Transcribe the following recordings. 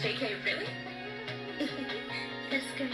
JK, really? This girl.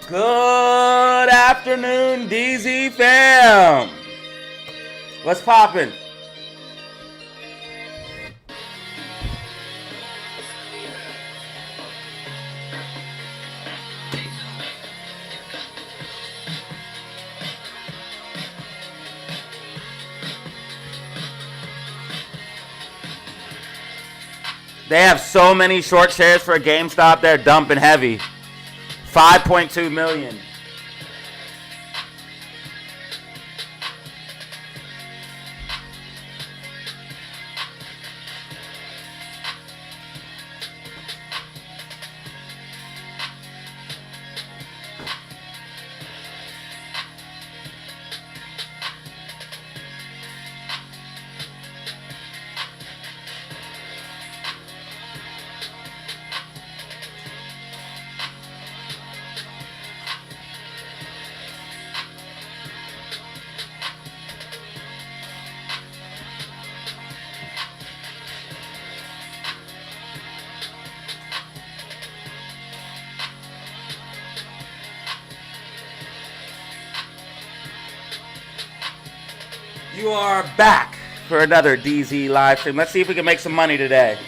Good afternoon, DZ fam. What's poppin'? They have so many short shares for a GameStop, they're dumping heavy. 5.2 million. You are back for another DZ live stream. Let's see if we can make some money today.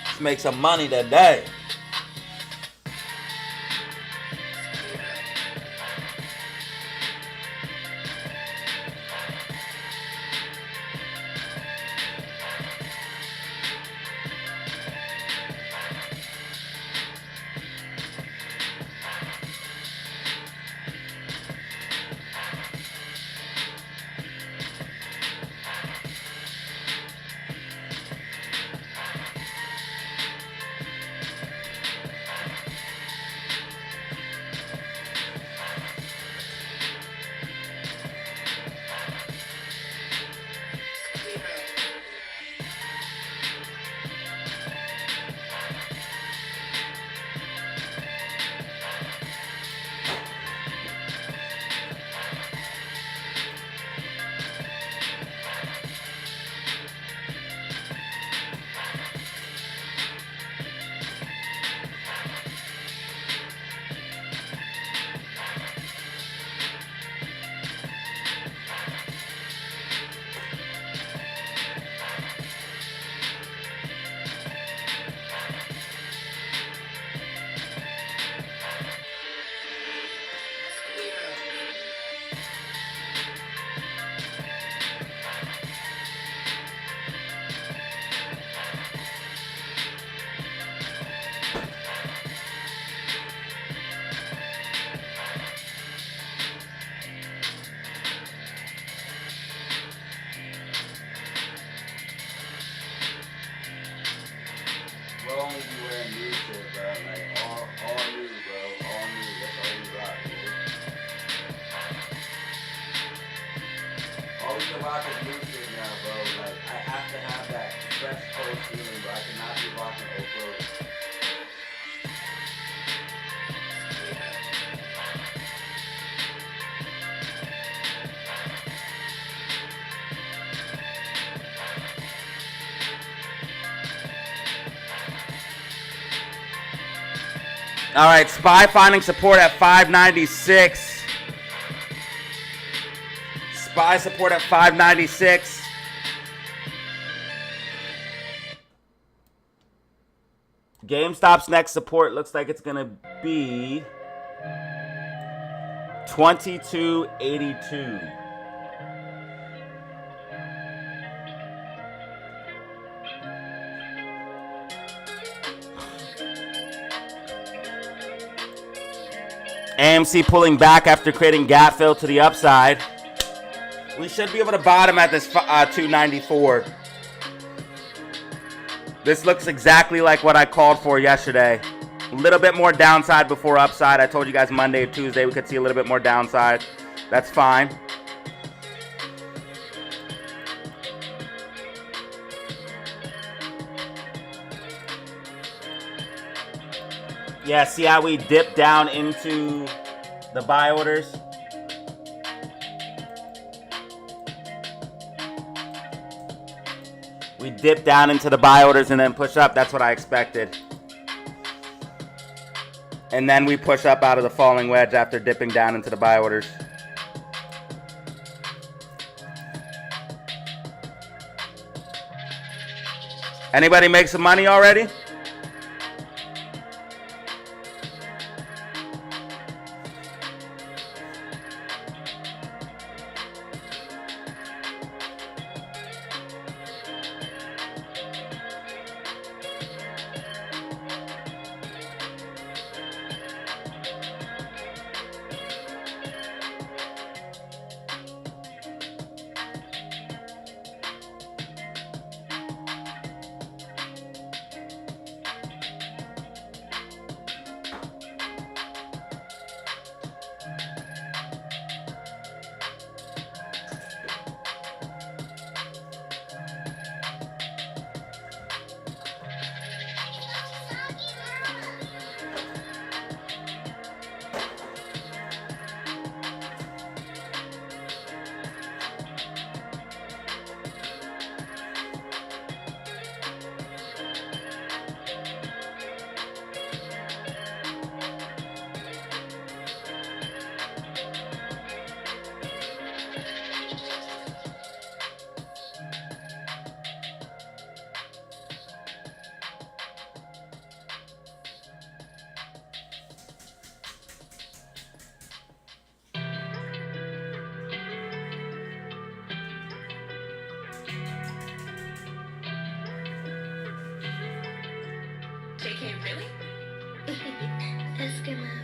Let's make some money today. We'll only be wearing new shit, bro. Like, all new, bro. All new. That's all we rock, dude. All we can rock is new shit now, bro. Like, I have to have that fresh cold feeling, bro. I cannot be rocking old clothes. All right, SPY finding support at 596. SPY support at 596. GameStop's next support looks like it's going to be 2282. AMC pulling back after creating gap fill to the upside. We should be able to bottom at this 294. This looks exactly like what I called for yesterday. A little bit more downside before upside. I told you guys Monday or Tuesday we could see a little bit more downside. That's fine. Yeah, see how we dip down into the buy orders? We dip down into the buy orders and then push up. That's what I expected. And then we push up out of the falling wedge after dipping down into the buy orders. Anybody make some money already? JK, really? Eskimos.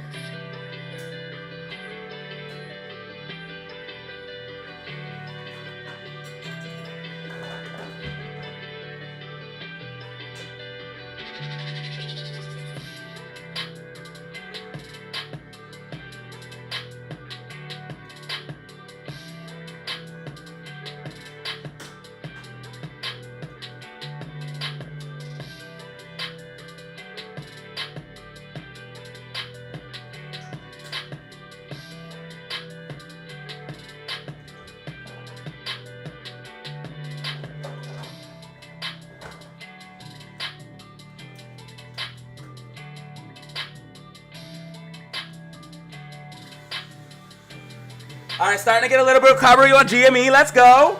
All right, starting to get a little bit of recovery on GME. Let's go.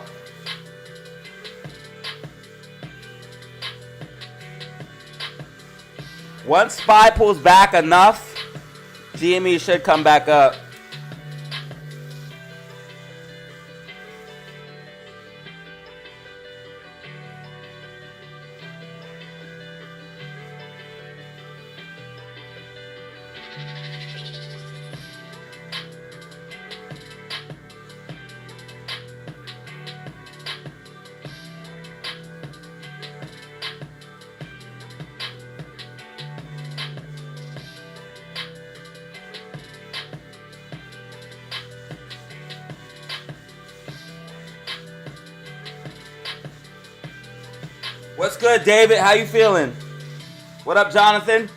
Once SPY pulls back enough, GME should come back up. What's good, David? How you feeling? What up, Jonathan?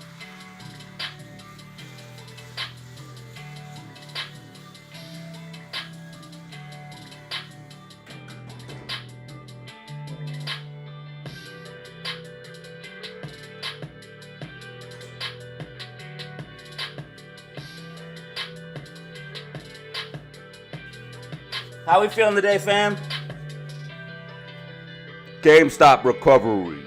How we feeling today, fam? GameStop recovery.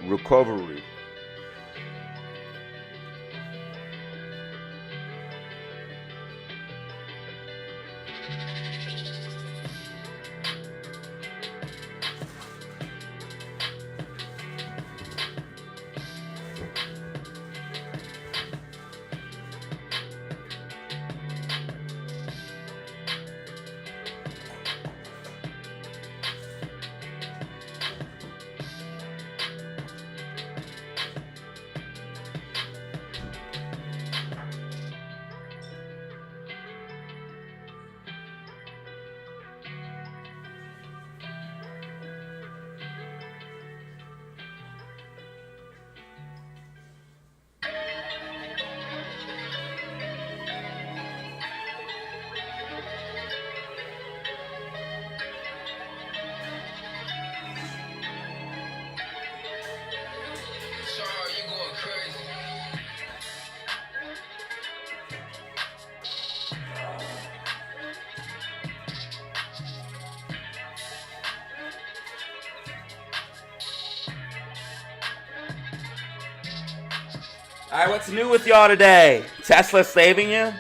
Alright, what's new with y'all today? Tesla saving you?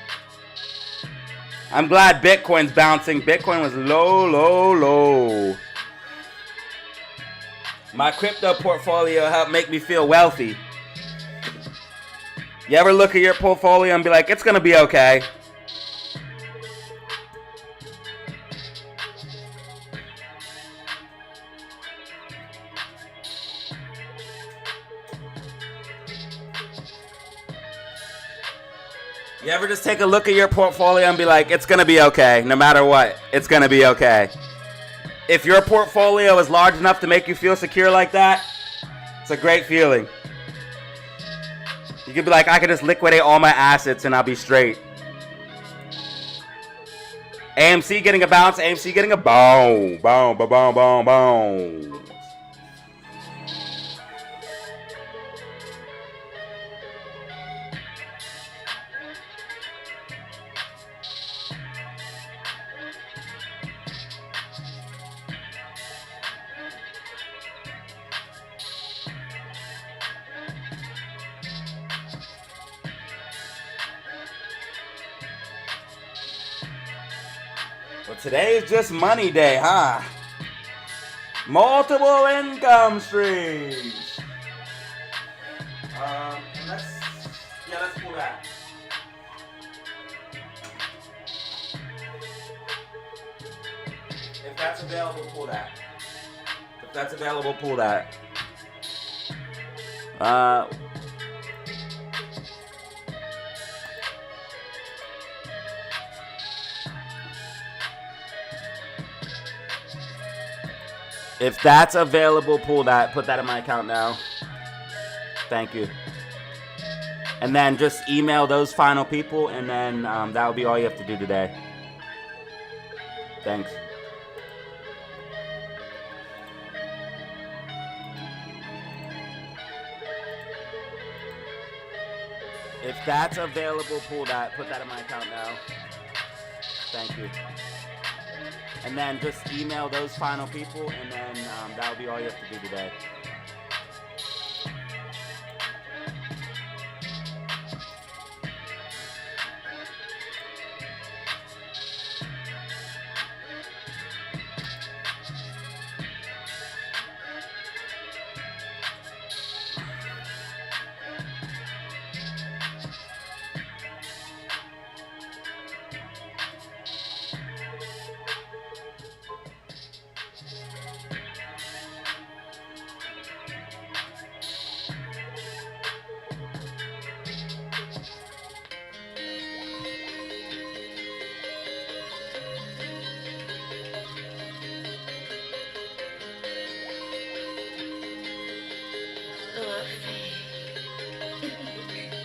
I'm glad Bitcoin's bouncing. Bitcoin was low. My crypto portfolio helped make me feel wealthy. You ever look at your portfolio and be like, it's gonna be okay? You ever just take a look at your portfolio and be like, it's gonna be okay, no matter what, it's gonna be okay. If your portfolio is large enough to make you feel secure like that, it's a great feeling. You could be like, I could just liquidate all my assets and I'll be straight. AMC getting a bounce, AMC getting a boom. Well, today is just money day, huh? Multiple income streams. Let's pull that. If that's available, pull that. If that's available, pull that. If that's available, pull that. Put that in my account now. Thank you. And then just email those final people, and then that'll be all you have to do today. Thanks. If that's available, pull that. Put that in my account now. Thank you. And then just email those final people, and then that'll be all you have to do today.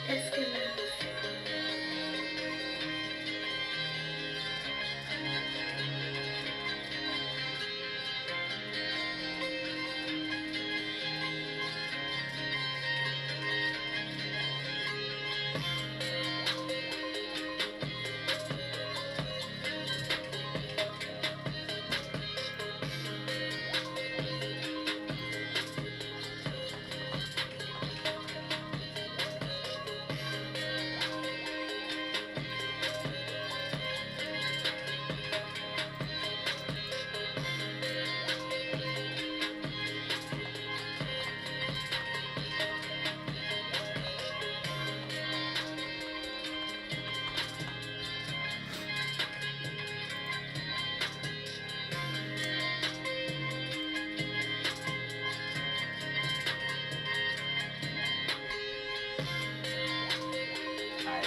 That's good.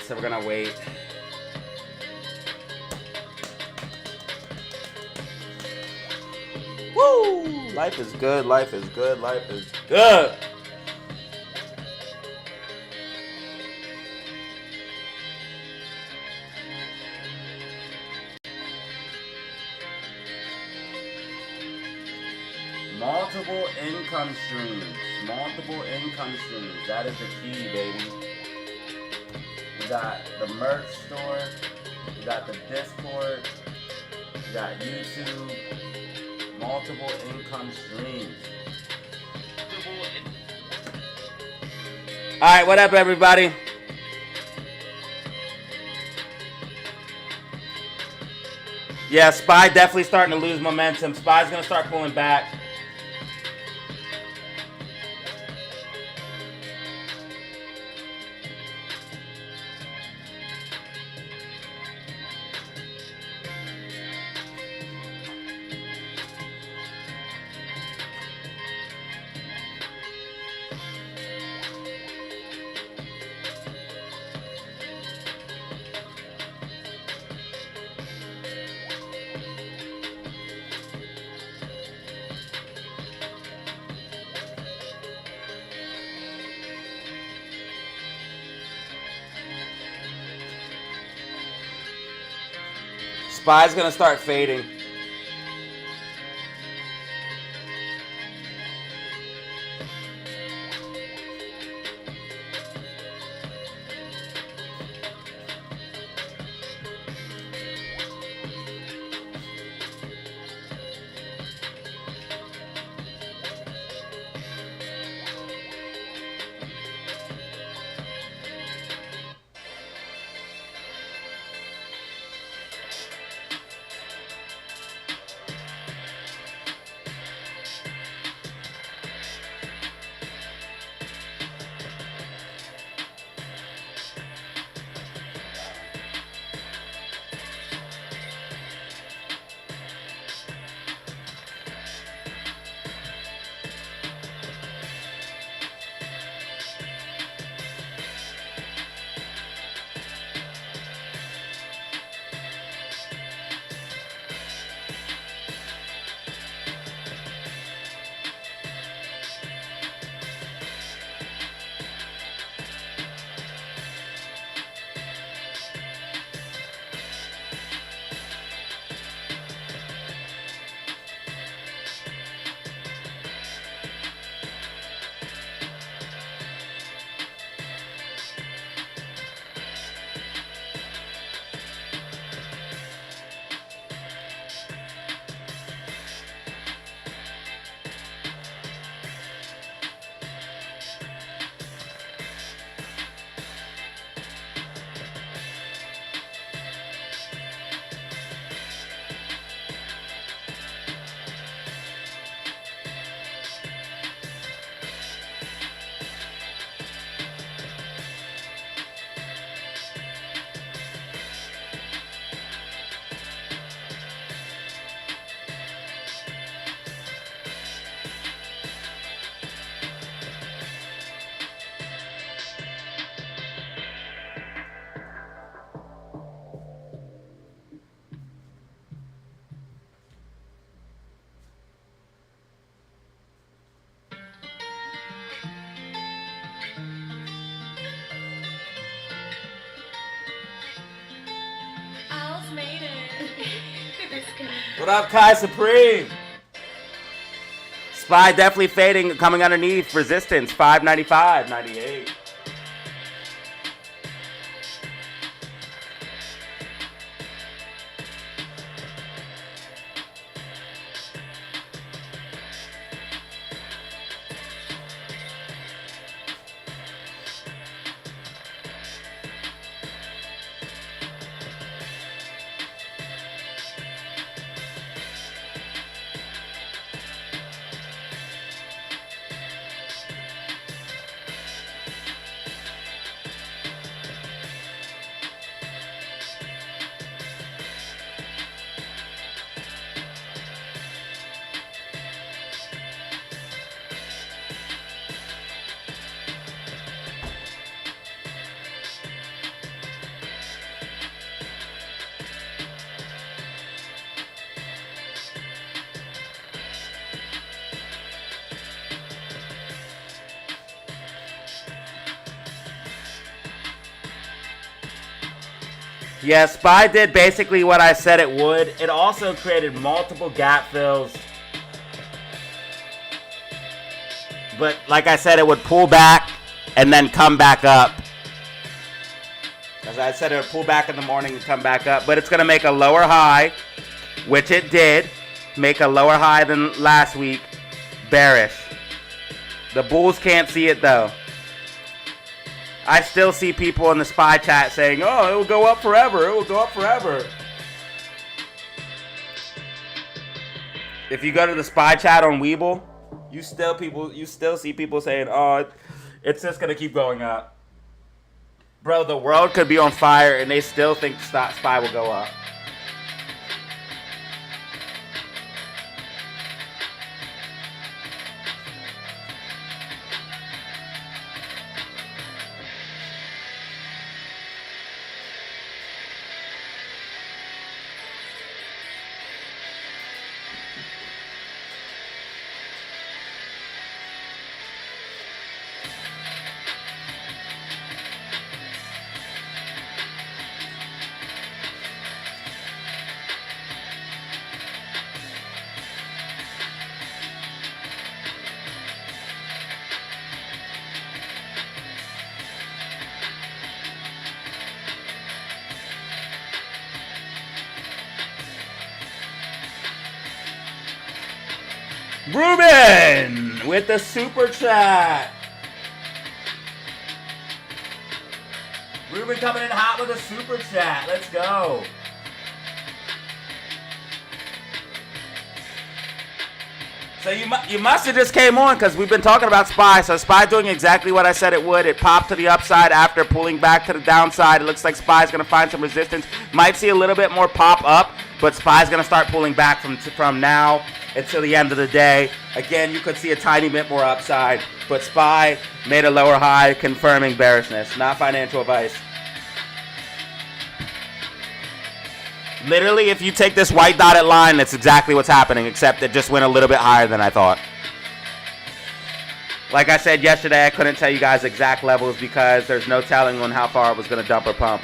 So we're gonna wait. Woo! Life is good, life is good, life is good. Multiple income streams. Multiple income streams. That is the key, baby. We got the merch store. We got the Discord. We got YouTube. Multiple income streams. Alright, what up, everybody? Yeah, SPY definitely starting to lose momentum. SPY's going to start pulling back. SPY's going to start fading. Owls made it. What up, Kai Supreme? SPY definitely fading, coming underneath resistance, 595.98. Yeah, SPY did basically what I said it would. It also created multiple gap fills. But like I said, it would pull back and then come back up. As I said, it would pull back in the morning and come back up. But it's going to make a lower high, which it did. Make a lower high than last week. Bearish. The bulls can't see it though. I still see people in the SPY chat saying, "Oh, it will go up forever. It will go up forever." If you go to the SPY chat on Weeble, you still see people saying, "Oh, it's just gonna keep going up." Bro, the world could be on fire, and they still think SPY will go up. Ruben with the super chat. Ruben coming in hot with a super chat. Let's go. So you must have just came on because we've been talking about SPY. So SPY doing exactly what I said it would. It popped to the upside after pulling back to the downside. It looks like SPY is going to find some resistance. Might see a little bit more pop up, but SPY is going to start pulling back from now until the end of the day. Again, you could see a tiny bit more upside, but SPY made a lower high, confirming bearishness. Not financial advice. Literally, if you take this white dotted line, that's exactly what's happening, except it just went a little bit higher than I thought. Like I said yesterday, I couldn't tell you guys exact levels because there's no telling on how far it was going to dump or pump.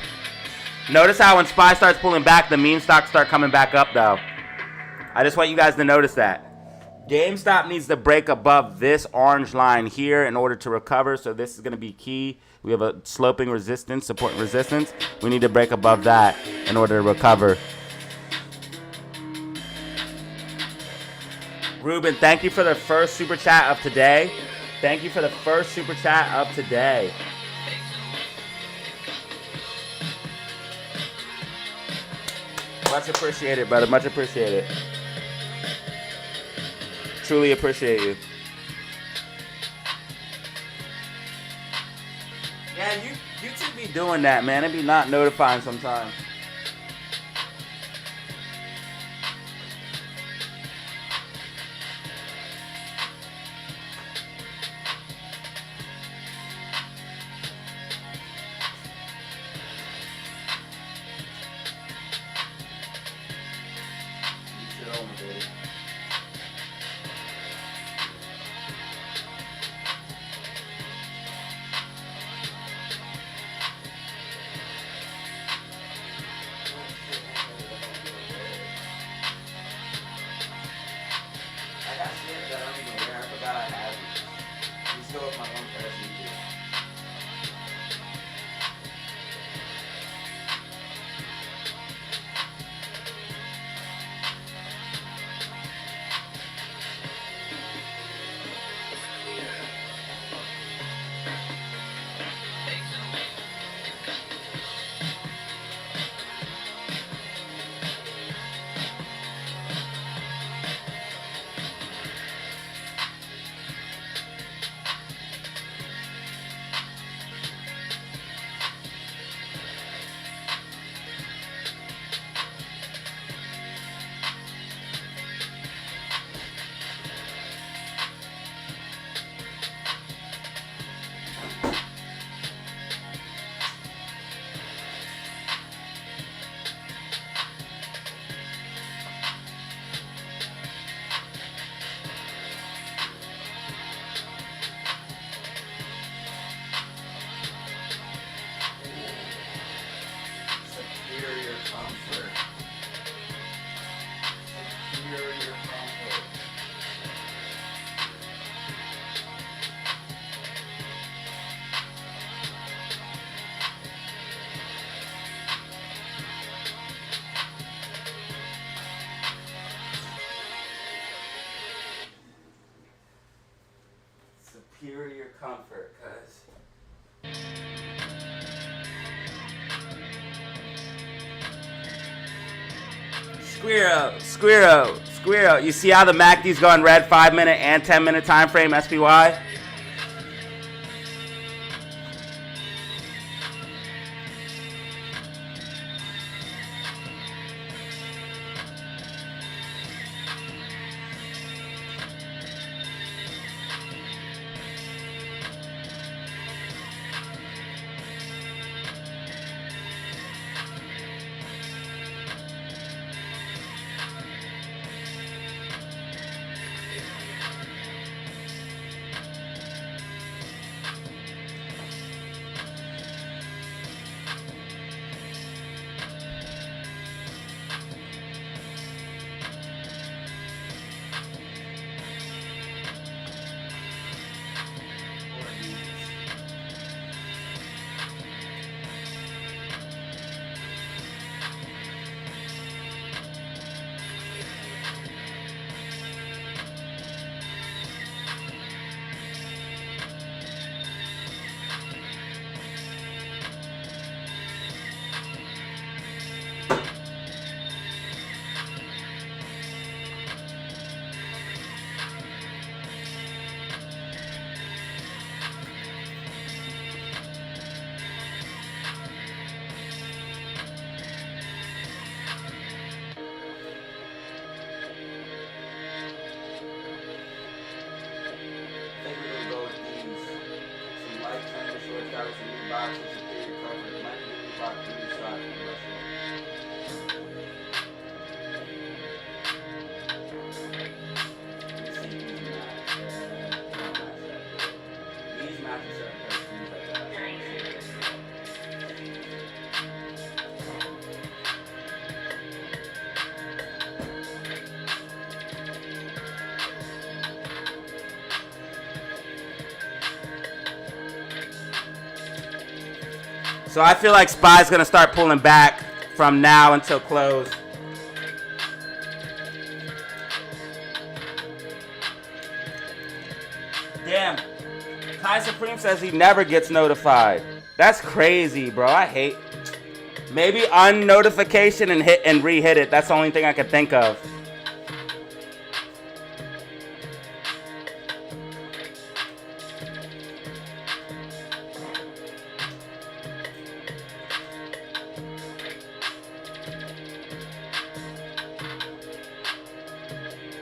Notice how when SPY starts pulling back, the meme stocks start coming back up, though. I just want you guys to notice that. GameStop needs to break above this orange line here in order to recover, so this is going to be key. We have a sloping resistance, support and resistance. We need to break above that in order to recover. Ruben, thank you for the first super chat of today. Thank you for the first super chat of today. Much appreciated, brother. Much appreciated. Truly appreciate you. Yeah, YouTube be doing that, man. It be not notifying sometimes. Superior comfort, cuz. Squirrel. You see how the MACD's going red 5-minute and 10-minute time frame, SPY? So I feel like SPY's going to start pulling back from now until close. Damn. Kai Supreme says he never gets notified. That's crazy, bro. I hate. Maybe unnotification and hit and re-hit it. That's the only thing I could think of.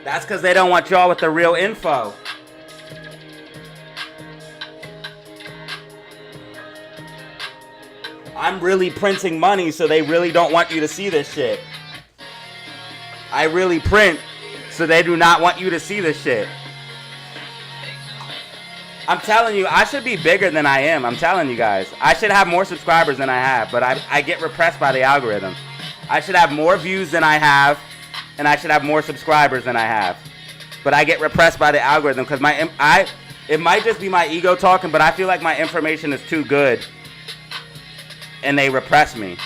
That's because they don't want y'all with the real info. I'm really printing money, so they really don't want you to see this shit. I really print, so they do not want you to see this shit. I'm telling you, I should be bigger than I am. I'm telling you guys. I should have more subscribers than I have, but I get repressed by the algorithm. I should have more views than I have, and I should have more subscribers than I have. But I get repressed by the algorithm because it might just be my ego talking, but I feel like my information is too good. And they repress me.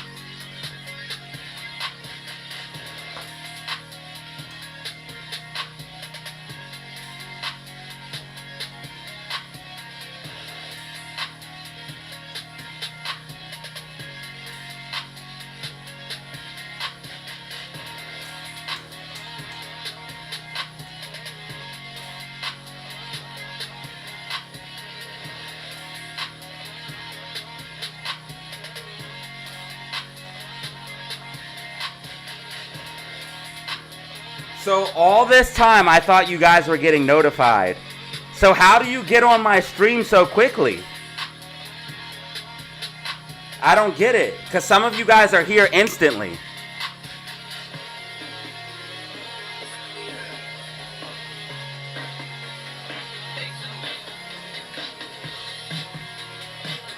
So all this time, I thought you guys were getting notified. So how do you get on my stream so quickly? I don't get it. Because some of you guys are here instantly.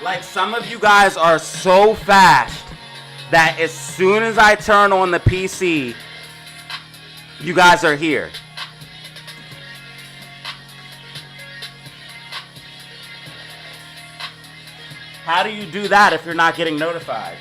Like some of you guys are so fast that as soon as I turn on the PC, you guys are here. How do you do that if you're not getting notified?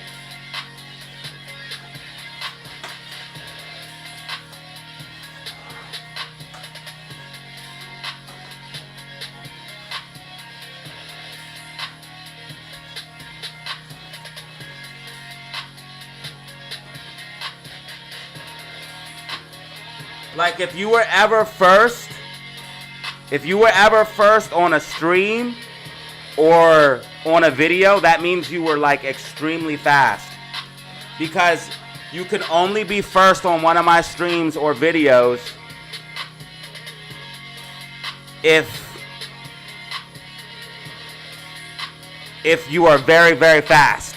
Like if you were ever first on a stream or on a video, that means you were like extremely fast. Because you can only be first on one of my streams or videos if you are very, very fast.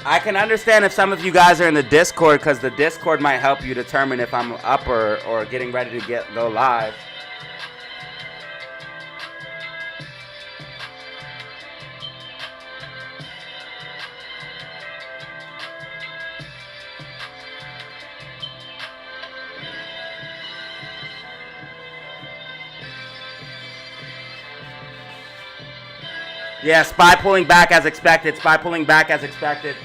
I can understand if some of you guys are in the Discord, because the Discord might help you determine if I'm up or getting ready to go live. Yeah, SPY pulling back as expected. SPY pulling back as expected.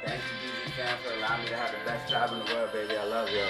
Thank you, DZ Fan, for allowing me to have the best job in the world, baby. I love y'all.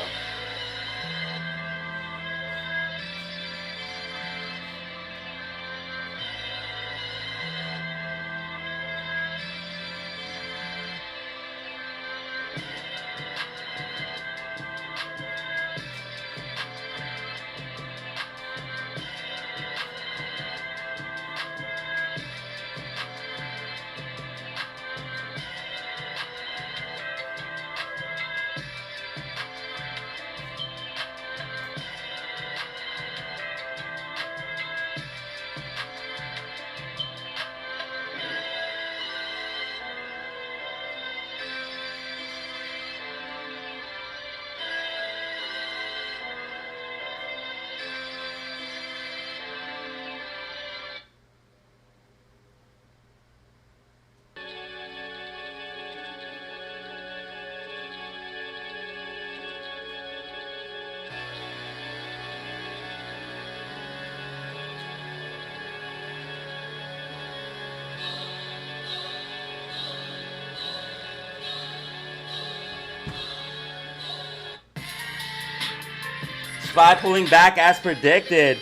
SPY pulling back as predicted.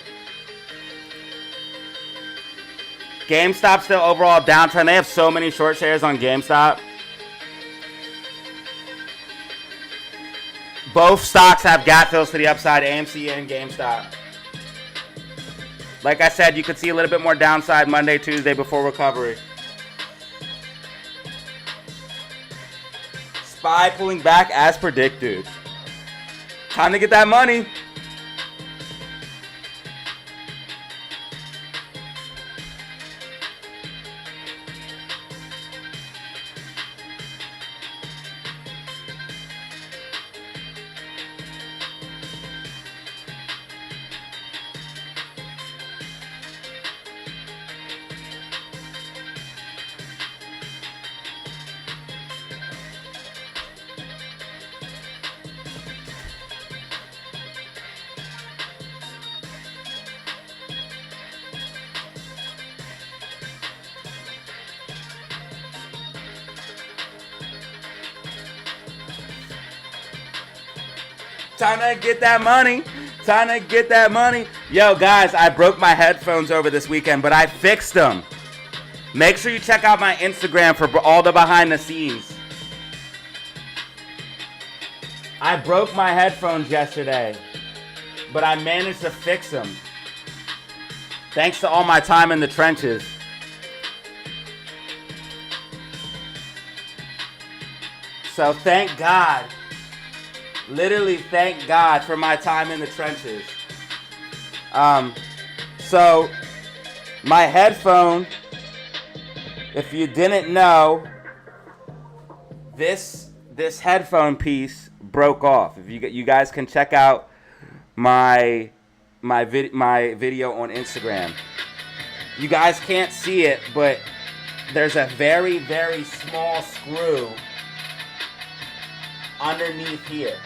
GameStop still overall downtrend. They have so many short shares on GameStop. Both stocks have gap fills to the upside, AMC and GameStop. Like I said, you could see a little bit more downside Monday, Tuesday before recovery. SPY pulling back as predicted. Time to get that money. Time to get that money. Time to get that money. Yo, guys, I broke my headphones over this weekend, but I fixed them. Make sure you check out my Instagram for all the behind the scenes. I broke my headphones yesterday, but I managed to fix them. Thanks to all my time in the trenches. So thank God. Literally thank God for my time in the trenches. So my headphone, if you didn't know, this headphone piece broke off. If you guys can check out my video on Instagram. You guys can't see it, but there's a very, very small screw underneath here.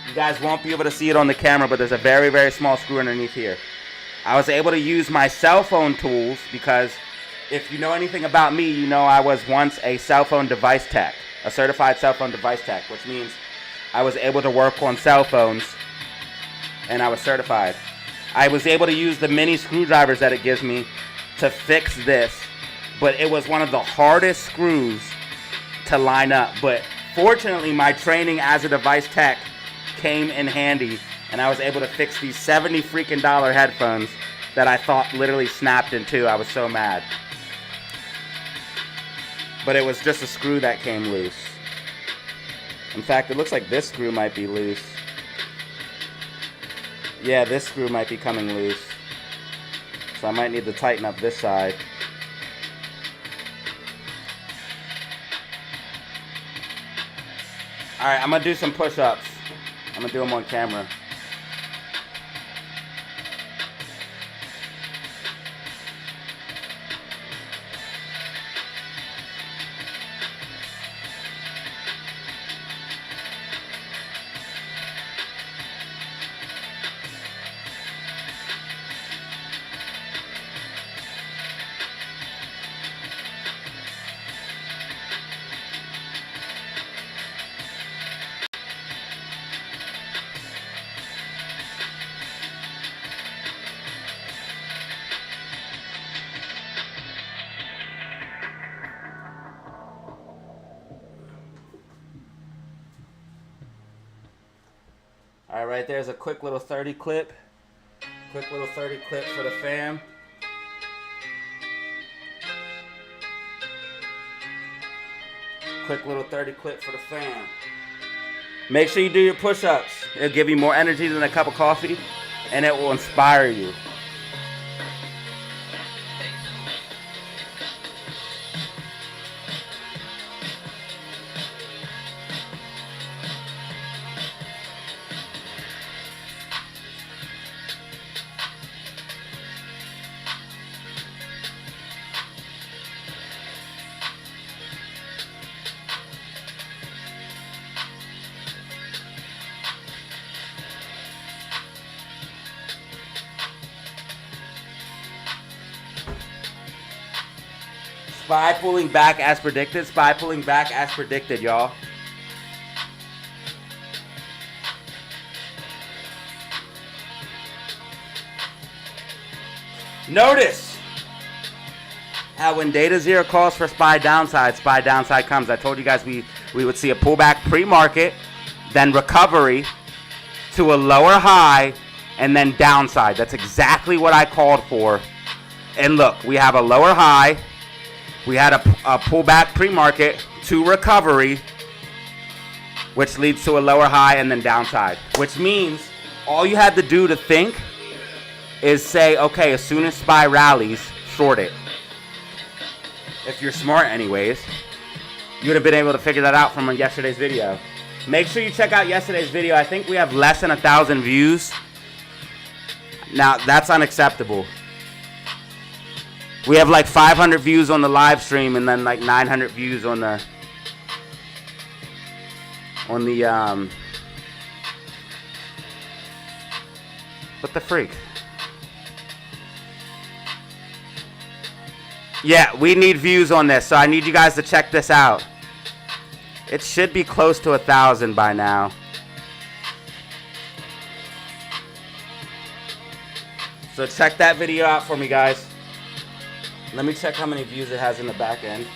You guys won't be able to see it on the camera, but there's a very, very small screw underneath here. I was able to use my cell phone tools because if you know anything about me, you know I was once a cell phone device tech, a certified cell phone device tech, which means I was able to work on cell phones and I was certified. I was able to use the mini screwdrivers that it gives me to fix this, but it was one of the hardest screws to line up. But fortunately, my training as a device tech came in handy, and I was able to fix these $70 freaking headphones that I thought literally snapped in two. I was so mad. But it was just a screw that came loose. In fact, it looks like this screw might be loose. Yeah, this screw might be coming loose. So I might need to tighten up this side. Alright, I'm going to do some push-ups. I'm going to do them on camera. All right, there's a quick little 30 clip. Quick little 30 clip for the fam. Quick little 30 clip for the fam. Make sure you do your push-ups. It'll give you more energy than a cup of coffee, and it will inspire you. SPY pulling back as predicted. SPY pulling back as predicted, y'all. Notice how when Datazero calls for SPY downside comes. I told you guys we would see a pullback pre-market, then recovery to a lower high, and then downside. That's exactly what I called for. And look, we have a lower high. We had a pullback pre-market to recovery, which leads to a lower high and then downside. Which means all you had to do to think is say, okay, as soon as SPY rallies, short it. If you're smart anyways, you would have been able to figure that out from yesterday's video. Make sure you check out yesterday's video. I think we have less than 1,000 views. Now, that's unacceptable. We have like 500 views on the live stream and then like 900 views on the what the freak? Yeah, we need views on this, so I need you guys to check this out. It should be close to 1,000 by now. So check that video out for me, guys. Let me check how many views it has in the back end.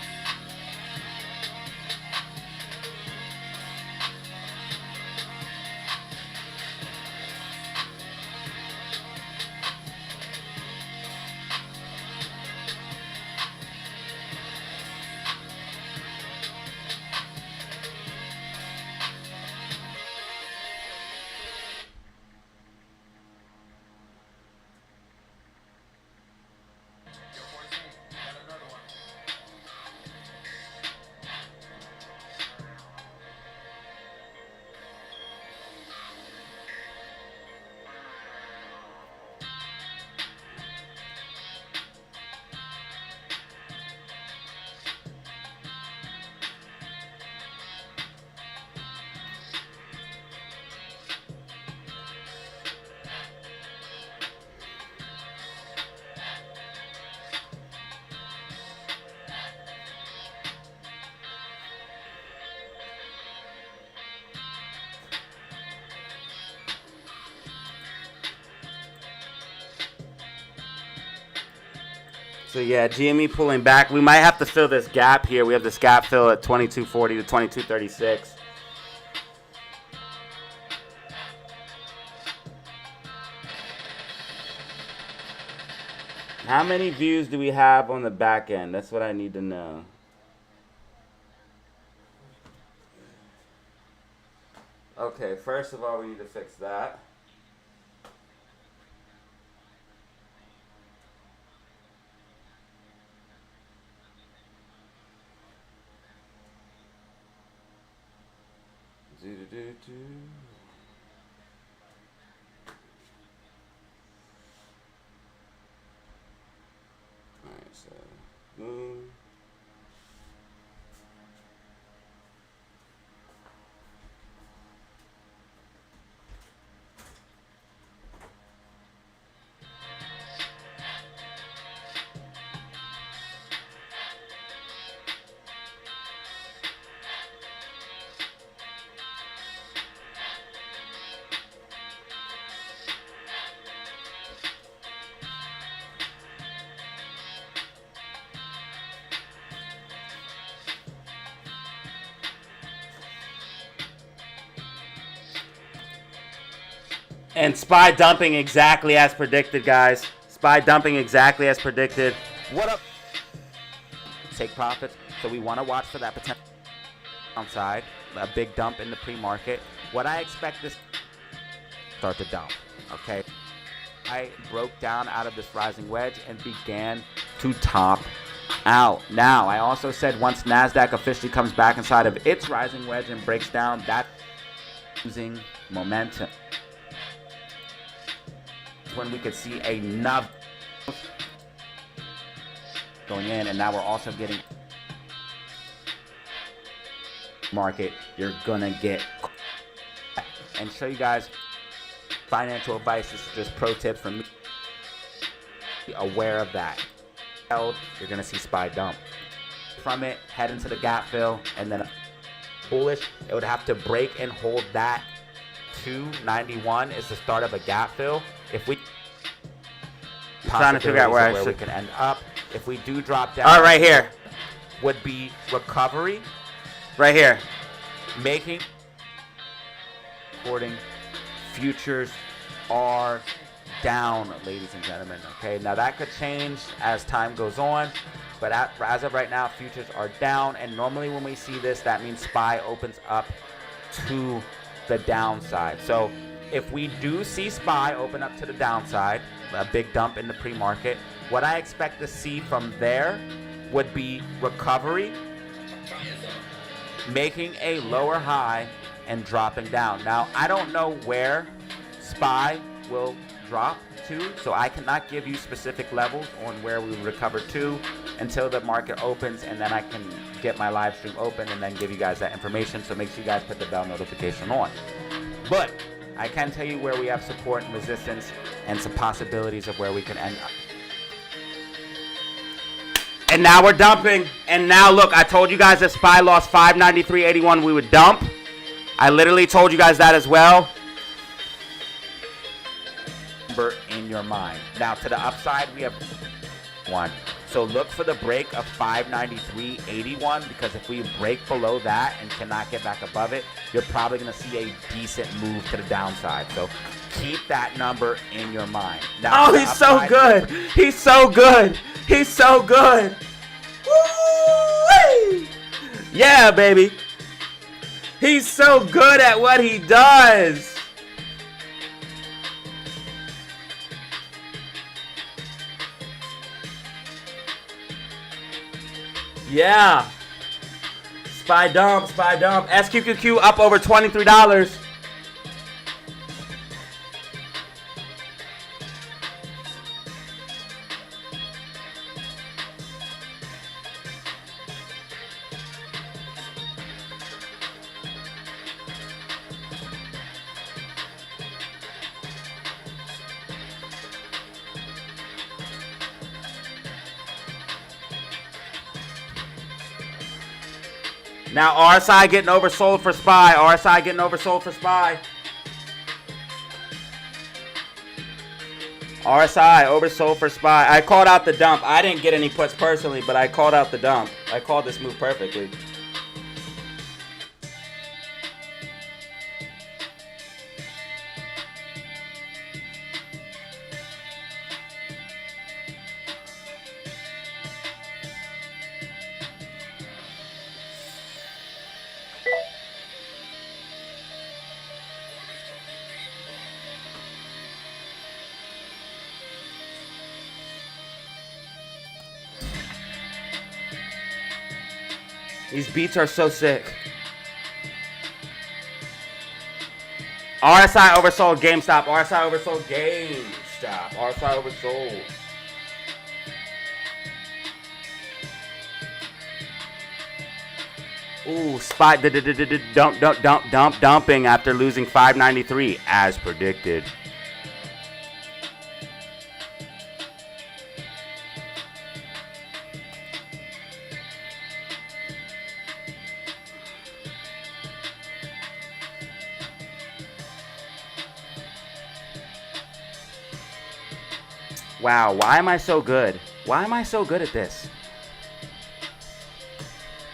So yeah, GME pulling back. We might have to fill this gap here. We have this gap fill at 2240 to 2236. How many views do we have on the back end? That's what I need to know. Okay, first of all, we need to fix that. Alright, so boom. And SPY dumping exactly as predicted, guys. SPY dumping exactly as predicted. What up? Take profits. So we want to watch for that potential downside. A big dump in the pre-market. What I expect this start to dump. Okay. I broke down out of this rising wedge and began to top out. Now, I also said once NASDAQ officially comes back inside of its rising wedge and breaks down, that's losing momentum. When we could see enough going in, and now we're also getting market. You're gonna get and show you guys financial advice. This is just pro tips from me. Be aware of that. You're gonna see SPY dump from it, head into the gap fill, and then bullish. It would have to break and hold that. 291 is the start of a gap fill. If we trying to figure out where we can end up. If we do drop down, right here would be recovery. Right here, making according futures are down, ladies and gentlemen. Okay, now that could change as time goes on, but as of right now, futures are down. And normally when we see this, that means SPY opens up to the downside. So if we do see SPY open up to the downside, a big dump in the pre-market, what I expect to see from there would be recovery, making a lower high and dropping down. Now, I don't know where SPY will drop to, so I cannot give you specific levels on where we will recover to until the market opens, and then I can get my live stream open and then give you guys that information. So make sure you guys put the bell notification on. But I can tell you where we have support and resistance and some possibilities of where we can end up. And now we're dumping. And now look, I told you guys that SPY lost 593.81, we would dump. I literally told you guys that as well. in your mind. Now to the upside, we have one. So look for the break of 593.81 because if we break below that and cannot get back above it, you're probably going to see a decent move to the downside. So keep that number in your mind. Now, oh, he's so good. He's so good. He's so good. Woo-wee! Yeah, baby. He's so good at what he does. Yeah. Spy dump, spy dump. SQQQ up over $23. Now RSI getting oversold for SPY. RSI getting oversold for SPY. RSI oversold for SPY. I called out the dump. I didn't get any puts personally, but I called out the dump. I called this move perfectly. These beats are so sick. RSI oversold GameStop. RSI oversold GameStop. RSI oversold. Ooh, spot dumping after losing 593 as predicted. Wow, why am I so good? Why am I so good at this?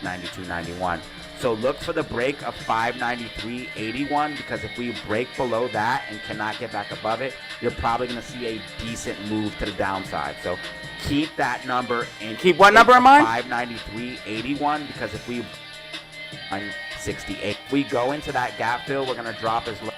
92.91. So look for the break of 593.81 because if we break below that and cannot get back above it, you're probably going to see a decent move to the downside. So keep that number in. Keep what number in mind? 593.81 because if we 68, we go into that gap fill, we're going to drop as low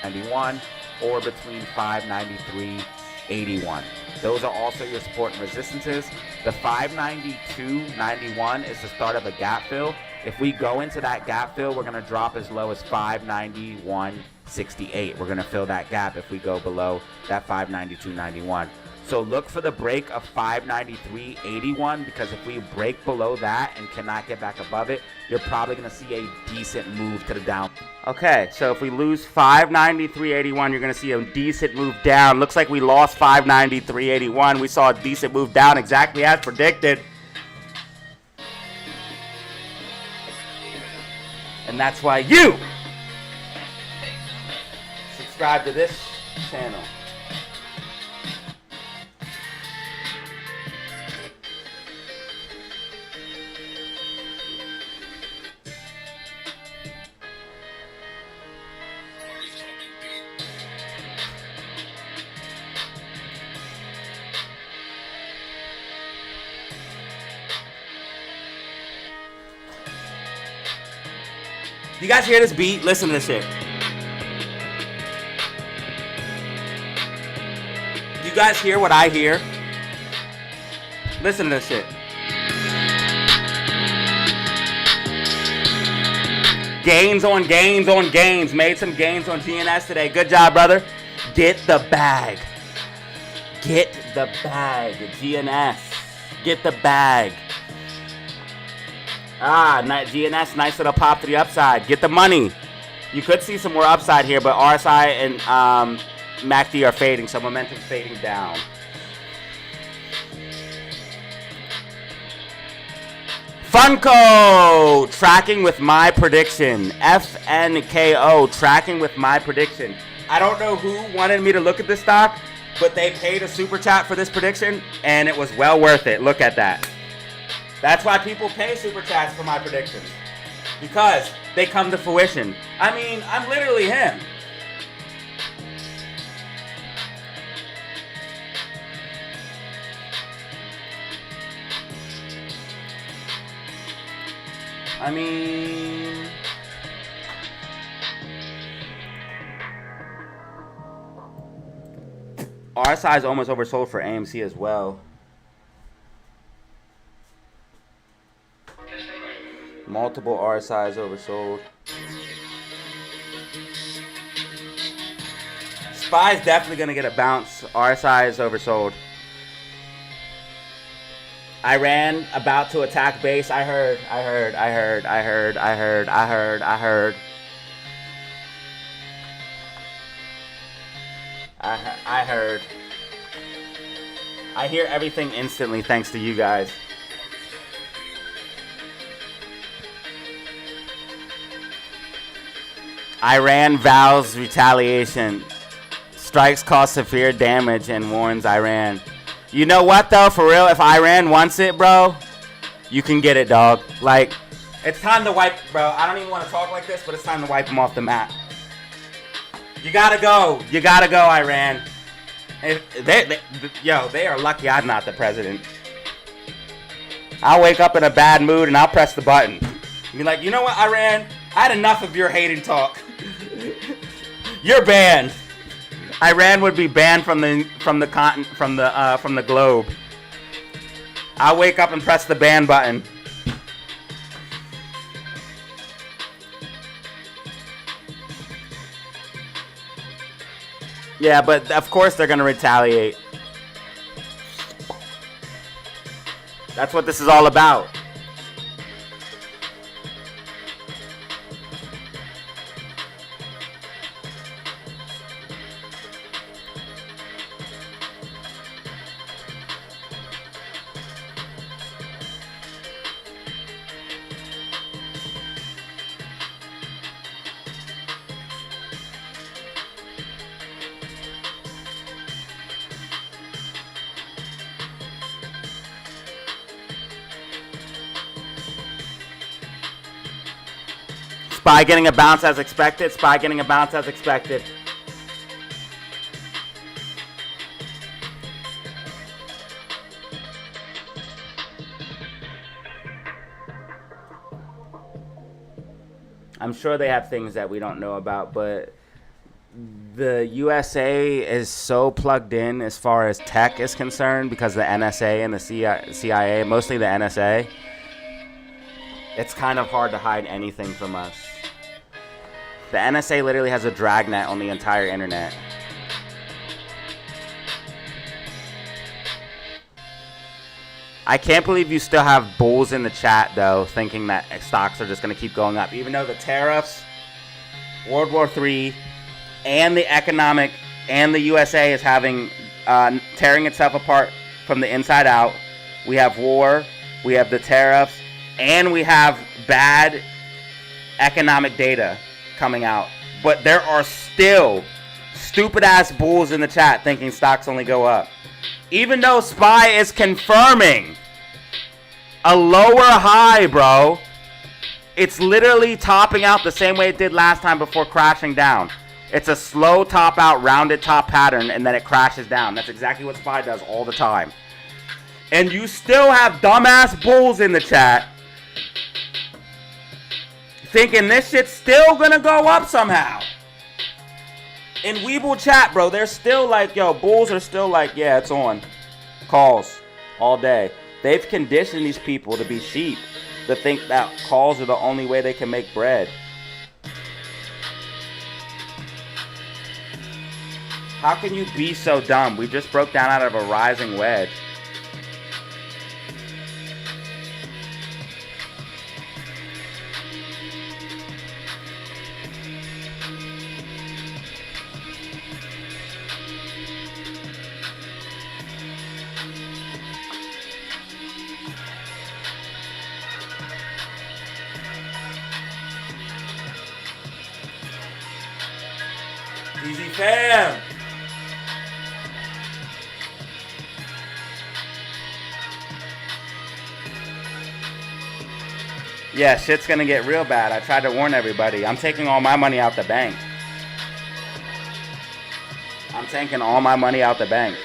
as 91 or between 593.81. Those are also your support and resistances. The 592.91 is the start of a gap fill. If we go into that gap fill, we're going to drop as low as 591.68. We're going to fill that gap if we go below that 592.91. So look for the break of 593.81 because if we break below that and cannot get back above it, you're probably going to see a decent move to the down. Okay, so if we lose 593.81, you're going to see a decent move down. Looks like we lost 593.81. We saw a decent move down exactly as predicted. And that's why you subscribe to this channel. You guys hear this beat? Listen to this shit. You guys hear what I hear? Listen to this shit. Gains on gains on gains. Made some gains on GNS today. Good job, brother. Get the bag. Get the bag. GNS. Get the bag. GNS, nice little pop to the upside. Get the money. You could see some more upside here, but RSI and MACD are fading, so momentum's fading down. Funko, tracking with my prediction. FNKO, tracking with my prediction. I don't know who wanted me to look at this stock, but they paid a super chat for this prediction, and it was well worth it. Look at that. That's why people pay super chats for my predictions, because they come to fruition. I mean, I'm literally him. I mean, RSI is almost oversold for AMC as well. Multiple RSIs oversold. SPY is definitely going to get a bounce. RSI is oversold. Iran about to attack base. I heard. I hear everything instantly thanks to you guys. Iran vows retaliation. Strikes cause severe damage and warns Iran. You know what, though? For real, if Iran wants it, bro, you can get it, dog. Like, it's time to wipe, bro. I don't even want to talk like this, but it's time to wipe them off the map. You gotta go. You gotta go, Iran. They are lucky I'm not the president. I'll wake up in a bad mood and I'll press the button. Be like, you know what, Iran? I had enough of your hating talk. You're banned. Iran would be banned from the globe. I'll wake up and press the ban button. Yeah, but of course they're gonna retaliate. That's what this is all about. SPY getting a bounce as expected. SPY getting a bounce as expected. I'm sure they have things that we don't know about, but the USA is so plugged in as far as tech is concerned because the NSA and the CIA, mostly the NSA. It's kind of hard to hide anything from us. The NSA literally has a dragnet on the entire internet. I can't believe you still have bulls in the chat, though, thinking that stocks are just going to keep going up. Even though the tariffs, World War III, and the economic, and the USA is having, tearing itself apart from the inside out. We have war, we have the tariffs, and we have bad economic data coming out. But there are still stupid-ass bulls in the chat thinking stocks only go up. Even though SPY is confirming a lower high, bro. It's literally topping out the same way it did last time before crashing down. It's a slow top out, rounded top pattern, and then it crashes down. That's exactly what SPY does all the time. And you still have dumbass bulls in the chat thinking this shit's still gonna go up somehow. In Weeble chat, bro, they're still like, yo, bulls are still like, yeah, it's on. Calls all day. They've conditioned these people to be sheep, to think that calls are the only way they can make bread. How can you be so dumb? We just broke down out of a rising wedge. Easy fam. Yeah, shit's gonna get real bad. I tried to warn everybody. I'm taking all my money out the bank. I'm taking all my money out the bank.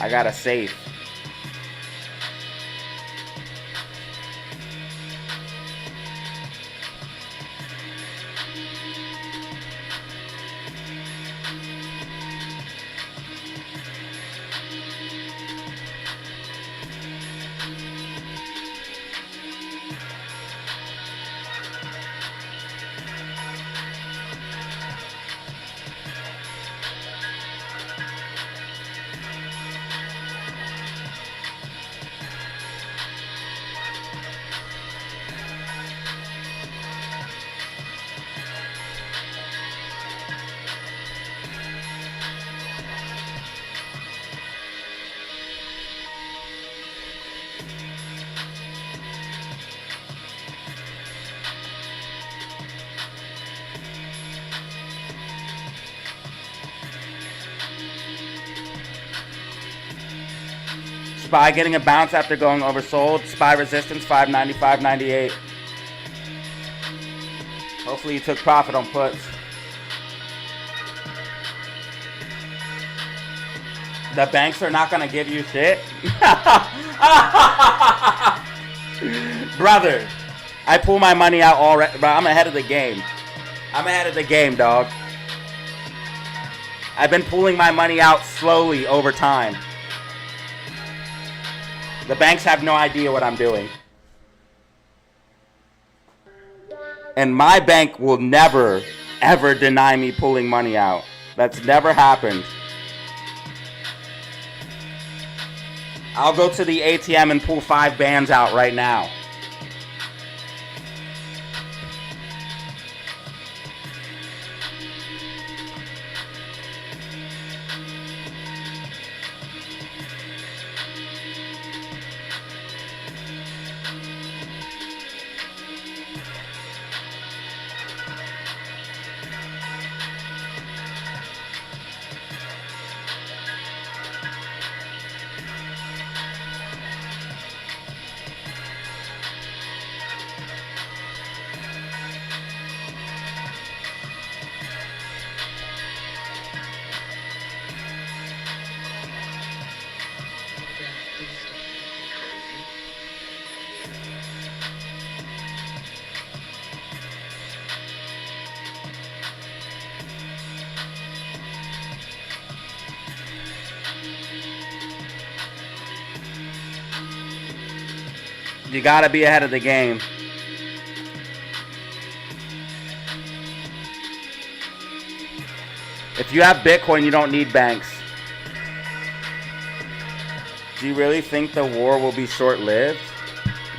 I got a safe. SPY getting a bounce after going oversold. SPY resistance 595.98. Hopefully you took profit on puts. The banks are not going to give you shit. Brother, I pull my money out already. Bro, I'm ahead of the game. I'm ahead of the game, dog. I've been pulling my money out slowly over time. The banks have no idea what I'm doing. And my bank will never, ever deny me pulling money out. That's never happened. I'll go to the ATM and pull 5 bands out right now. You gotta be ahead of the game. If you have Bitcoin, you don't need banks. Do you really think the war will be short-lived?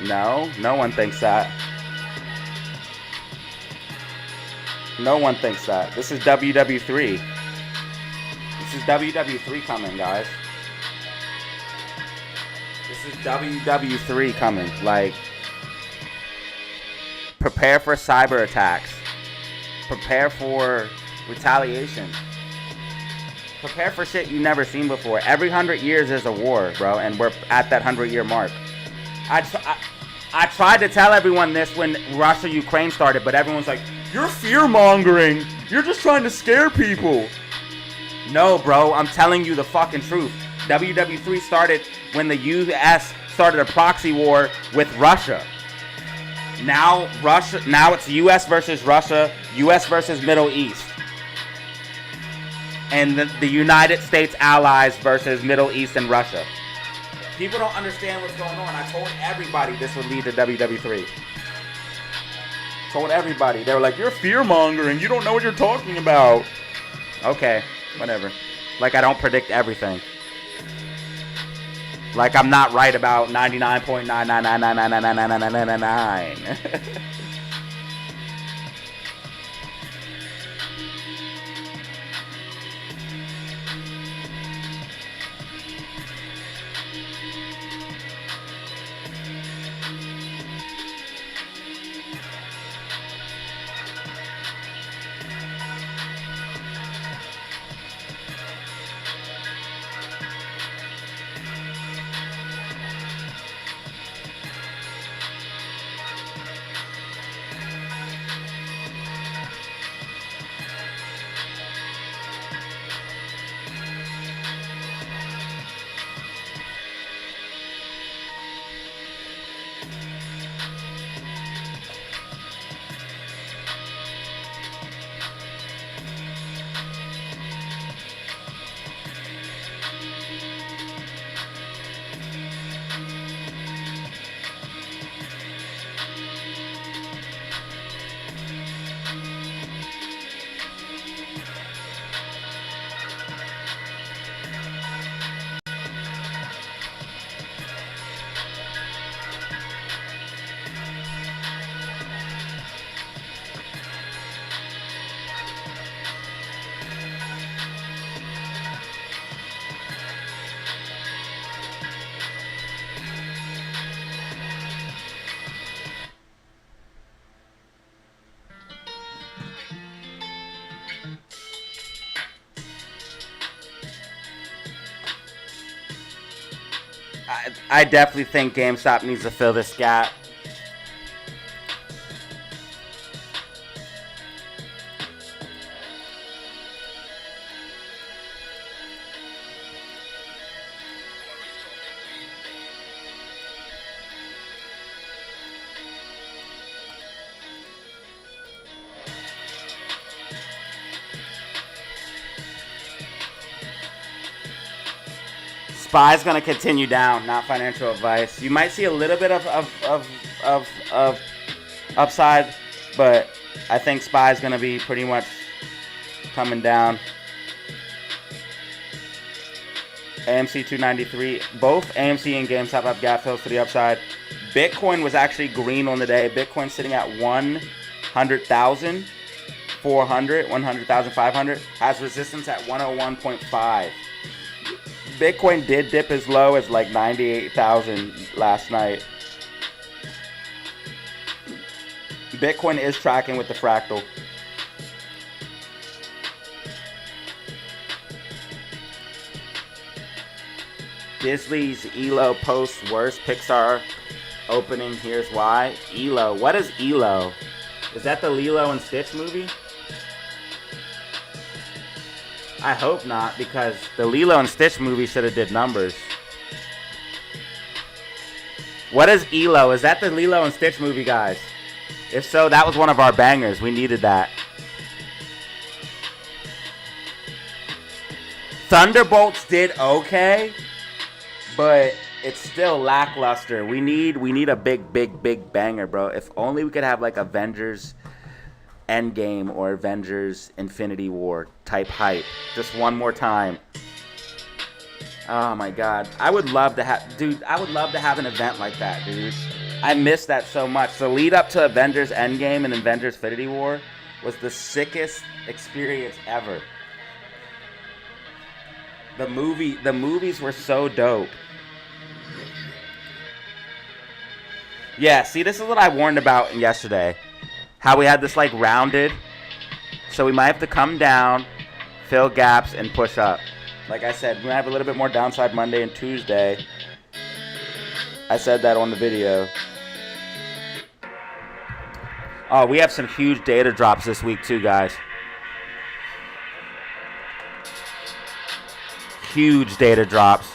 No, no one thinks that. No one thinks that. This is WW3. This is WW3 coming, guys. This is WW3 coming. Like, prepare for cyber attacks. Prepare for retaliation. Prepare for shit you've never seen before. Every 100 years is a war, bro, and we're at that 100-year mark. I tried to tell everyone this when Russia-Ukraine started, but everyone's like, you're fear-mongering. You're just trying to scare people. No, bro, I'm telling you the fucking truth. WW3 started when the US started a proxy war with Russia. Now it's US versus Russia, US versus Middle East. And the United States allies versus Middle East and Russia. People don't understand what's going on. I told everybody this would lead to WW3. Told everybody. They were like, you're fear-mongering. You don't know what you're talking about. Okay, whatever. Like I don't predict everything. Like I'm not right about 99.999999999. I definitely think GameStop needs to fill this gap. SPY's going to continue down, not financial advice. You might see a little bit of upside, but I think SPY's going to be pretty much coming down. AMC 293. Both AMC and GameStop have gap fills to the upside. Bitcoin was actually green on the day. Bitcoin sitting at 100,400, 100,500. Has resistance at 101.5. Bitcoin did dip as low as like 98,000 last night. Bitcoin is tracking with the fractal. Disney's ELO posts worst Pixar opening. Here's why. ELO. What is ELO? Is that the Lilo and Stitch movie? I hope not, because the Lilo and Stitch movie should have did numbers. What is ELO? Is that the Lilo and Stitch movie, guys? If so, that was one of our bangers. We needed that. Thunderbolts did okay, but it's still lackluster. We need a big banger, bro. If only we could have like Avengers Endgame or Avengers Infinity War type hype. Just one more time. Oh my god. I would love to have an event like that, dude. I miss that so much. The lead up to Avengers Endgame and Avengers Infinity War was the sickest experience ever. The movies were so dope. Yeah, see, this is what I warned about yesterday. How we had this like rounded, so we might have to come down, fill gaps, and push up. Like I said, we're gonna have a little bit more downside Monday and Tuesday. I said that on the video. Oh, we have some huge data drops this week too, guys. Huge data drops.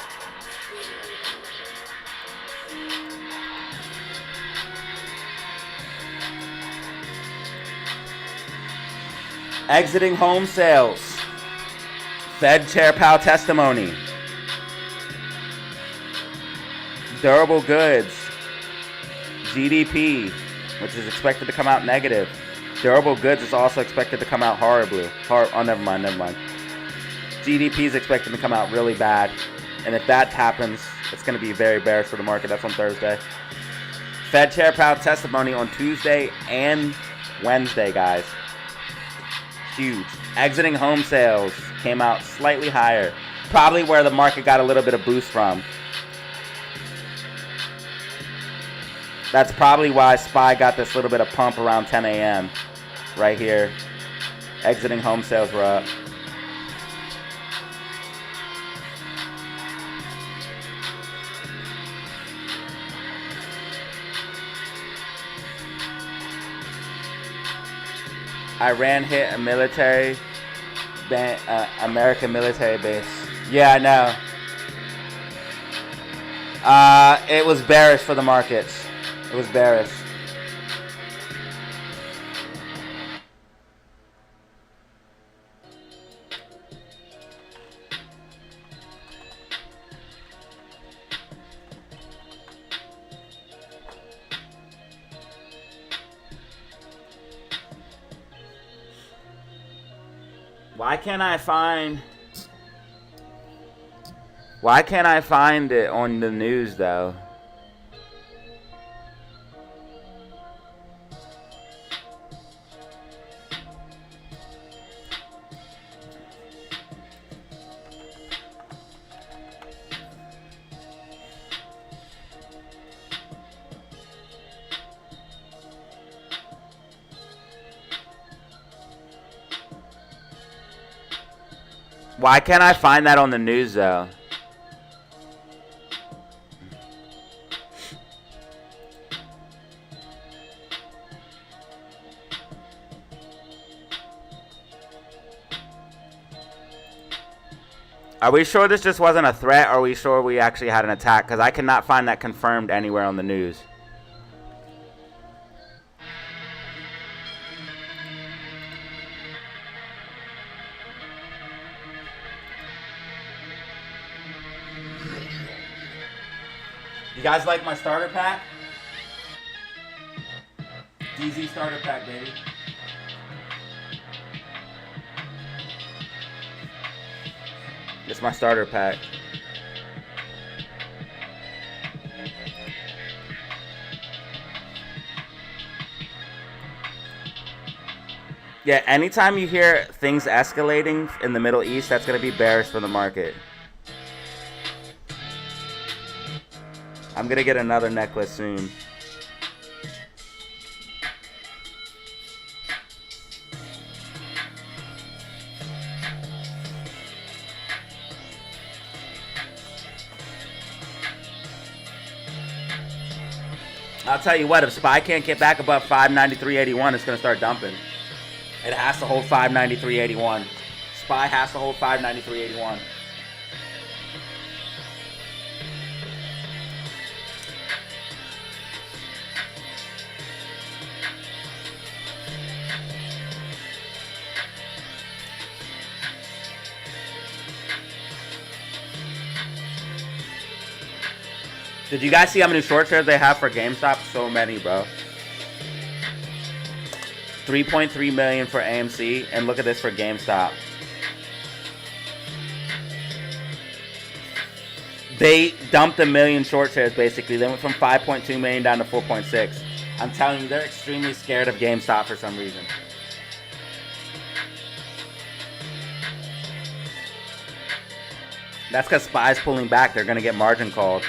Exiting home sales. Fed Chair Powell testimony. Durable goods. GDP, which is expected to come out negative. Durable goods is also expected to come out horribly. Never mind. GDP is expected to come out really bad. And if that happens, it's going to be very bearish for the market. That's on Thursday. Fed Chair Powell testimony on Tuesday and Wednesday, guys. Huge. Exiting home sales came out slightly higher. Probably where the market got a little bit of boost from. That's probably why SPY got this little bit of pump around 10 a.m. right here. Exiting home sales were up. Iran hit a military, American military base. Yeah, I know. It was bearish for the markets. It was bearish. Why can't I find it on the news though? Why can't I find that on the news though? Are we sure this just wasn't a threat, or are we sure we actually had an attack? Because I cannot find that confirmed anywhere on the news. You guys like my starter pack? DZ starter pack, baby. It's my starter pack. Yeah, anytime you hear things escalating in the Middle East, that's going to be bearish for the market. I'm going to get another necklace soon. I'll tell you what, if SPY can't get back above 593.81, it's going to start dumping. It has to hold 593.81. SPY has to hold 593.81. Did you guys see how many short shares they have for GameStop? So many, bro. 3.3 million for AMC, and look at this for GameStop. They dumped 1 million short shares, basically. They went from 5.2 million down to 4.6. I'm telling you, they're extremely scared of GameStop for some reason. That's because SPY's pulling back. They're going to get margin called.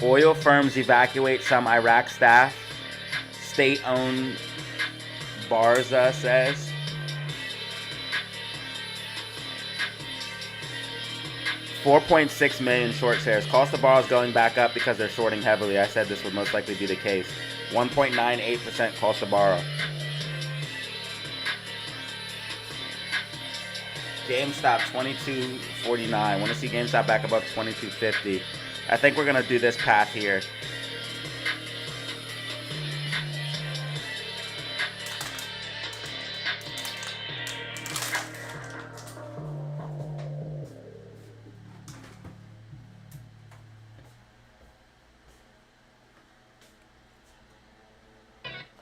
Oil firms evacuate some Iraq staff. State-owned Barza says. $4.6 million short shares. Cost of borrow is going back up because they're shorting heavily. I said this would most likely be the case. 1.98% cost of borrow. GameStop 22.49. Want to see GameStop back above 22.50. I think we're going to do this path here.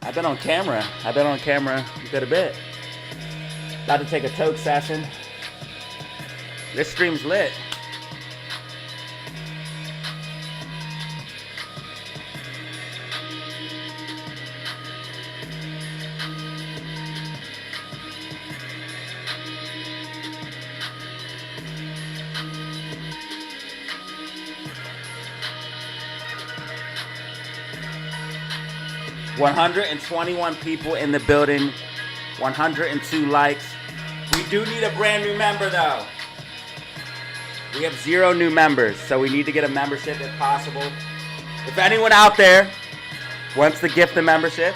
I've been on camera. I've been on camera a good bit. About to take a toke session. This stream's lit. $121 people in the building, 102 likes. We do need a brand new member though. We have 0 new members, so we need to get a membership if possible. If anyone out there wants to gift the membership,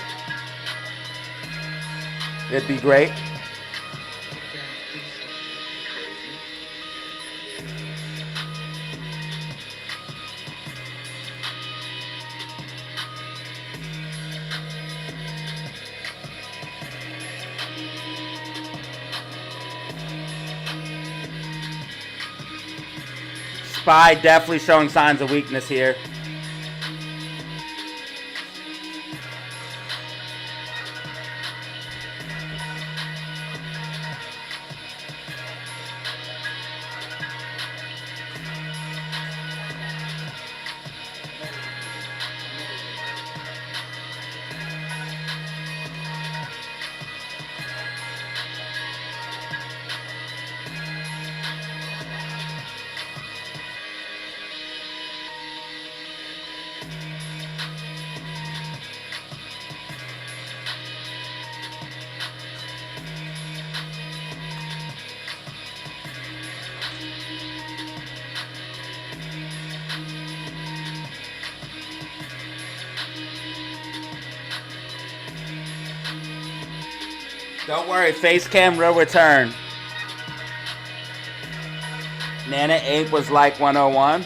it'd be great. SPY definitely showing signs of weakness here. Don't worry, face cam will return. Nana Ape was like 101.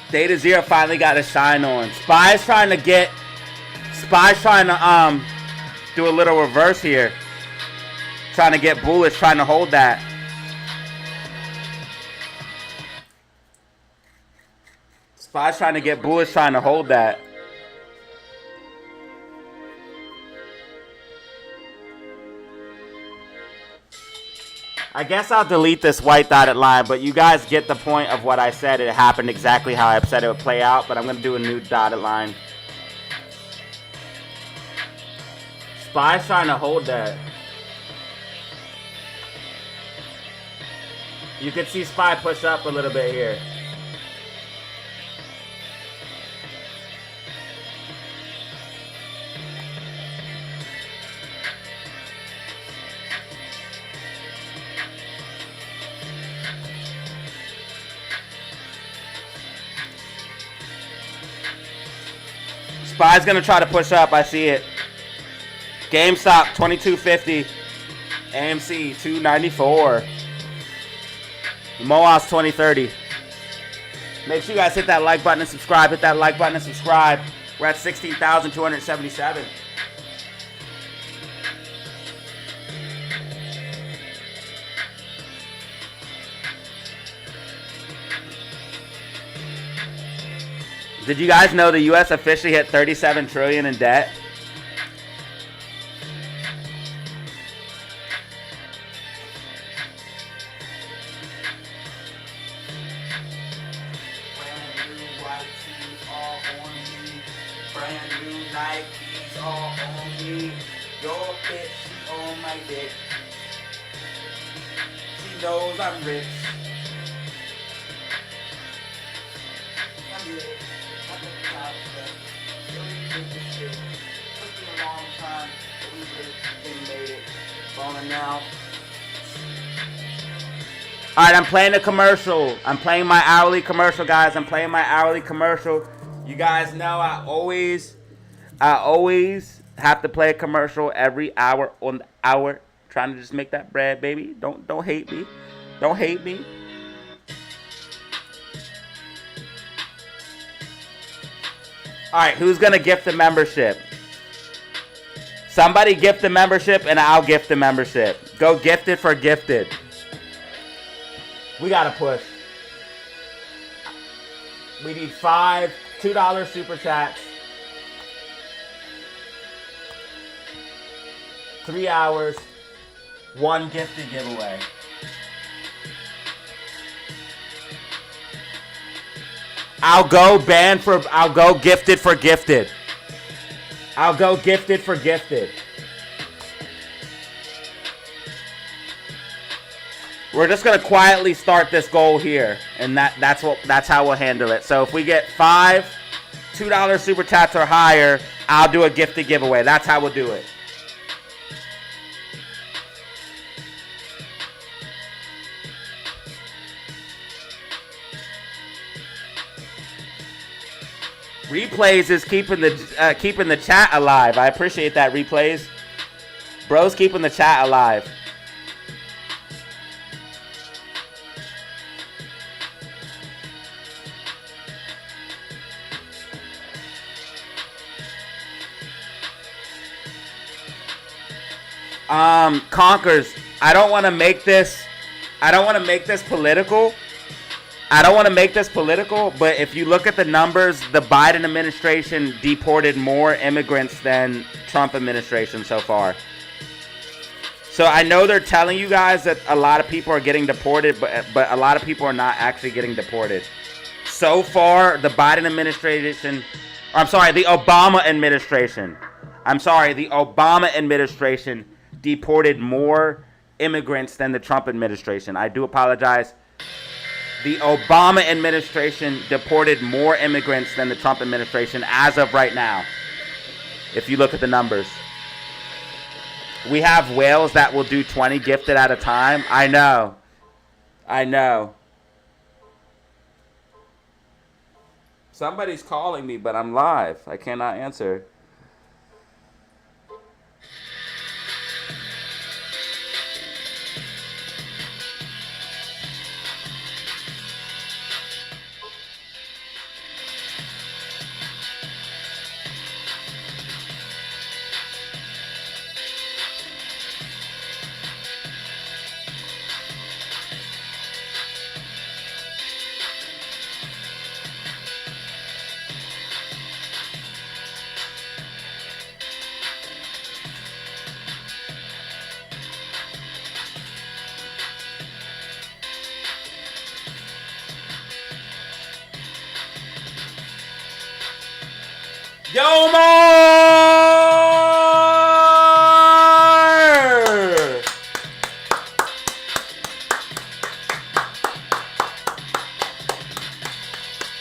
DataZero finally got a shine on. Spy's trying to do a little reverse here. Trying to get bullish, trying to hold that. Spy's trying to get bullish, trying to hold that. I guess I'll delete this white dotted line, but you guys get the point of what I said. It happened exactly how I said it would play out, but I'm going to do a new dotted line. Spy's trying to hold that. You can see Spy push up a little bit here. Spy's gonna try to push up. I see it. GameStop 2250. AMC 294. Moas 2030. Make sure you guys hit that like button and subscribe. Hit that like button and subscribe. We're at 16,277. Did you guys know the U.S. officially hit 37 trillion in debt? Brand new white tees all on me. Brand new Nikes all on me. Your bitch, she on my dick. She knows I'm rich. I'm rich. Alright, I'm playing the commercial. I'm playing my hourly commercial, guys. I'm playing my hourly commercial. You guys know I always have to play a commercial every hour on the hour. Trying to just make that bread, baby. Don't hate me. Don't hate me. Alright, who's going to gift the membership? Somebody gift the membership and I'll gift the membership. Go gifted for gifted. We got to push. We need 5 $2 super chats. 3 hours. 1 gifted giveaway. I'll go gifted for gifted. I'll go gifted for gifted. We're just gonna quietly start this goal here, and that's how we'll handle it. So if we get 5 $2 super chats or higher, I'll do a gifted giveaway. That's how we'll do it. Replays is keeping the chat alive. I appreciate that, Replays. Bro's keeping the chat alive. Conkers, I don't want to make this political. But if you look at the numbers, the Biden administration deported more immigrants than Trump administration so far. So I know they're telling you guys that a lot of people are getting deported, but a lot of people are not actually getting deported. So far, the Obama administration deported more immigrants than the Trump administration. I do apologize. The Obama administration deported more immigrants than the Trump administration as of right now, if you look at the numbers. We have whales that will do 20 gifted at a time. I know. Somebody's calling me, but I'm live. I cannot answer. Yomar!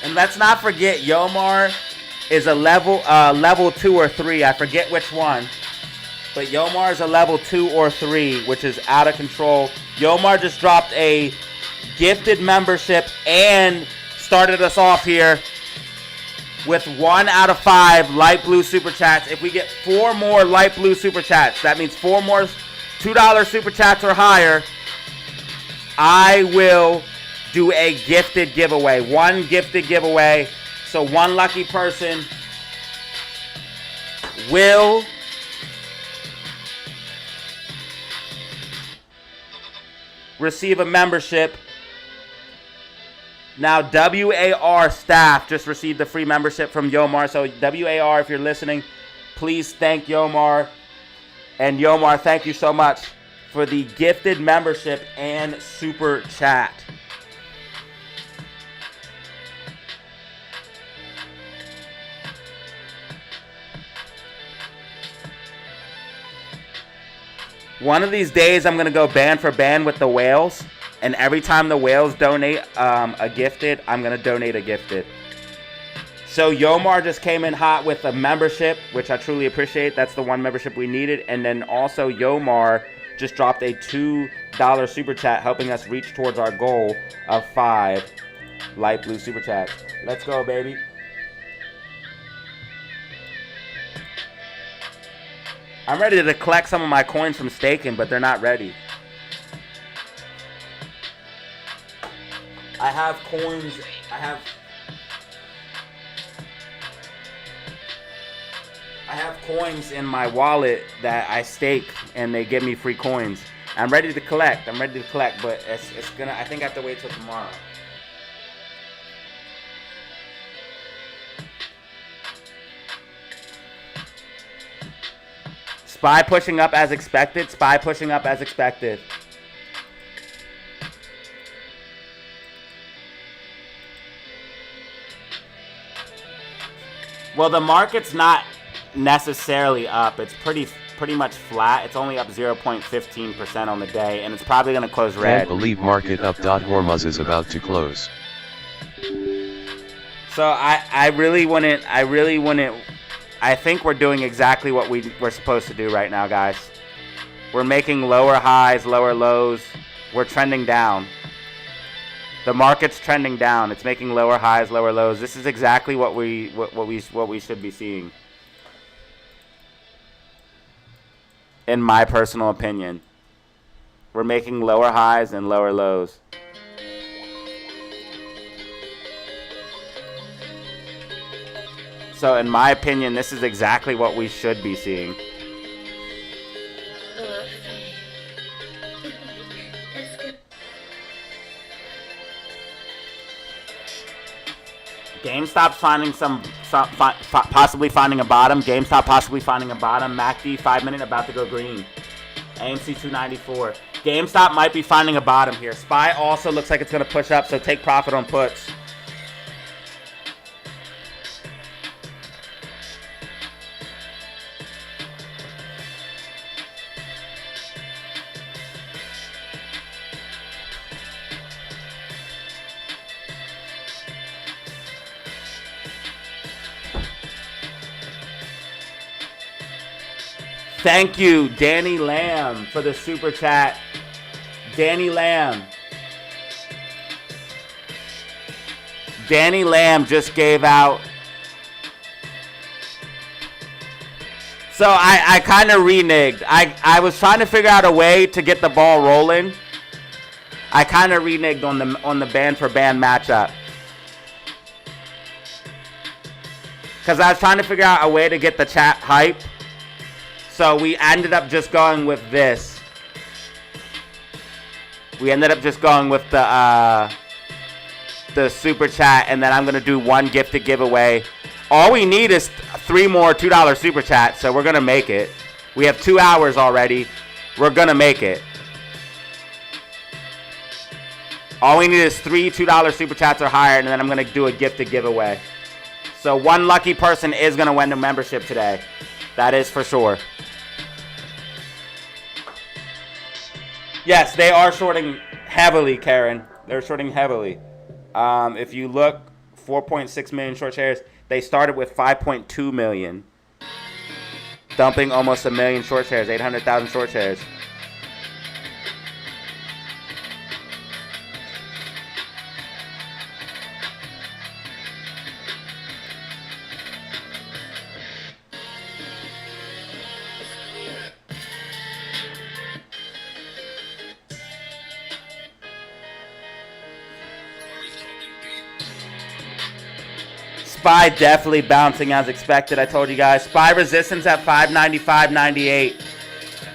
And let's not forget, Yomar is a level 2 or 3. I forget which one. But Yomar is a level 2 or 3, which is out of control. Yomar just dropped a gifted membership and started us off here with 1 out of 5 light blue super chats. If we get 4 more light blue super chats, that means 4 more $2 super chats or higher, I will do a gifted giveaway. 1 gifted giveaway. So 1 lucky person will receive a membership. Now, WAR staff just received a free membership from Yomar. So, WAR, if you're listening, please thank Yomar. And Yomar, thank you so much for the gifted membership and super chat. One of these days, I'm going to go band for band with the whales. And every time the whales donate a gifted, I'm going to donate a gifted. So Yomar just came in hot with a membership, which I truly appreciate. That's the 1 membership we needed. And then also Yomar just dropped a $2 super chat, helping us reach towards our goal of 5 light blue super chats. Let's go, baby. I'm ready to collect some of my coins from staking, but they're not ready. I have coins. I have coins in my wallet that I stake, and they give me free coins. I'm ready to collect. But it's gonna. I think I have to wait till tomorrow. Spy pushing up as expected. Spy pushing up as expected. Well, the market's not necessarily up. It's pretty much flat. It's only up 0.15% on the day, and it's probably going to close red. Can't believe market up. Hormuz is about to close. So I really wouldn't. I think we're doing exactly what we're supposed to do right now, guys. We're making lower highs, lower lows. We're trending down. The market's trending down. It's making lower highs, lower lows. This is exactly what we should be seeing. In my personal opinion. We're making lower highs and lower lows. So in my opinion, this is exactly what we should be seeing. GameStop's finding possibly finding a bottom. GameStop possibly finding a bottom. MACD 5-minute about to go green. AMC 294. GameStop might be finding a bottom here. SPY also looks like it's going to push up, so take profit on puts. Thank you, Danny Lamb, for the super chat. Danny Lamb. Danny Lamb just gave out. So I kind of reneged. I was trying to figure out a way to get the ball rolling. I kind of reneged on the band for band matchup. Because I was trying to figure out a way to get the chat hype. So we ended up just going with this. We ended up just going with the super chat, and then I'm gonna do 1 gifted giveaway. All we need is 3 more $2 super chats, so we're gonna make it. We have 2 hours already. We're gonna make it. All we need is 3 $2 super chats or higher, and then I'm gonna do a gifted giveaway. So one lucky person is going to win the membership today. That is for sure. Yes, they are shorting heavily, Karen. They're shorting heavily. If you look, 4.6 million short shares. They started with 5.2 million. Dumping almost a million short shares, 800,000 short shares. SPY definitely bouncing as expected. I told you guys. SPY resistance at 595.98.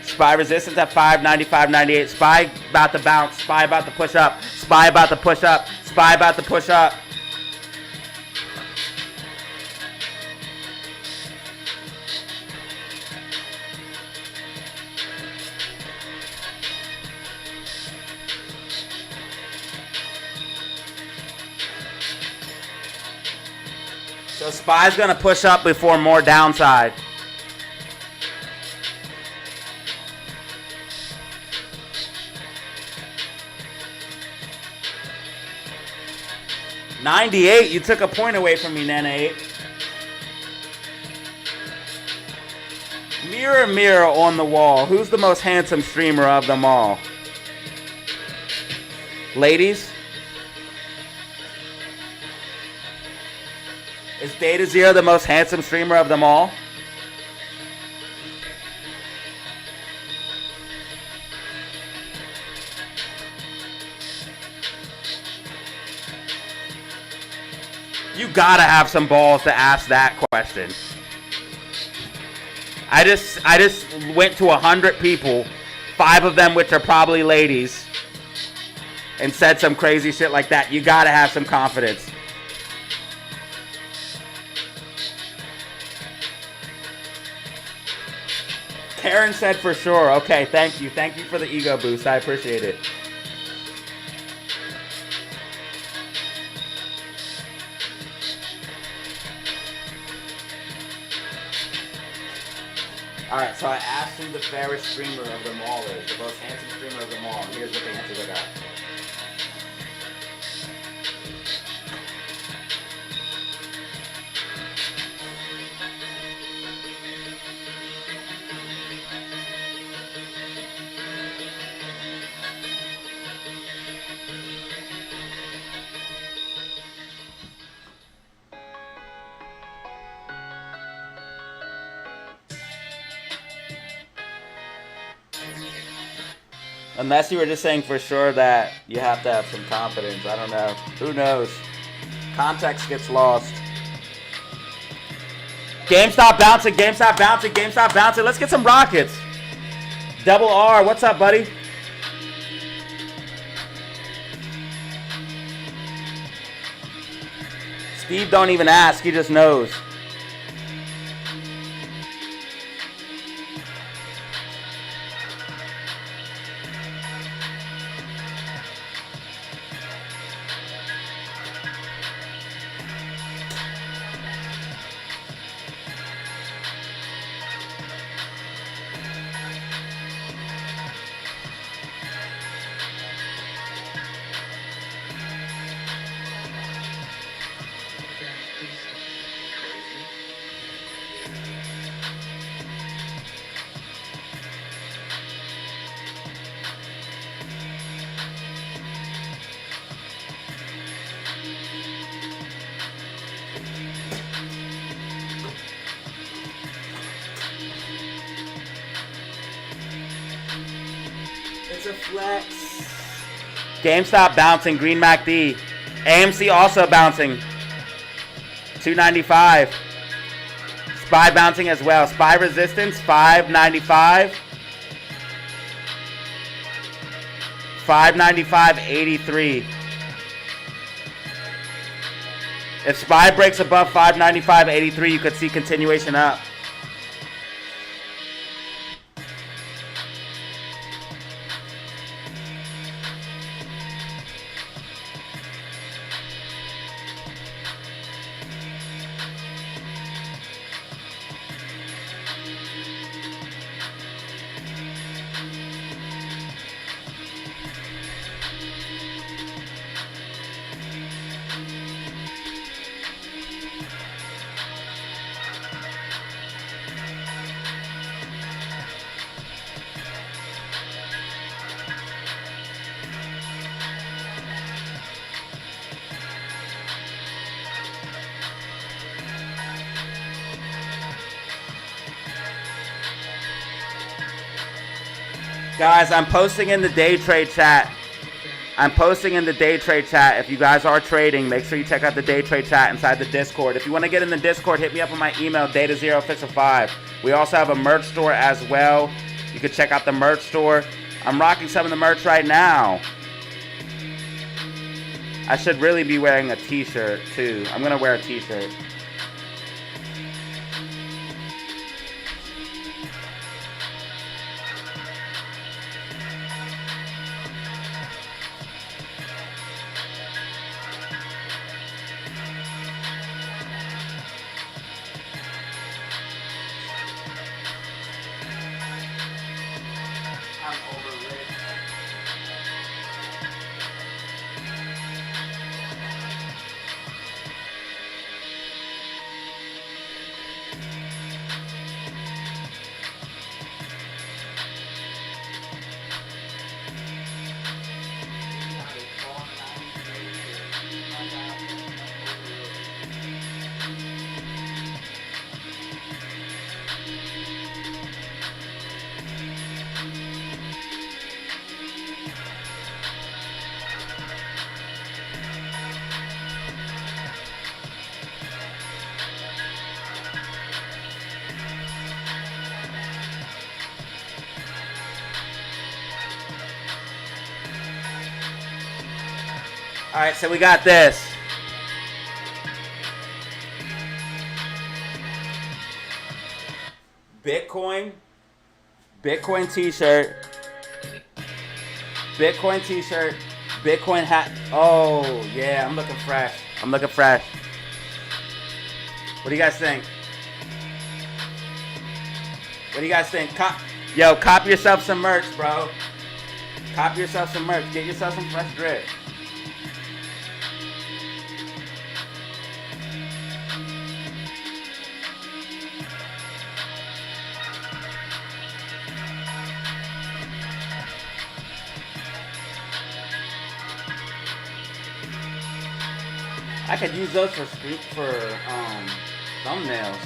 SPY resistance at 595.98. SPY about to bounce. SPY about to push up. SPY about to push up. SPY about to push up. So SPY's going to push up before more downside. $98, you took a point away from me, Nana 8. Mirror, mirror on the wall. Who's the most handsome streamer of them all? Ladies? Is DataZero the most handsome streamer of them all? You gotta have some balls to ask that question. I just went to 100 people, 5 of them which are probably ladies, and said some crazy shit like that. You gotta have some confidence. Karen said for sure. Okay, thank you. Thank you for the ego boost. I appreciate it. Alright, so I asked who the fairest streamer of them all is. The most handsome streamer of them all. And here's what the answers I got. Unless you were just saying for sure that you have to have some confidence. I don't know. Who knows? Context gets lost. GameStop bouncing, GameStop bouncing, GameStop bouncing. Let's get some rockets. Double R, what's up, buddy? Steve don't even ask, he just knows. It's a flex. GameStop bouncing, Green MACD. AMC also bouncing. 295. SPY bouncing as well. SPY resistance, 595. 595.83. If SPY breaks above 595.83, you could see continuation up. Guys, I'm posting in the day trade chat. If you guys are trading, make sure you check out the day trade chat inside the Discord. If you want to get in the Discord, hit me up on my email, DataZeroOfficial5. We also have a merch store as well. You can check out the merch store. I'm rocking some of the merch right now. I should really be wearing a t-shirt too. I'm going to wear a t-shirt. All right, so we got this. Bitcoin t-shirt, Bitcoin hat. Oh, yeah, I'm looking fresh. What do you guys think? Cop yourself some merch, bro. Get yourself some fresh drip. I could use those for thumbnails.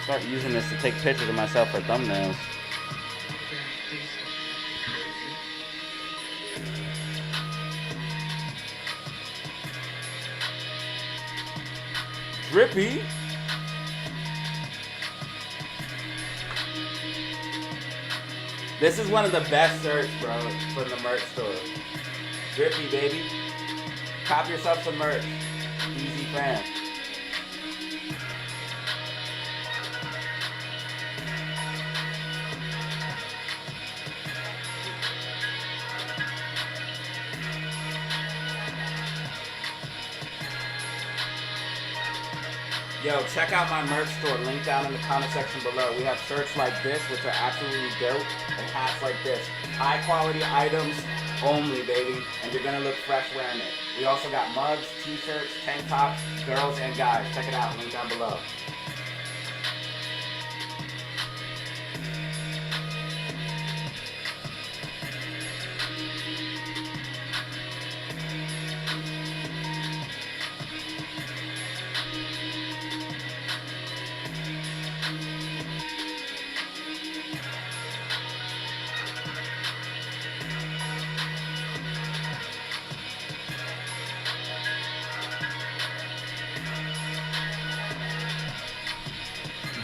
Start using this to take pictures of myself for thumbnails. Drippy. This is one of the best shirts, bro, from the merch store. Drippy, baby. Cop yourself some merch. Easy fam. Yo, check out my merch store, link down in the comment section below. We have shirts like this, which are absolutely dope, and hats like this. High quality items only, baby, and you're gonna look fresh wearing it. We also got mugs, t-shirts, tank tops, girls and guys. Check it out, link down below.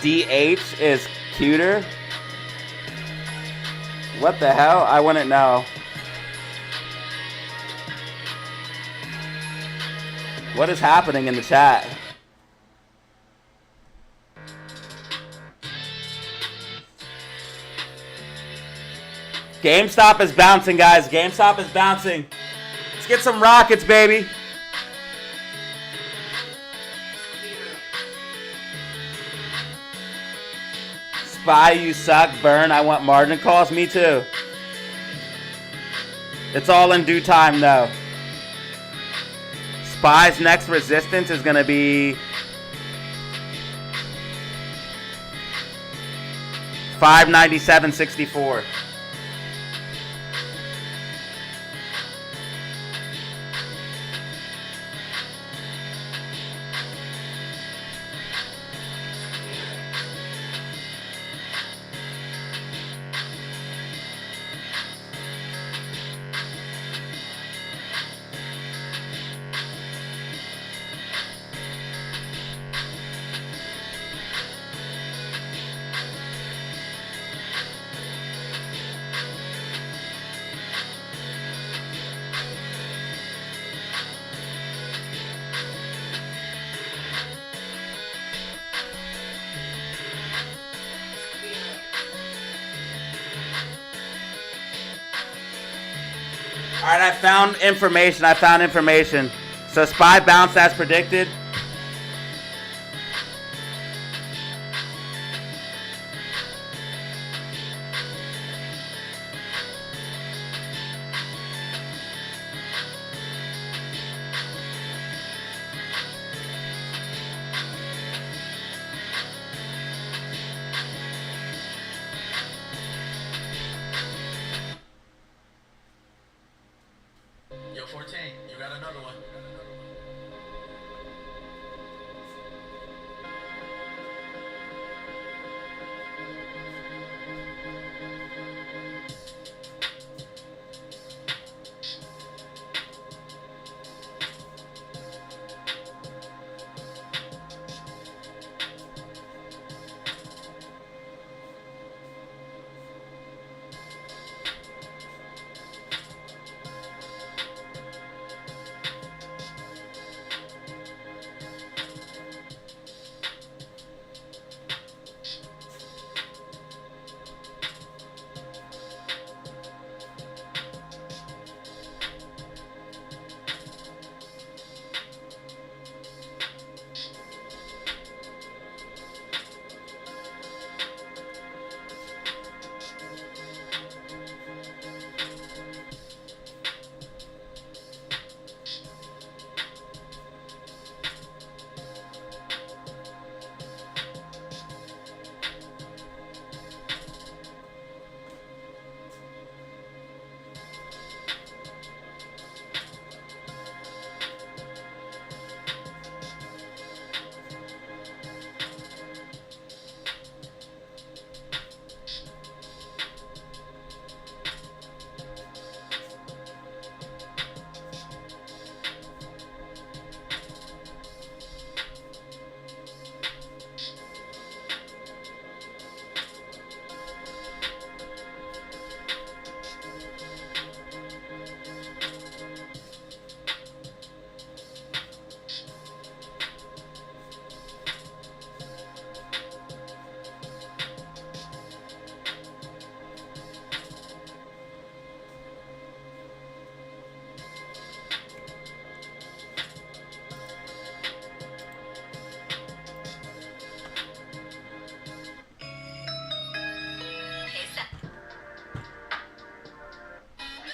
DH is cuter? What the hell? I wouldn't know. What is happening in the chat? GameStop is bouncing, guys. GameStop is bouncing. Let's get some rockets, baby. Spy, you suck. Burn, I want margin calls. Me too. It's all in due time, though. Spy's next resistance is going to be 597.64. right, I found information. So SPY bounced as predicted. Yo, 14, you got another one.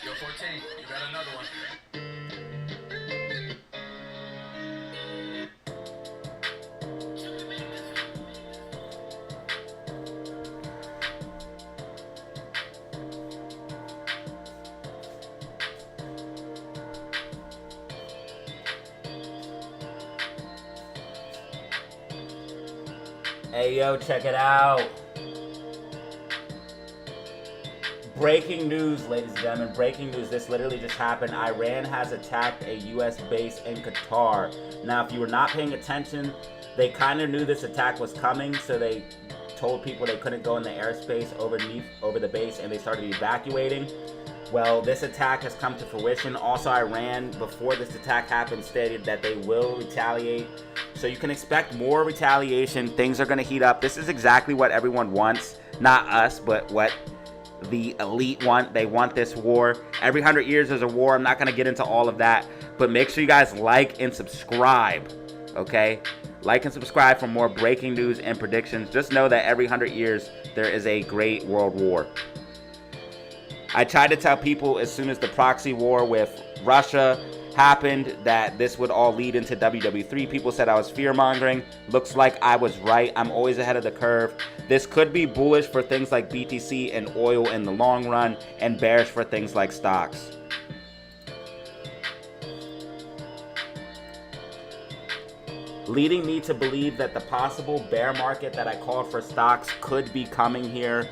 Yo, 14, you got another one. Hey, yo, check it out. Breaking news, ladies and gentlemen. Breaking news. This literally just happened. Iran has attacked a U.S. base in Qatar. Now, if you were not paying attention, they kind of knew this attack was coming, so they told people they couldn't go in the airspace over the base, and they started evacuating. Well, this attack has come to fruition. Also, Iran, before this attack happened, stated that they will retaliate. So you can expect more retaliation. Things are going to heat up. This is exactly what everyone wants. Not us, but what the elite want. They want this war. Every 100 years there's a war. I'm not going to get into all of that. But make sure you guys like and subscribe. Okay? Like and subscribe for more breaking news and predictions. Just know that every 100 years there is a great world war. I tried to tell people as soon as the proxy war with Russia happened that this would all lead into WW3. People said I was fear-mongering. Looks like I was right. I'm always ahead of the curve. This could be bullish for things like BTC and oil in the long run, and bearish for things like stocks. Leading me to believe that the possible bear market that I called for stocks could be coming here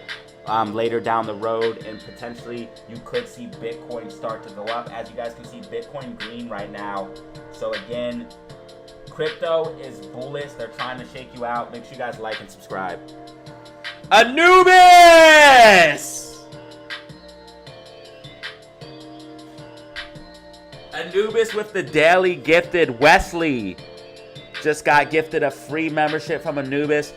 later down the road, and potentially you could see Bitcoin start to go up. As you guys can see, Bitcoin green right now. So again, crypto is bullish. They're trying to shake you out. Make sure you guys like and subscribe. Anubis! Anubis with the daily gifted. Wesley just got gifted a free membership from Anubis.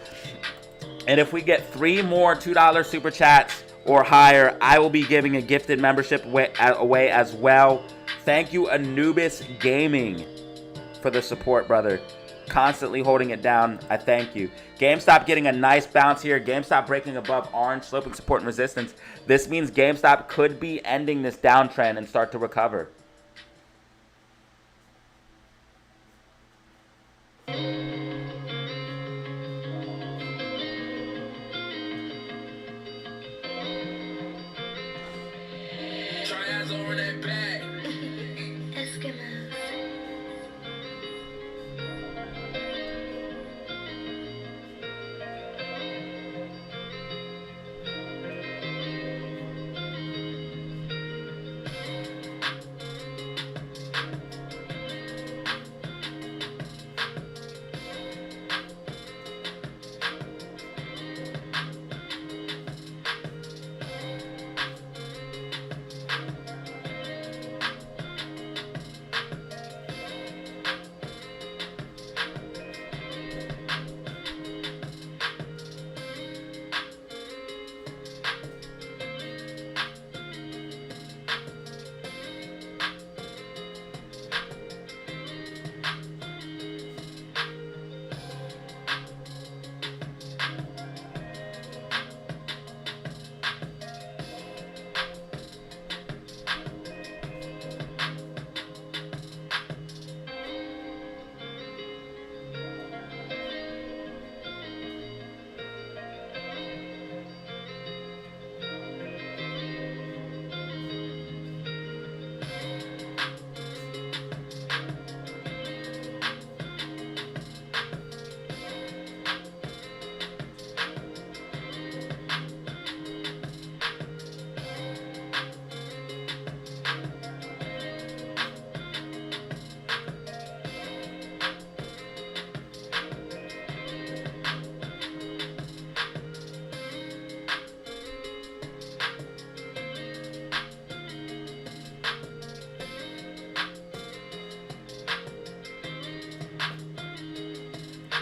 And if we get 3 more $2 super chats, or higher, I will be giving a gifted membership away as well. Thank you, Anubis Gaming, for the support, brother. Constantly holding it down. I thank you. GameStop getting a nice bounce here. GameStop breaking above orange, sloping support and resistance. This means GameStop could be ending this downtrend and start to recover. Try eyes over that bag. Eskimos.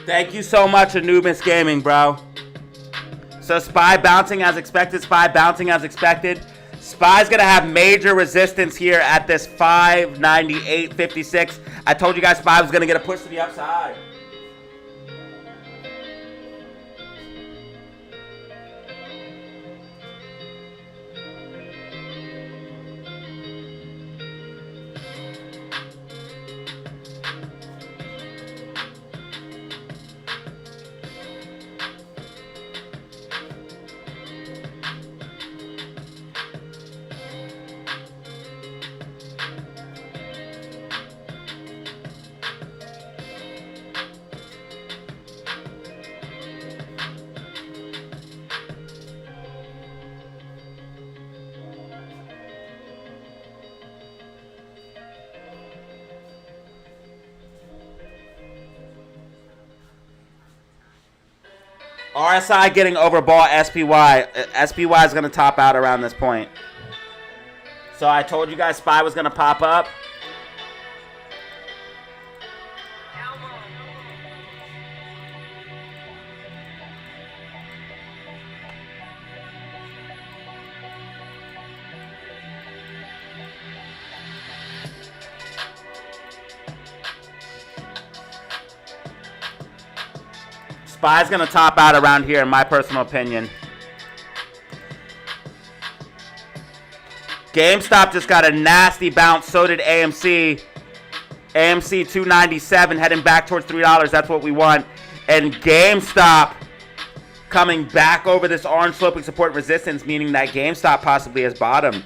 Thank you so much, Anubis Gaming, bro. So SPY bouncing as expected. SPY bouncing as expected. SPY's going to have major resistance here at this 598.56. I told you guys SPY was going to get a push to the upside. RSI getting overbought. SPY. SPY is going to top out around this point. So I told you guys SPY was going to pop up. SPY's going to top out around here, in my personal opinion. GameStop just got a nasty bounce. So did AMC. AMC 297 heading back towards $3. That's what we want. And GameStop coming back over this orange sloping support resistance, meaning that GameStop possibly has bottomed.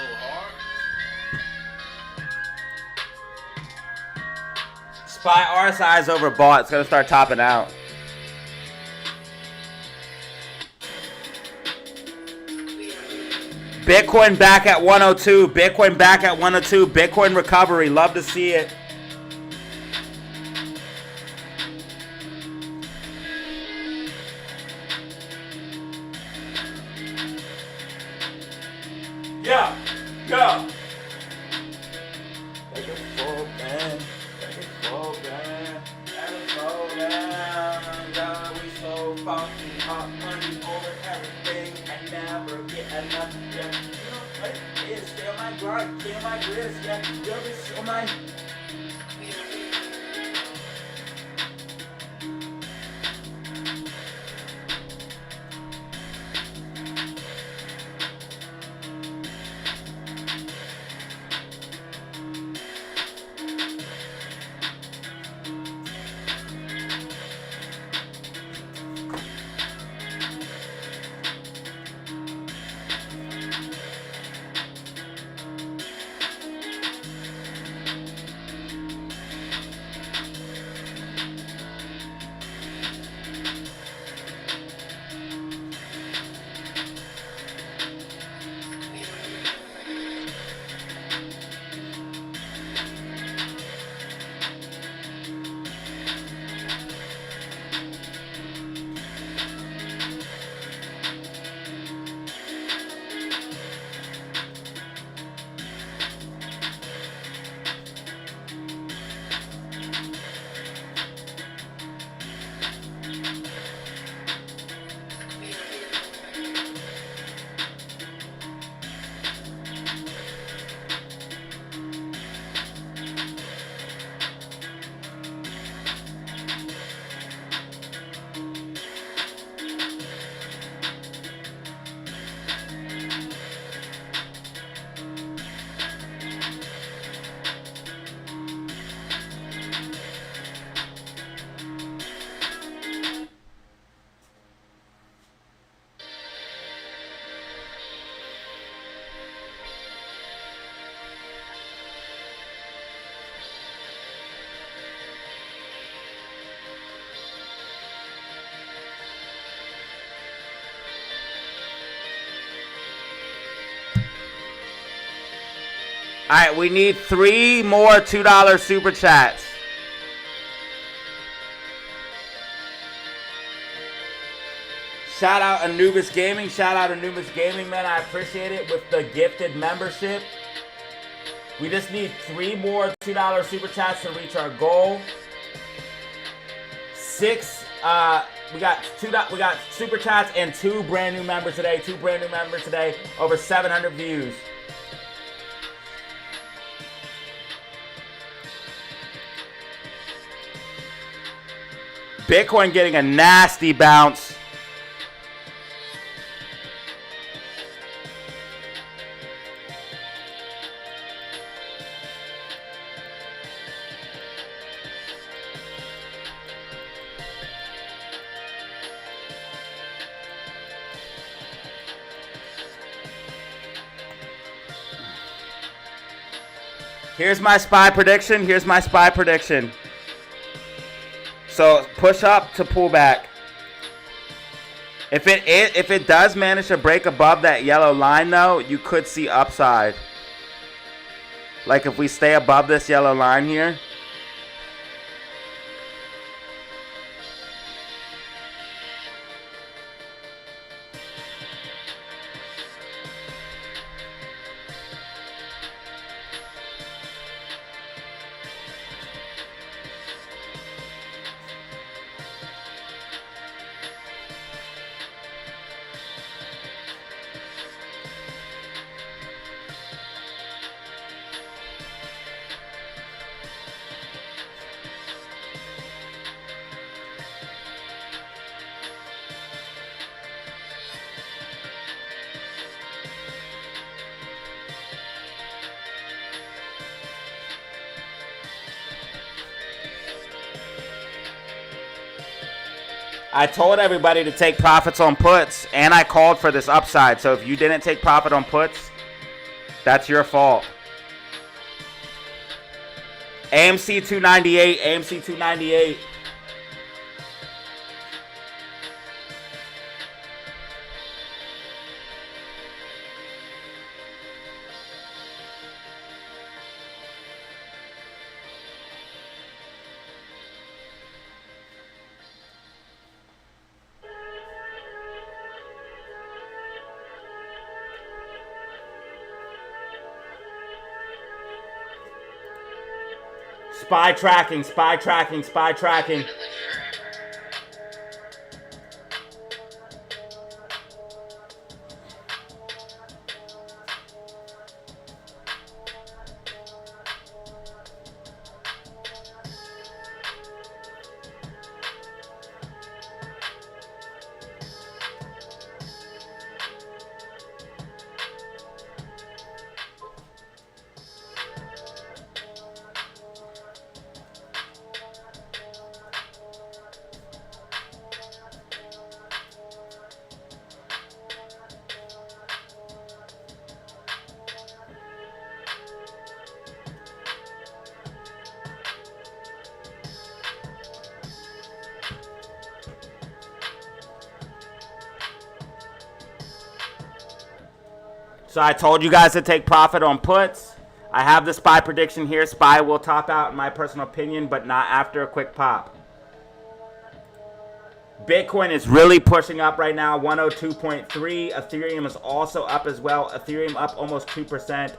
hard. SPY RSI is overbought. It's gonna start topping out. Bitcoin back at 102. Bitcoin back at 102. Bitcoin recovery. Love to see it. Yeah. Yeah. Take it full man. Take it full man. Take it full man. Yeah, we so fucking hot money over everything and never get enough. Yeah, you know what it is? Stay on my grind, stay on my wrist. Yeah, you'll be so my. All right, we need 3 more $2 super chats. Shout out Anubis Gaming. Shout out Anubis Gaming, man. I appreciate it with the gifted membership. We just need 3 more $2 super chats to reach our goal. 6. We got super chats and 2 brand new members today. 2 brand new members today. Over 700 views. Bitcoin getting a nasty bounce. Here's my SPY prediction. Here's my SPY prediction. So push up to pull back. If it does manage to break above that yellow line though, you could see upside. Like if we stay above this yellow line here. I told everybody to take profits on puts, and I called for this upside. So if you didn't take profit on puts, That's your fault. AMC 298, AMC 298. Spy tracking, spy tracking, spy tracking. So I told you guys to take profit on puts. I have the SPY prediction here. SPY will top out in my personal opinion, but not after a quick pop. Bitcoin is really pushing up right now, 102.3. Ethereum is also up as well. Ethereum up almost 2%.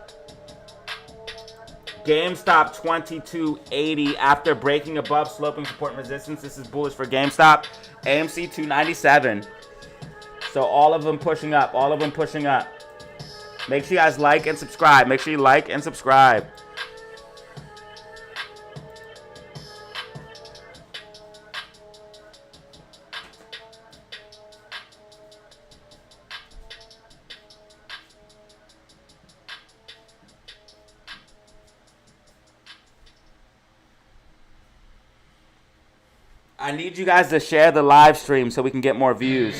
GameStop 2280 after breaking above sloping support and resistance. This is bullish for GameStop. AMC 297. So all of them pushing up. All of them pushing up. Make sure you guys like and subscribe. Make sure you like and subscribe. I need you guys to share the live stream so we can get more views.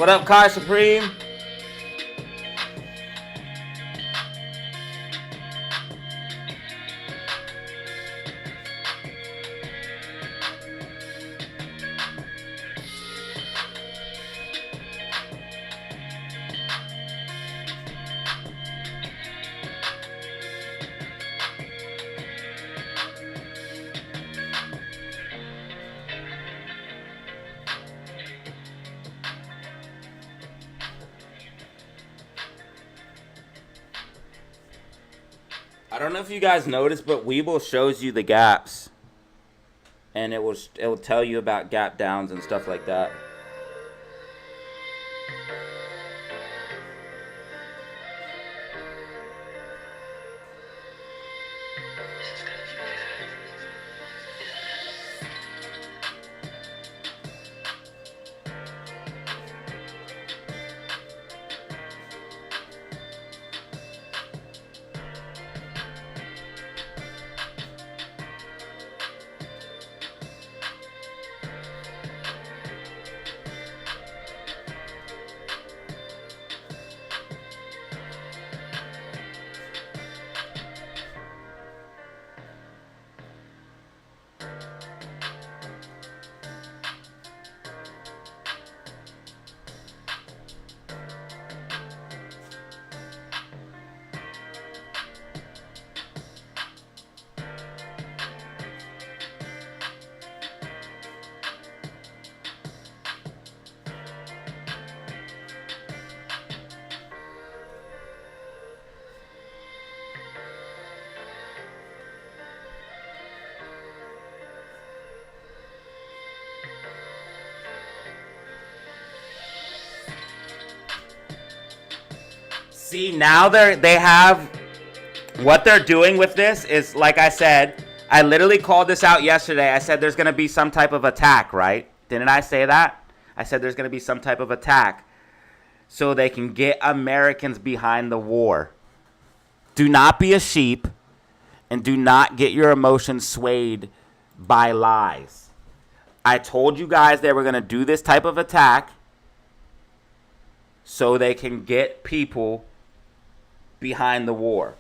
What up, Kai Supreme? I don't know if you guys noticed, but Webull shows you the gaps, and it will tell you about gap downs and stuff like that. See, now they have what they're doing with this is, like I said, I literally called this out yesterday. I said there's going to be some type of attack, right? Didn't I say that? I said there's going to be some type of attack so they can get Americans behind the war. Do not be a sheep and do not get your emotions swayed by lies. I told you guys they were going to do this type of attack so they can get people behind the war.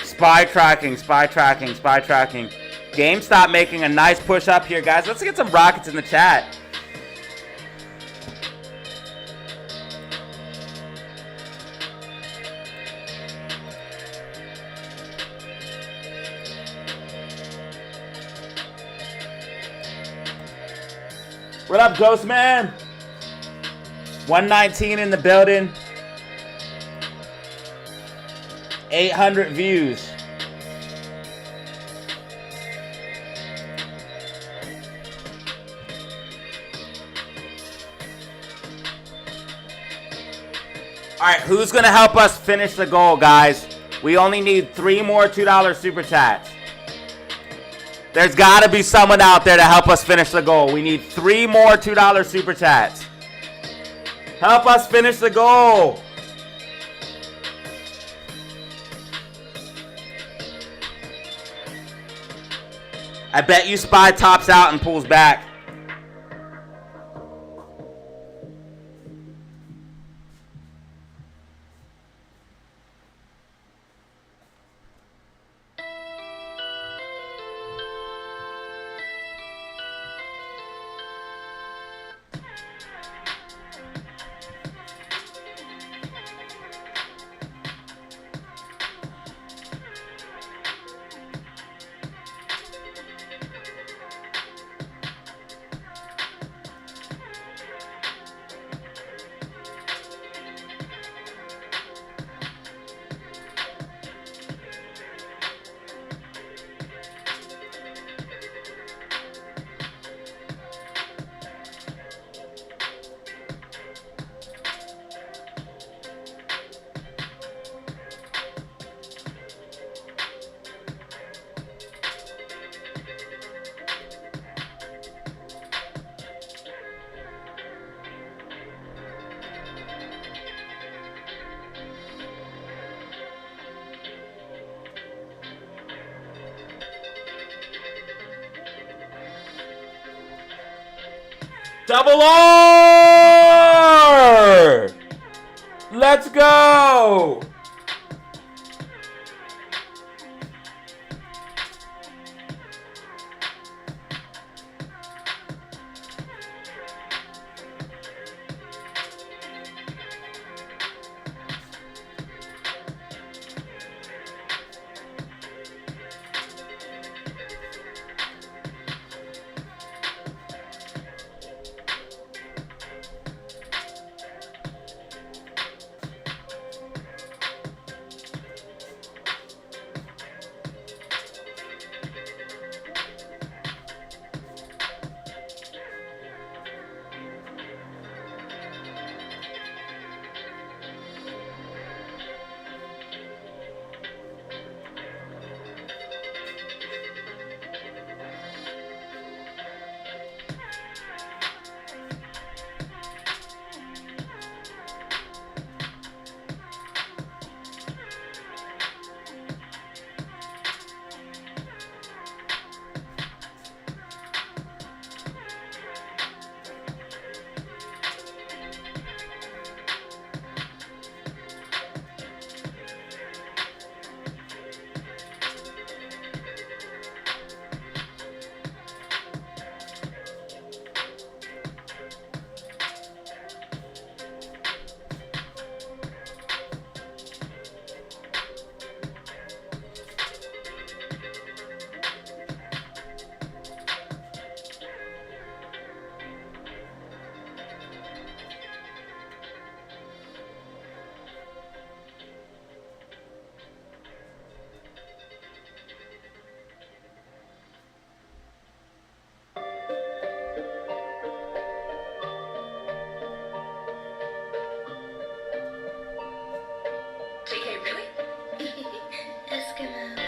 Spy tracking, spy tracking, spy tracking. GameStop making a nice push up here, guys. Let's get some rockets in the chat. What up, Ghost Man? 119 in the building. 800 views. All right, who's going to help us finish the goal, guys? We only need 3 more $2 super chats. There's got to be someone out there to help us finish the goal. We need 3 more $2 super chats. Help us finish the goal. I bet you Spy tops out and pulls back. Double R! Let's go! Eskimos.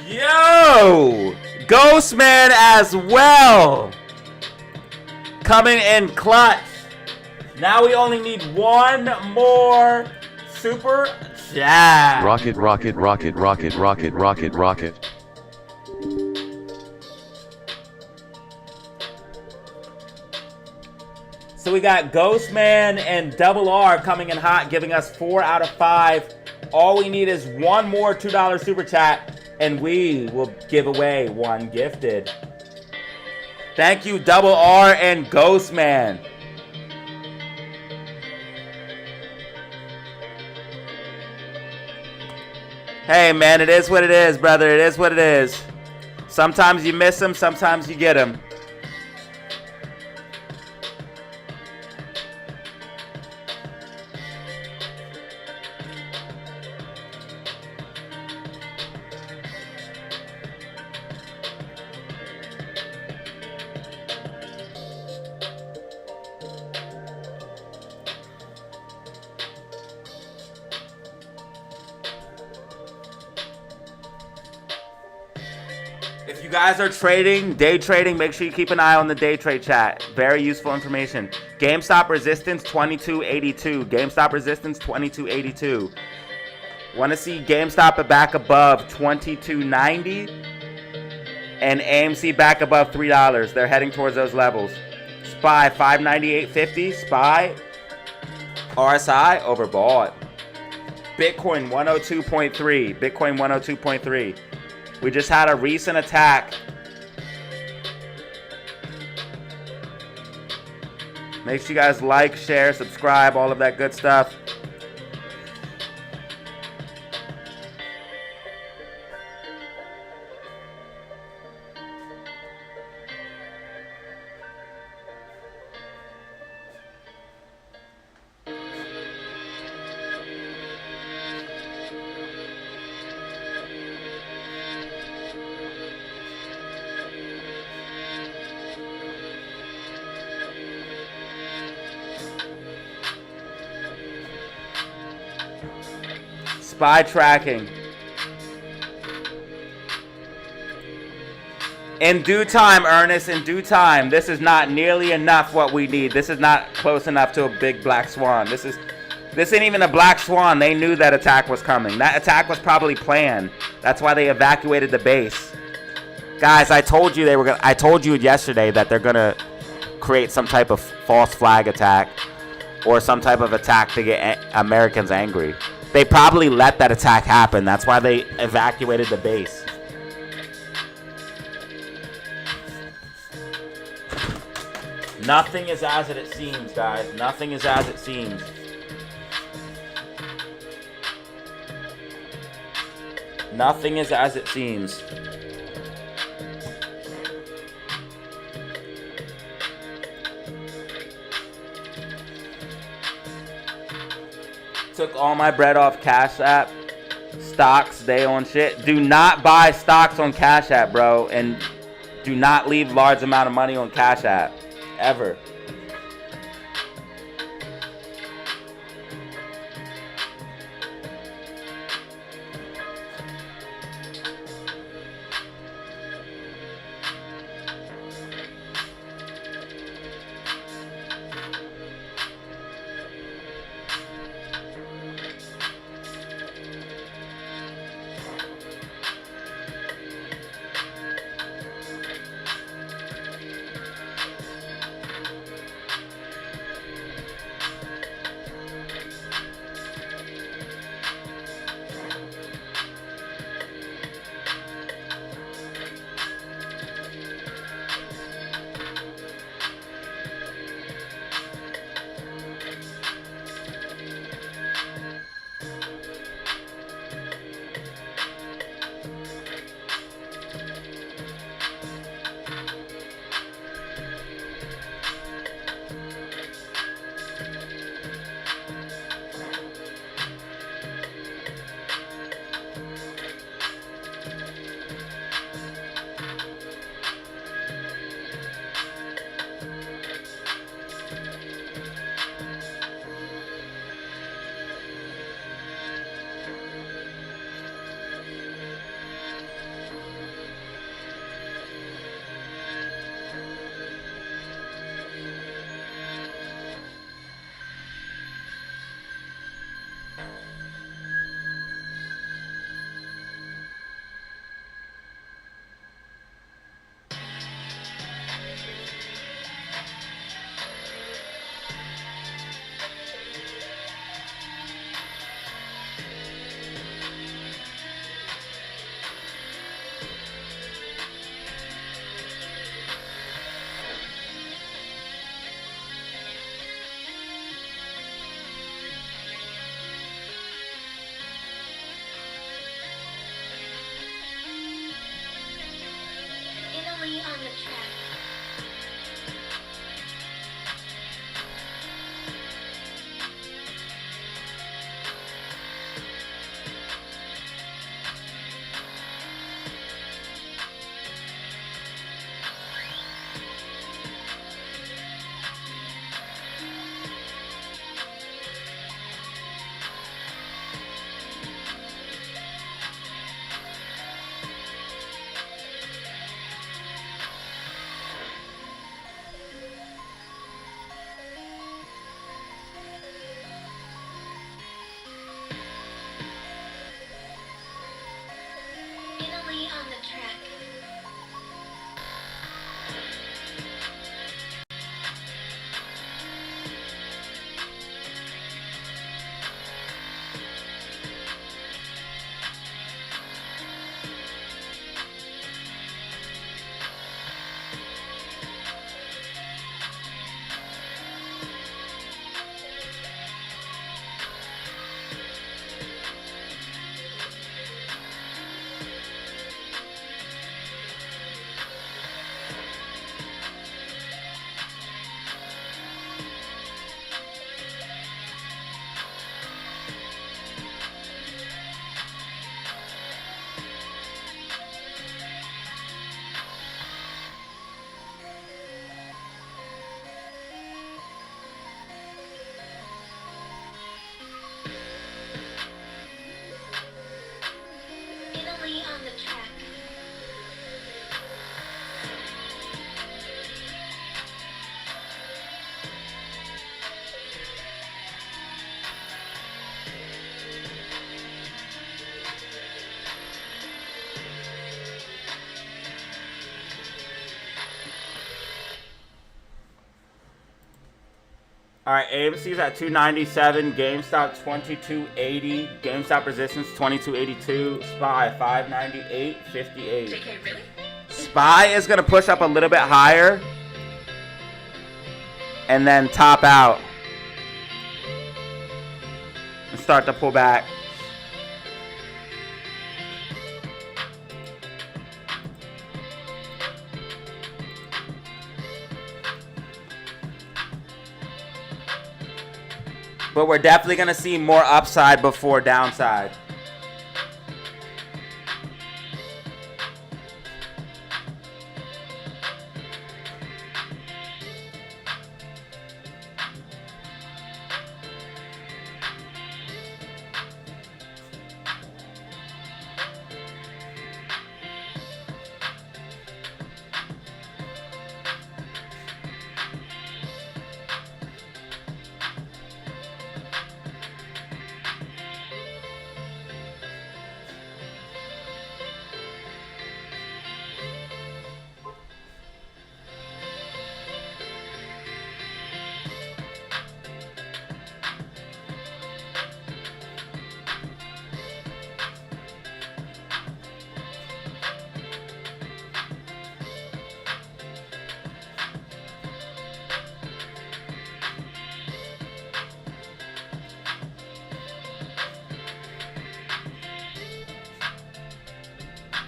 Yo! Ghostman as well. Coming in clutch. Now we only need 1 more super chat. Rocket, rocket, rocket, rocket, rocket, rocket, rocket. So we got Ghostman and Double R coming in hot, giving us 4 out of 5. All we need is 1 more $2 super chat. And we will give away one gifted. Thank you, Double R and Ghost Man. Hey, man, it is what it is, brother. It is what it is. Sometimes you miss them, sometimes you get them. If you guys are trading, day trading, make sure you keep an eye on the day trade chat. Very useful information. GameStop resistance 2282. GameStop resistance 2282. Want to see GameStop back above 2290 and AMC back above $3. They're heading towards those levels. SPY 598.50. SPY RSI overbought. Bitcoin 102.3. Bitcoin 102.3. We just had a recent attack. Make sure you guys like, share, subscribe, all of that good stuff. SPY tracking. In due time, Ernest, in due time. This is not nearly enough what we need. This is not close enough to a big black swan. This ain't even a black swan. They knew that attack was coming. That attack was probably planned. That's why they evacuated the base. Guys, I told you I told you yesterday that they're gonna create some type of false flag attack or some type of attack to get Americans angry. They probably let that attack happen. That's why they evacuated the base. Nothing is as it seems, guys. Nothing is as it seems. Nothing is as it seems. Took all my bread off Cash App. Stocks, they on shit. Do not buy stocks on Cash App, bro. And do not leave large amount of money on Cash App. Ever. track. Italy on the track. Italy on the track. All right, AMC's at 297, GameStop 2280, GameStop Resistance 2282, SPY 598.58. JK, really? SPY is gonna push up a little bit higher and then top out and start to pull back. But we're definitely going to see more upside before downside.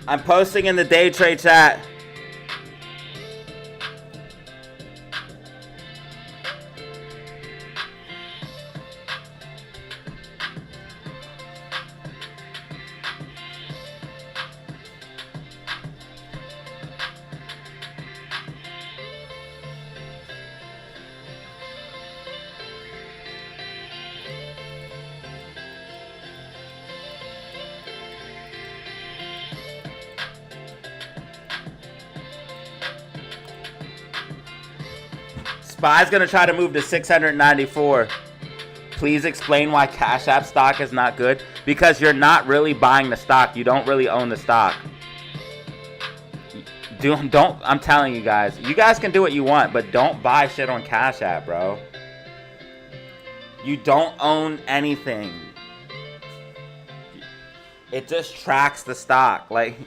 I'm posting in the day trade chat. SPY's gonna try to move to 694. Please explain why Cash App stock is not good. Because you're not really buying the stock. You don't really own the stock. Don't, I'm telling you guys. You guys can do what you want, but don't buy shit on Cash App, bro. You don't own anything. It just tracks the stock. Like...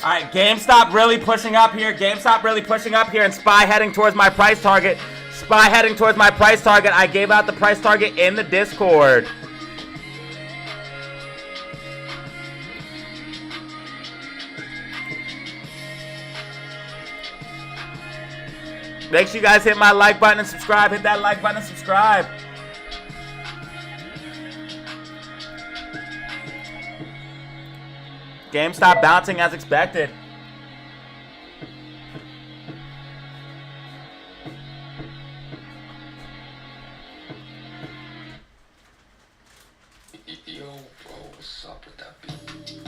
All right, GameStop really pushing up here. GameStop really pushing up here, and SPY heading towards my price target. SPY heading towards my price target. I gave out the price target in the Discord. Make sure you guys hit my like button and subscribe. Hit that like button and subscribe. GameStop bouncing as expected. Yo, bro, what's up with that beat?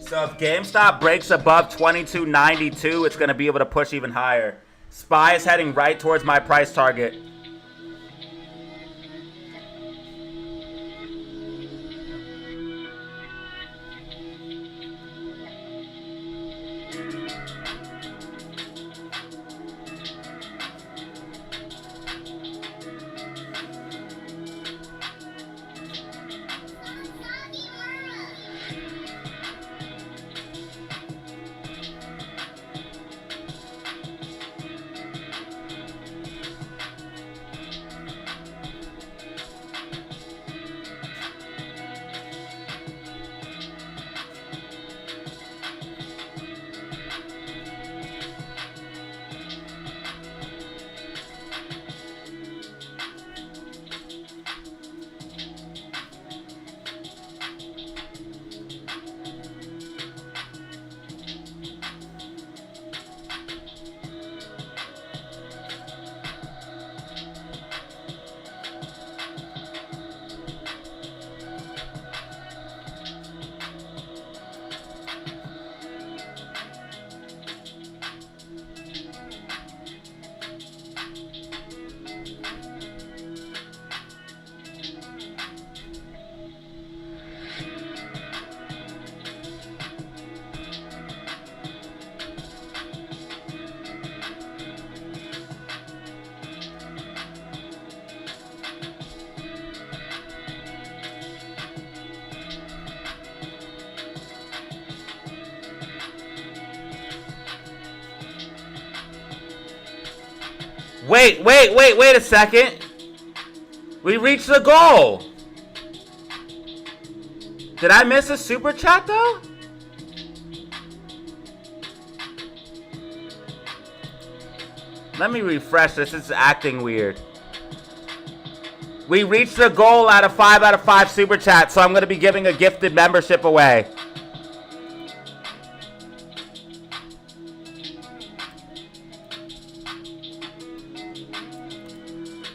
So if GameStop breaks above 22.92, it's going to be able to push even higher. SPY is heading right towards my price target. Wait a second. We reached the goal. Did I miss a super chat though? Let me refresh this. It's acting weird. We reached the goal out of 5 out of 5 super chats, so I'm going to be giving a gifted membership away.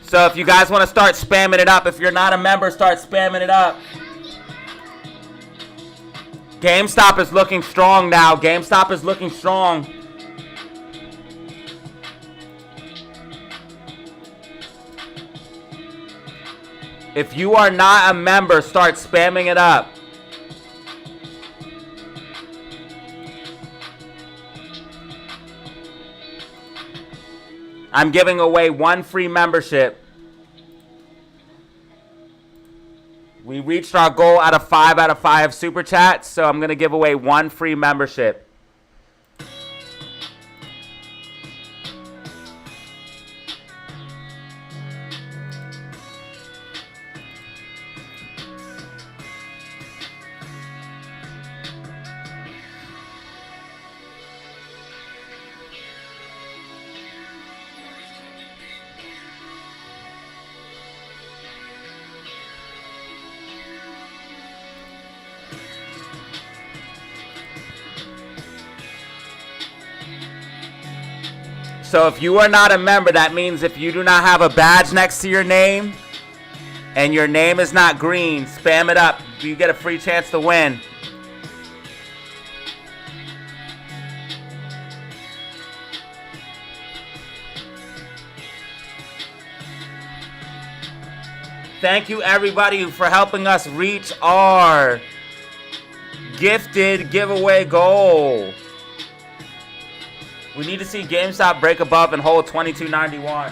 So if you guys want to start spamming it up, if you're not a member, start spamming it up. GameStop is looking strong now. GameStop is looking strong. If you are not a member, start spamming it up. I'm giving away 1 free membership. We reached our goal out of 5 out of 5 super chats, so I'm going to give away 1 free membership. So if you are not a member, that means if you do not have a badge next to your name and your name is not green, spam it up. You get a free chance to win. Thank you everybody for helping us reach our gifted giveaway goal. We need to see GameStop break above and hold 2291.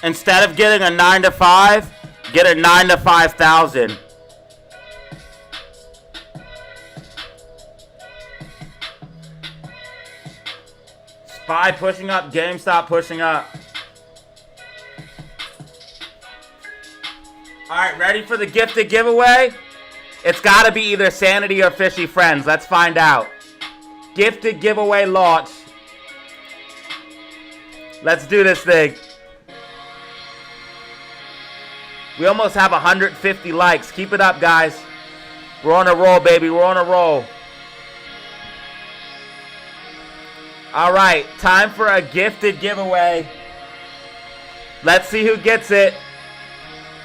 Instead of getting a 9 to 5, get a 9 to 5,000. SPY pushing up, GameStop pushing up. Alright, ready for the gifted giveaway? It's gotta be either Sanity or Fishy Friends. Let's find out. Gifted giveaway launch. Let's do this thing. We almost have 150 likes. Keep it up, guys. We're on a roll, baby. We're on a roll. Alright, time for a gifted giveaway. Let's see who gets it.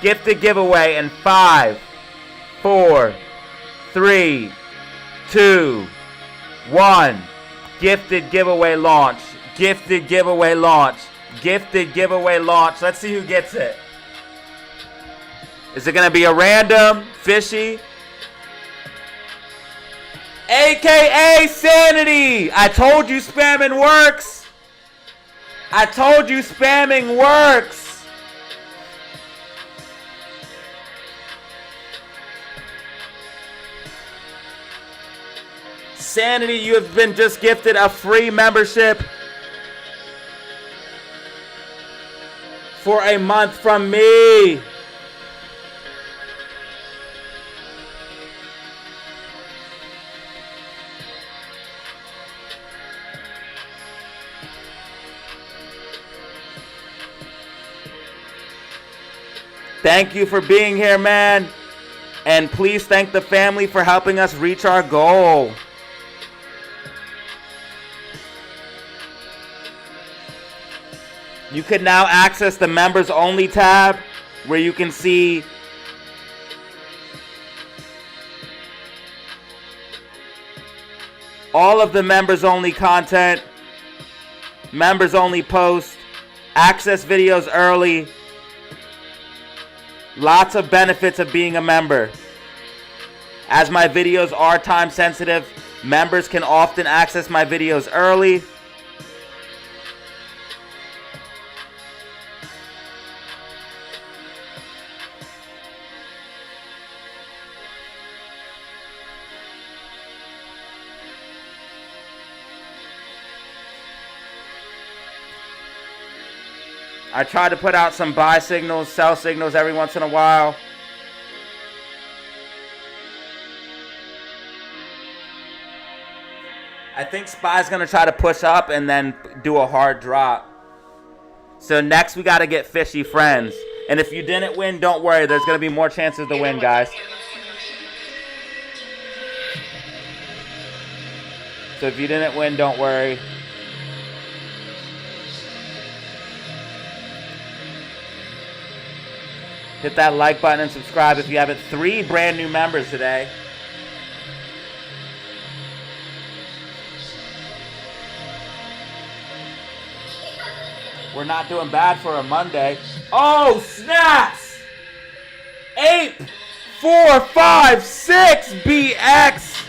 Gifted giveaway in 5, 4, 3, 2, 1. Gifted giveaway launch. Gifted giveaway launch. Gifted giveaway launch. Let's see who gets it. Is it going to be a random, fishy? AKA Sanity! I told you spamming works! I told you spamming works! Sanity, you have been just gifted a free membership for a month from me. Thank you for being here, man. And please thank the family for helping us reach our goal. You can now access the members only tab where you can see all of the members only content, members only posts, access videos early. Lots of benefits of being a member. As my videos are time sensitive, members can often access my videos early. I try to put out some buy signals, sell signals every once in a while. I think SPY's going to try to push up and then do a hard drop. So next we got to get Fishy Friends. And if you didn't win, don't worry. There's going to be more chances to win, guys. So if you didn't win, don't worry. Hit that like button and subscribe if you haven't. 3 brand new members today. We're not doing bad for a Monday. Oh, snaps! 8, 4, 5, 6 BX.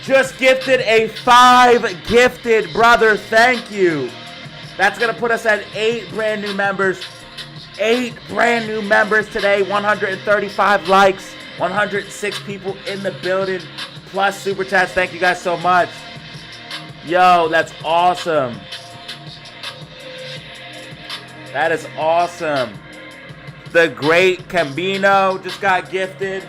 Just gifted a 5 gifted, brother. Thank you. That's going to put us at 8 brand new members. 8 brand new members today, 135 likes, 106 people in the building, plus super chats. Thank you guys so much. Yo, that's awesome. That is awesome. The Great Cambino just got gifted.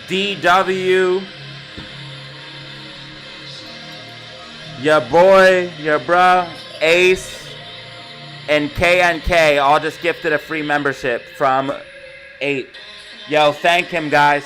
DW, your boy, your bruh, Ace, and KNK all just gifted a free membership from 8. Yo, thank him, guys.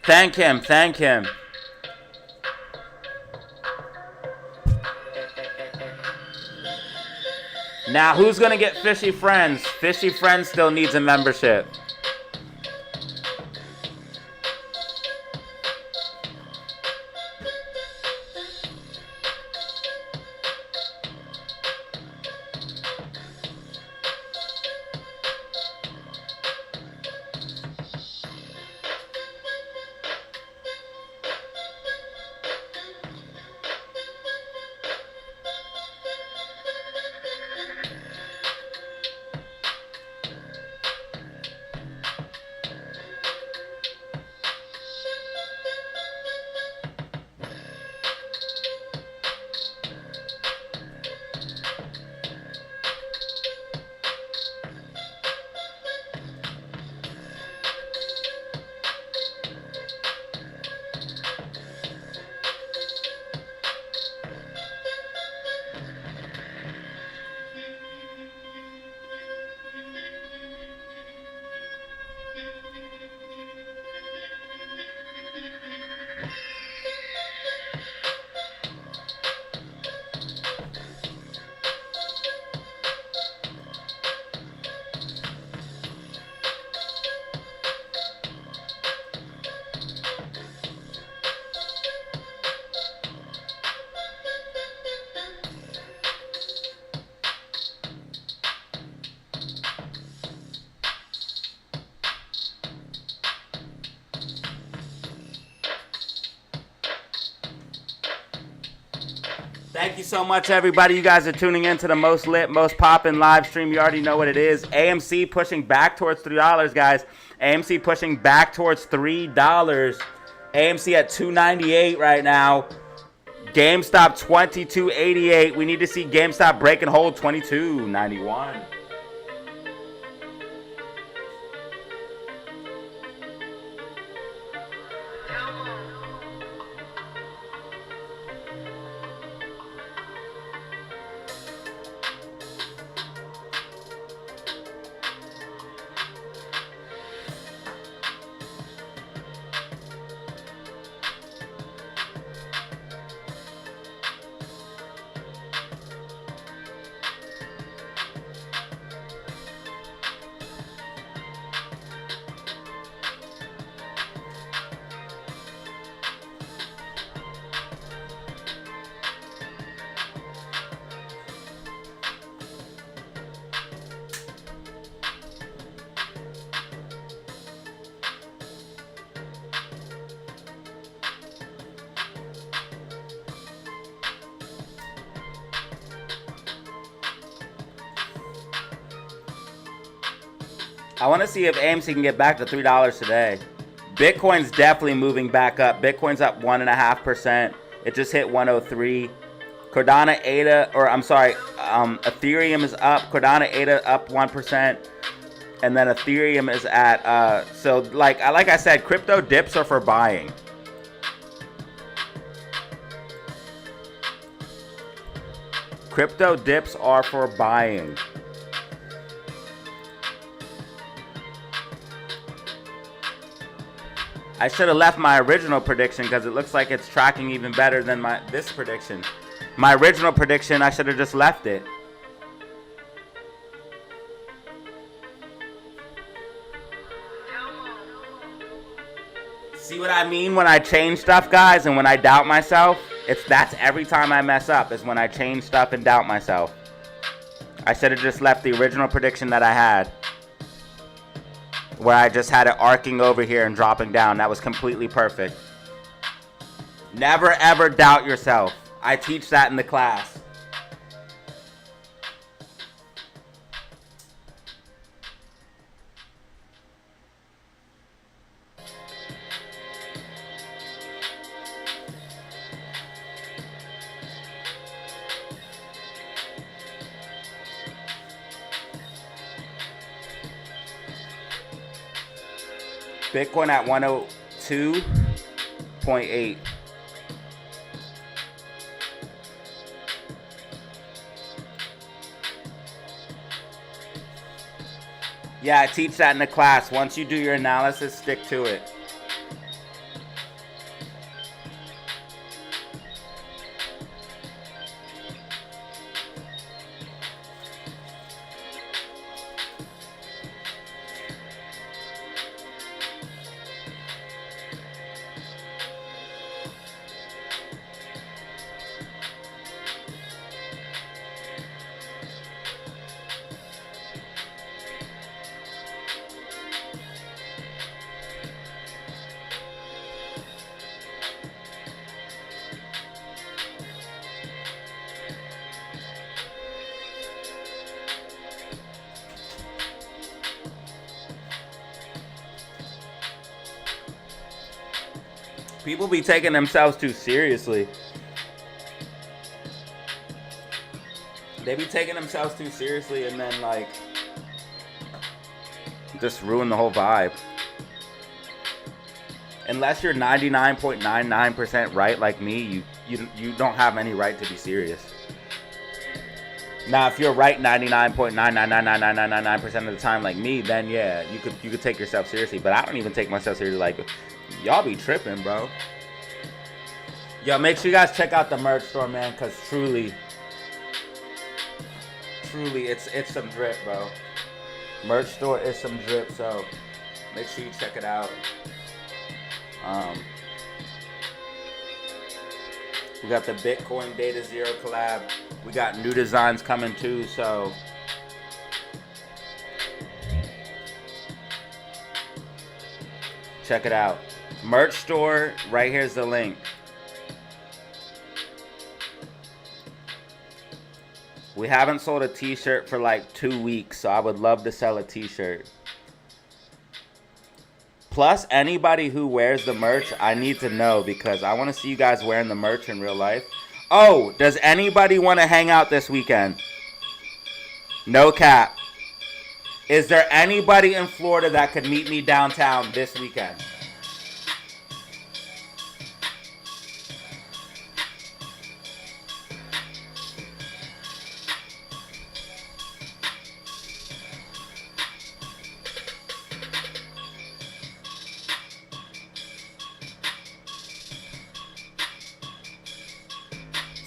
Thank him. Thank him. Now, who's going to get Fishy Friends? Fishy Friends still needs a membership. Thank you so much, everybody. You guys are tuning in to the most lit, most poppin' live stream. You already know what it is. AMC pushing back towards $3, guys. AMC pushing back towards $3. AMC at $2.98 right now. GameStop $22.88. We need to see GameStop break and hold $22.91. I want to see if AMC can get back to $3 today. Bitcoin's definitely moving back up. Bitcoin's up 1.5%. It just hit 103. Cardano ADA, or I'm sorry, Ethereum is up. Cardano ADA up 1%. And then Ethereum is at, so like I said, crypto dips are for buying. Crypto dips are for buying. I should have left my original prediction because it looks like it's tracking even better than this prediction. My original prediction, I should have just left it. See what I mean when I change stuff, guys, and when I doubt myself? That's every time I mess up is when I change stuff and doubt myself. I should have just left the original prediction that I had, where I just had it arcing over here and dropping down. That was completely perfect. Never ever doubt yourself. I teach that in the class. Bitcoin at 102.8. Yeah, I teach that in the class. Once you do your analysis, stick to it. People be taking themselves too seriously. They be taking themselves too seriously and then like just ruin the whole vibe. Unless you're 99.99% right like me, you don't have any right to be serious. Now, if you're right 99.9999999% of the time like me, then yeah, you could take yourself seriously. But I don't even take myself seriously. Like, y'all be tripping, bro. Yo, make sure you guys check out the merch store, man, because truly, it's some drip, bro. Merch store is some drip, so make sure you check it out. We got the Bitcoin DataZero collab. We got new designs coming too, so check it out. Merch store, right here's the link. We haven't sold a t-shirt for like 2 weeks, so I would love to sell a t-shirt. Plus, anybody who wears the merch, I need to know because I want to see you guys wearing the merch in real life. Oh, does anybody want to hang out this weekend? No cap. Is there anybody in Florida that could meet me downtown this weekend?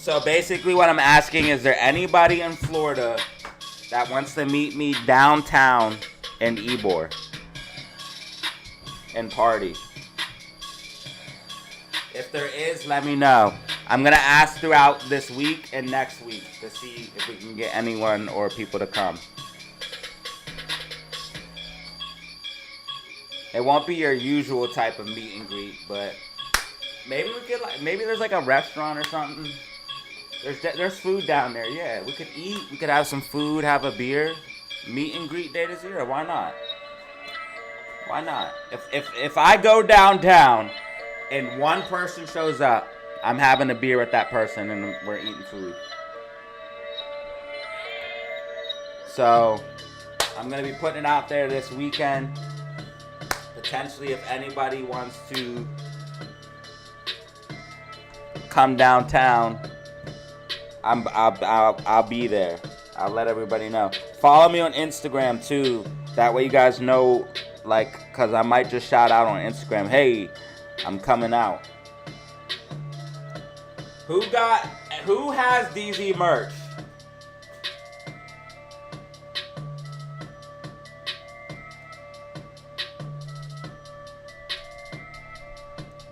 So basically what I'm asking, is there anybody in Florida that wants to meet me downtown in Ybor and party? If there is, let me know. I'm going to ask throughout this week and next week to see if we can get anyone or people to come. It won't be your usual type of meet and greet, but maybe we could maybe there's like a restaurant or something. There's food down there, yeah. We could eat, we could have some food, have a beer, meet and greet DataZero. Why not? Why not? If I go downtown and one person shows up, I'm having a beer with that person and we're eating food. So I'm gonna be putting it out there this weekend. Potentially, if anybody wants to come downtown, I'll be there. I'll let everybody know. Follow me on Instagram too. That way you guys know, like, cause I might just shout out on Instagram. Hey, I'm coming out. Who has DZ merch?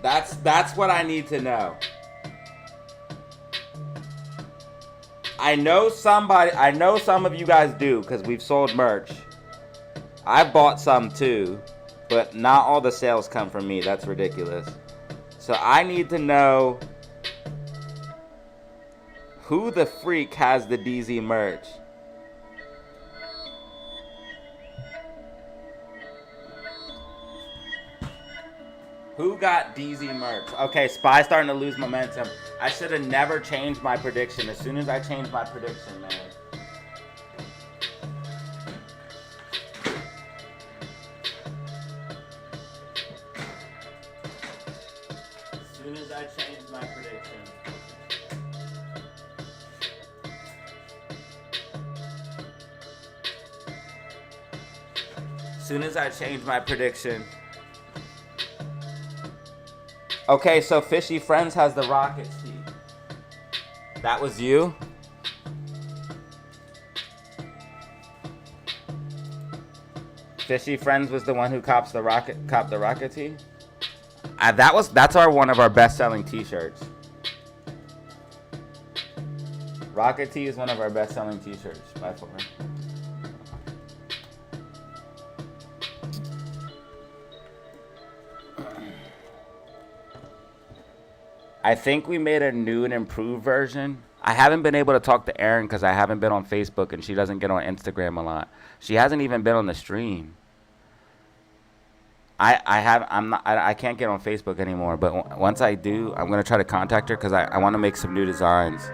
That's what I need to know. I know some of you guys do because we've sold merch. I bought some too, but not all the sales come from me. That's ridiculous. So I need to know who the freak has the DZ merch. Who got DZ merch? Okay, Spy's starting to lose momentum. I should have never changed my prediction. As soon as I changed my prediction, man. As soon as I changed my prediction. As soon as I changed my prediction. Okay, so Fishy Friends has the rocket seat. That was you? Fishy Friends was the one who copped the rocket tee? That's one of our best-selling t-shirts. Rocket tee is one of our best-selling t-shirts by far. I think we made a new and improved version. I haven't been able to talk to Erin because I haven't been on Facebook and she doesn't get on Instagram a lot. She hasn't even been on the stream. I can't get on Facebook anymore, but once I do, I'm gonna try to contact her because I want to make some new designs.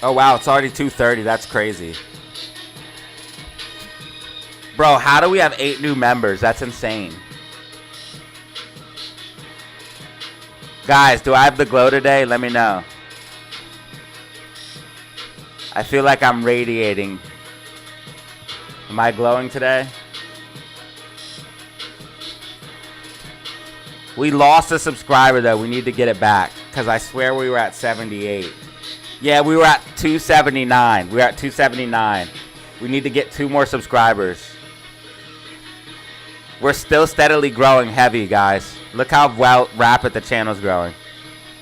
Oh wow, it's already 2:30. That's crazy. Bro, how do we have 8 new members? That's insane. Guys, do I have the glow today? Let me know. I feel like I'm radiating. Am I glowing today? We lost a subscriber though. We need to get it back because I swear we were at 78. Yeah, we were at 279. We were at 279. We need to get 2 more subscribers. We're still steadily growing heavy, guys. Look how rapid the channel's growing.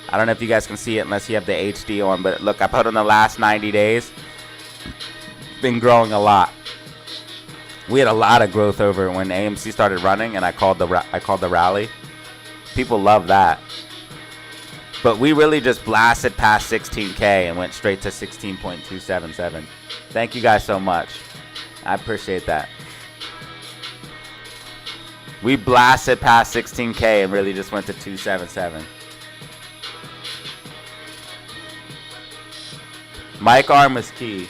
I don't know if you guys can see it unless you have the HD on, but look, I put in the last 90 days. Been growing a lot. We had a lot of growth over when AMC started running, and I called the rally. People love that. But we really just blasted past 16K and went straight to 16.277. Thank you guys so much. I appreciate that. We blasted past 16K and really just went to 277. Mic arm is key.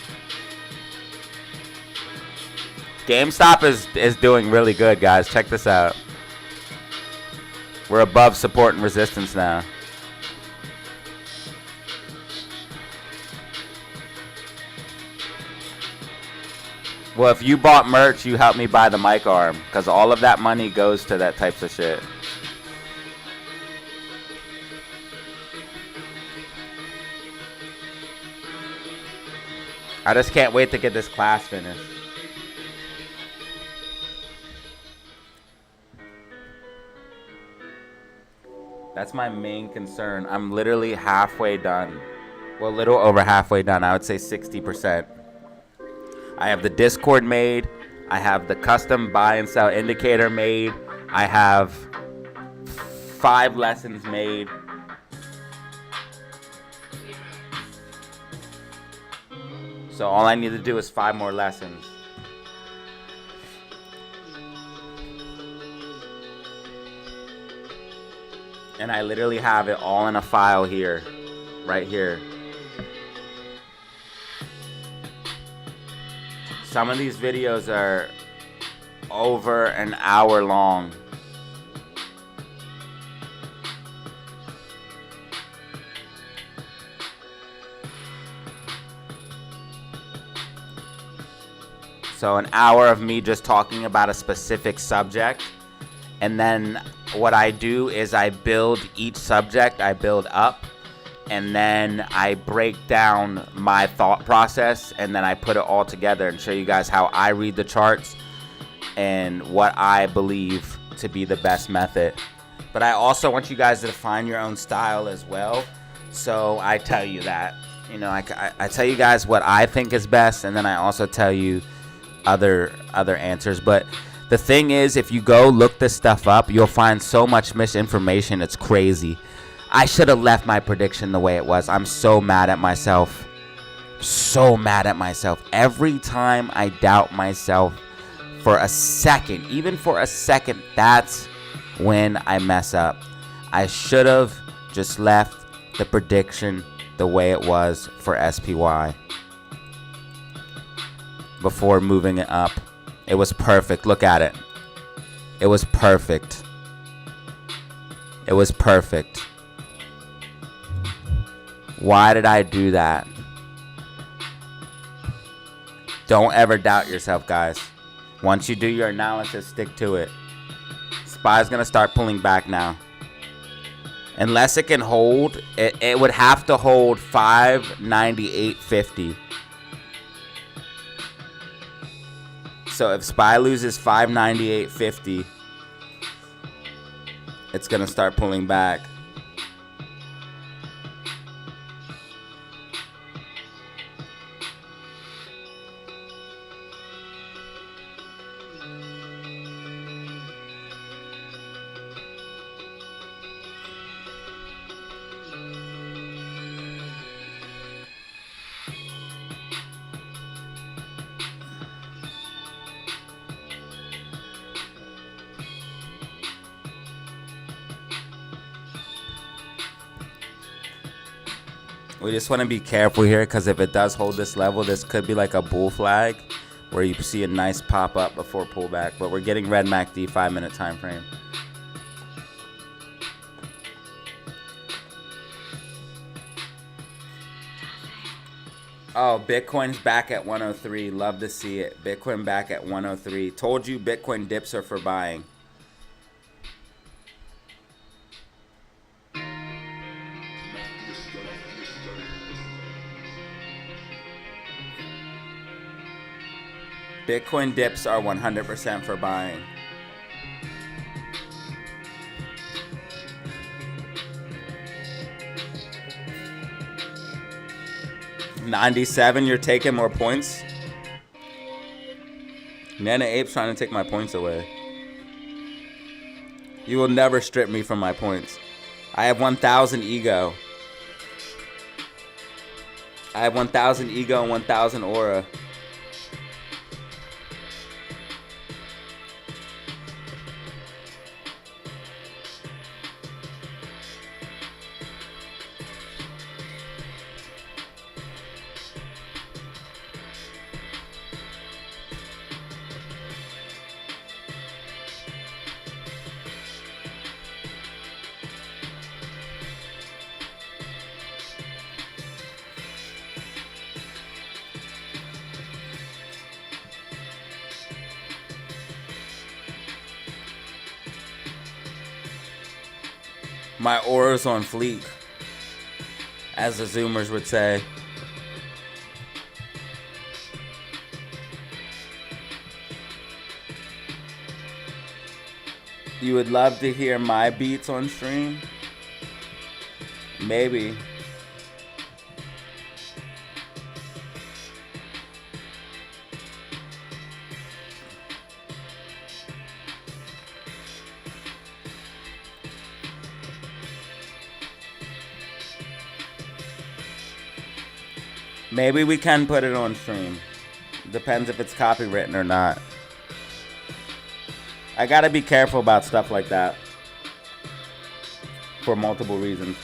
GameStop is doing really good, guys. Check this out. We're above support and resistance now. Well, if you bought merch, you helped me buy the mic arm, because all of that money goes to that types of shit. I just can't wait to get this class finished. That's my main concern. I'm literally halfway done. Well, a little over halfway done. I would say 60%. I have the Discord made. I have the custom buy and sell indicator made. I have 5 lessons made. So all I need to do is 5 more lessons. And I literally have it all in a file here, right here. Some of these videos are over an hour long. So an hour of me just talking about a specific subject. And then what I do is I build each subject, I build up. And then I break down my thought process, and then I put it all together and show you guys how I read the charts and what I believe to be the best method. But I also want you guys to define your own style as well. So I tell you that, you know, I tell you guys what I think is best, and then I also tell you other answers. But the thing is, if you go look this stuff up, you'll find so much misinformation. It's crazy. I should have left my prediction the way it was. I'm so mad at myself. So mad at myself. Every time I doubt myself for a second, even for a second, that's when I mess up. I should have just left the prediction the way it was for SPY before moving it up. It was perfect. Look at it. It was perfect. It was perfect. Why did I do that? Don't ever doubt yourself, guys. Once you do your analysis, stick to it. SPY's gonna start pulling back now. Unless it can hold, it would have to hold 598.50. So if SPY loses 598.50, it's gonna start pulling back. We just want to be careful here because if it does hold this level, this could be like a bull flag where you see a nice pop up before pullback. But we're getting red MACD 5-minute time frame. Oh, Bitcoin's back at 103. Love to see it. Bitcoin back at 103. Told you Bitcoin dips are for buying. Bitcoin dips are 100% for buying. $97, you're taking more points? Nana Ape's trying to take my points away. You will never strip me from my points. I have 1,000 ego. I have 1,000 ego and 1,000 aura. My aura's on fleek, as the Zoomers would say. You would love to hear my beats on stream? Maybe. Maybe we can put it on stream. Depends if it's copywritten or not. I gotta be careful about stuff like that. For multiple reasons.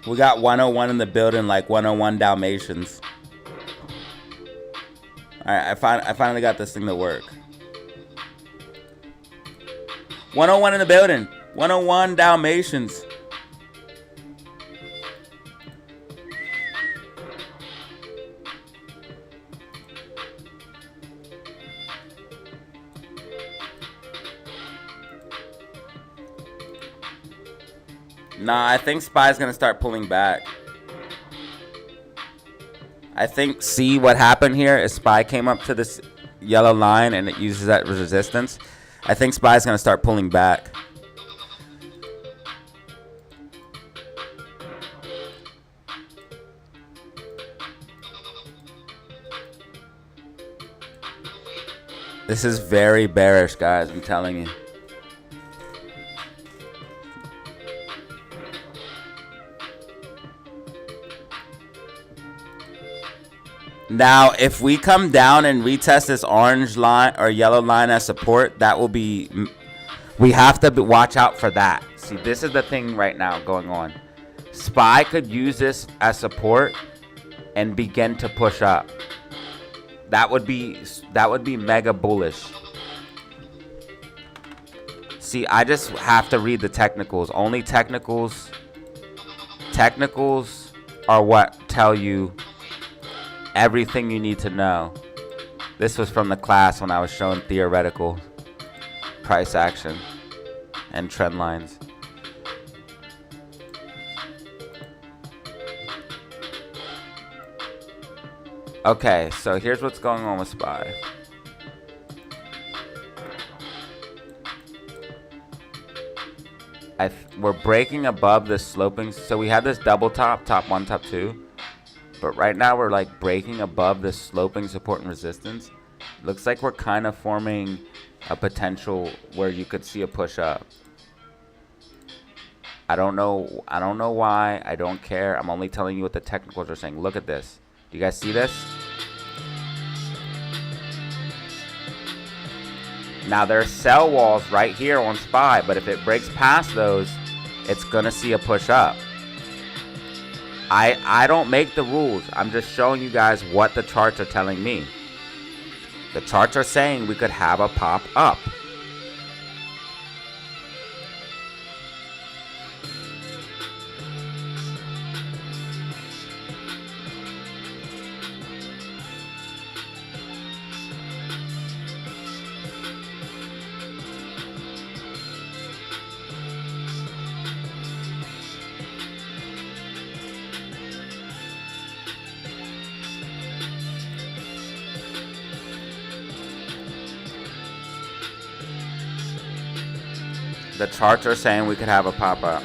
We got 101 in the building, like 101 Dalmatians. Alright, I finally got this thing to work. 101 in the building. 101 Dalmatians. Nah, I think SPY's gonna start pulling back. I think, see what happened here is SPY came up to this yellow line and it uses that resistance. I think SPY's gonna start pulling back. This is very bearish, guys, I'm telling you. Now, if we come down and retest this orange line or yellow line as support, that will be... We have to watch out for that. See, this is the thing right now going on. SPY could use this as support and begin to push up. That would be mega bullish. See, I just have to read the technicals. Only technicals are what tell you everything you need to know. This was from the class when I was showing theoretical price action and trend lines. Okay, so here's what's going on with SPY. We're breaking above this sloping. So we had this double top 1, top 2. But right now we're like breaking above this sloping support and resistance. Looks like we're kind of forming a potential where you could see a push up. I don't know why. I don't care. I'm only telling you what the technicals are saying. Look at this. Do you guys see this? Now there's sell walls right here on SPY, but if it breaks past those, it's gonna see a push up. I don't make the rules. I'm just showing you guys what the charts are telling me. The charts are saying we could have a pop up. The charts are saying we could have a pop-up.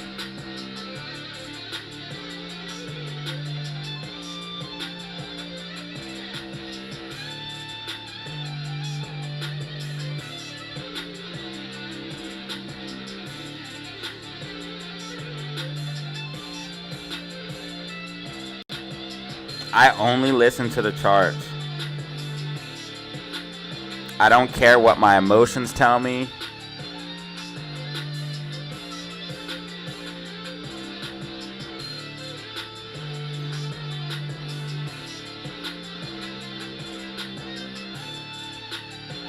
I only listen to the charts. I don't care what my emotions tell me.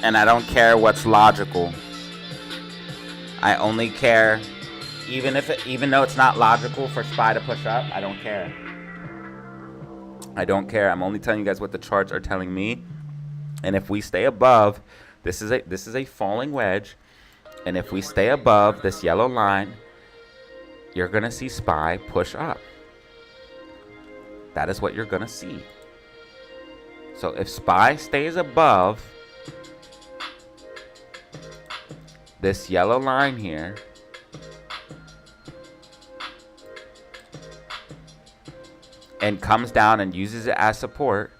And I don't care what's logical. I only care, even though it's not logical for SPY to push up, I don't care. I don't care. I'm only telling you guys what the charts are telling me. And if we stay above, this is a falling wedge. And if we stay above this yellow line, you're gonna see SPY push up. That is what you're gonna see. So if SPY stays above this yellow line here, and comes down and uses it as support.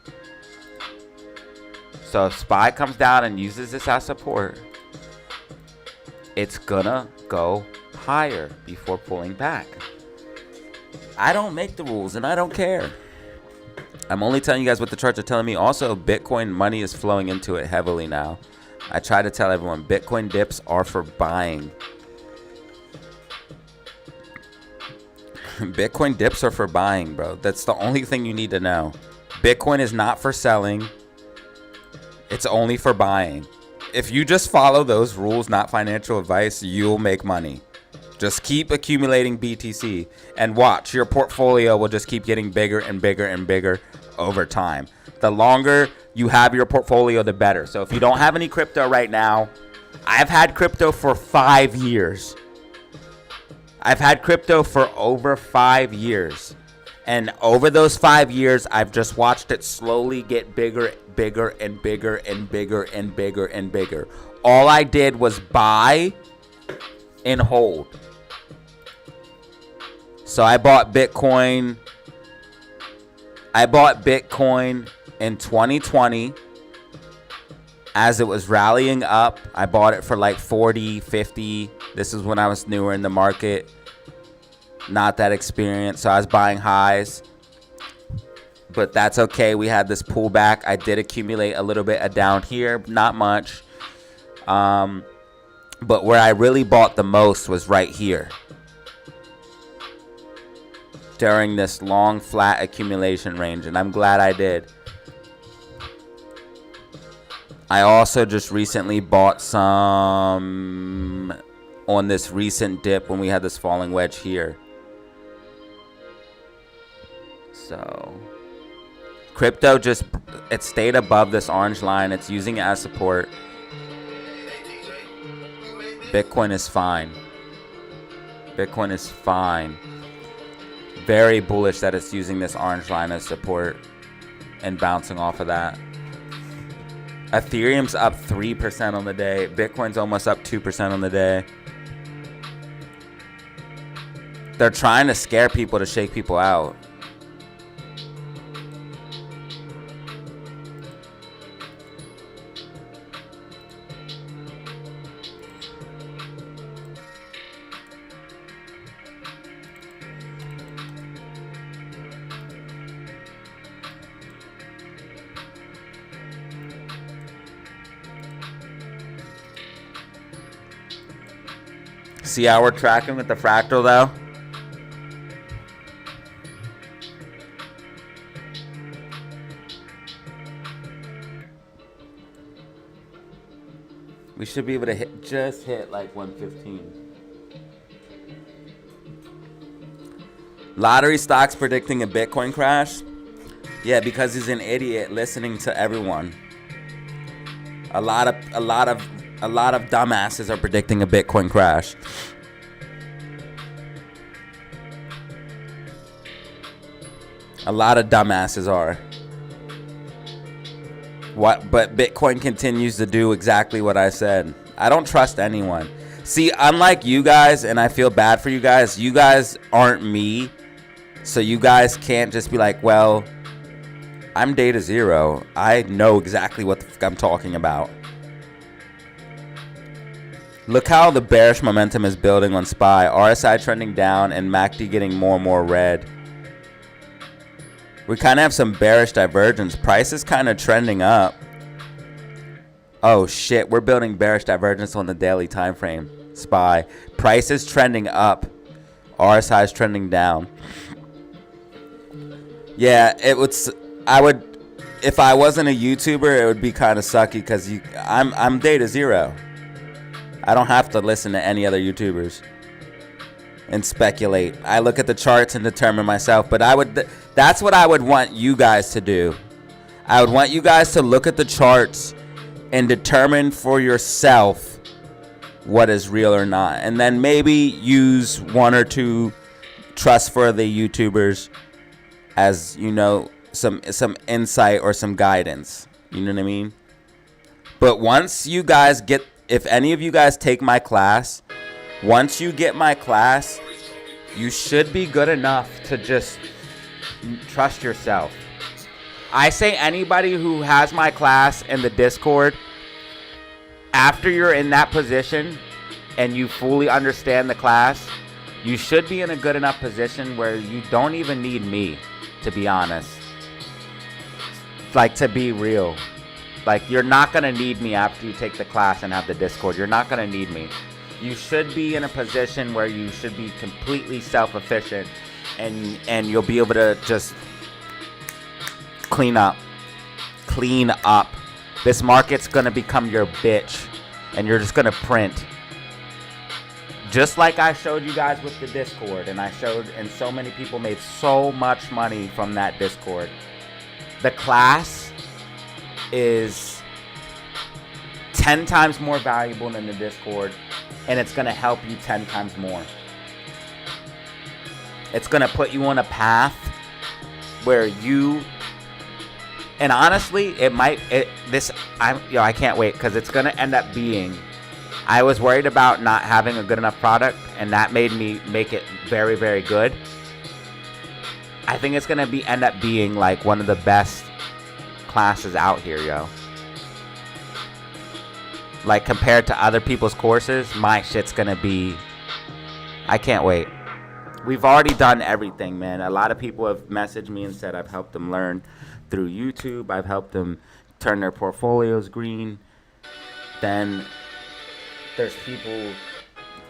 So if SPY comes down and uses this as support, it's gonna go higher before pulling back. I don't make the rules and I don't care. I'm only telling you guys what the charts are telling me. Also, Bitcoin money is flowing into it heavily now. I try to tell everyone Bitcoin dips are for buying. Bitcoin dips are for buying, bro. That's the only thing you need to know. Bitcoin is not for selling. It's only for buying. If you just follow those rules, not financial advice, you'll make money. Just keep accumulating BTC and watch. Your portfolio will just keep getting bigger and bigger and bigger over time. The longer you have your portfolio, the better. So if you don't have any crypto right now, I've had crypto for 5 years. I've had crypto for over 5 years. And over those 5 years, I've just watched it slowly get bigger, bigger, and bigger, and bigger, and bigger, and bigger. All I did was buy and hold. So I bought Bitcoin. In 2020 as it was rallying up. I bought it for like 40, 50. This is when I was newer in the market. Not that experienced. So I was buying highs. But that's okay. We had this pullback. I did accumulate a little bit down here. Not much. But where I really bought the most was right here. during this long flat accumulation range, and I'm glad I did. I also just recently bought some on this recent dip when we had this falling wedge here. So crypto just, it stayed above this orange line. It's using it as support. Bitcoin is fine. Bitcoin is fine. Very bullish that it's using this orange line as support and bouncing off of that. Ethereum's up 3% on the day. Bitcoin's almost up 2% on the day. They're trying to scare people to shake people out. See how we're tracking with the fractal though? We should be able to just hit like 115. Lottery stocks predicting a Bitcoin crash? Yeah, because he's an idiot listening to everyone. A lot of dumbasses are predicting a Bitcoin crash. A lot of dumbasses are. But Bitcoin continues to do exactly what I said. I don't trust anyone. See, unlike you guys, and I feel bad for you guys aren't me. So you guys can't just be like, well, I'm Datazero. I know exactly what the fuck I'm talking about. Look how the bearish momentum is building on SPY. RSI trending down and MACD getting more and more red. We kind of have some bearish divergence. Price is kind of trending up. Oh shit, we're building bearish divergence on the daily time frame. SPY. Price is trending up. RSI is trending down. Yeah, I would, if I wasn't a YouTuber, it would be kind of sucky because I'm Datazero. I don't have to listen to any other YouTubers and speculate. I look at the charts and determine myself, but that's what I would want you guys to do. I would want you guys to look at the charts and determine for yourself what is real or not, and then maybe use one or two trustworthy YouTubers as, you know, some insight or some guidance. You know what I mean? But once you guys get, if any of you guys take my class, once you get my class, you should be good enough to just trust yourself. I say anybody who has my class in the Discord, after you're in that position and you fully understand the class, you should be in a good enough position where you don't even need me, to be honest. Like, to be real. Like, you're not going to need me after you take the class and have the Discord. You're not going to need me. You should be in a position where you should be completely self-efficient and you'll be able to just clean up. Clean up. This market's going to become your bitch and you're just going to print. Just like I showed you guys with the Discord, and so many people made so much money from that Discord. The class is 10 times more valuable than the Discord, and it's going to help you 10 times more. It's going to put you on a path where you, and honestly, I can't wait, because it's going to end up being, I was worried about not having a good enough product, and that made me make it very, very good. I think it's going to end up being like one of the best classes out here, yo. Like, compared to other people's courses, my shit's going to be, I can't wait. We've already done everything, man. A lot of people have messaged me and said I've helped them learn through YouTube. I've helped them turn their portfolios green. Then there's people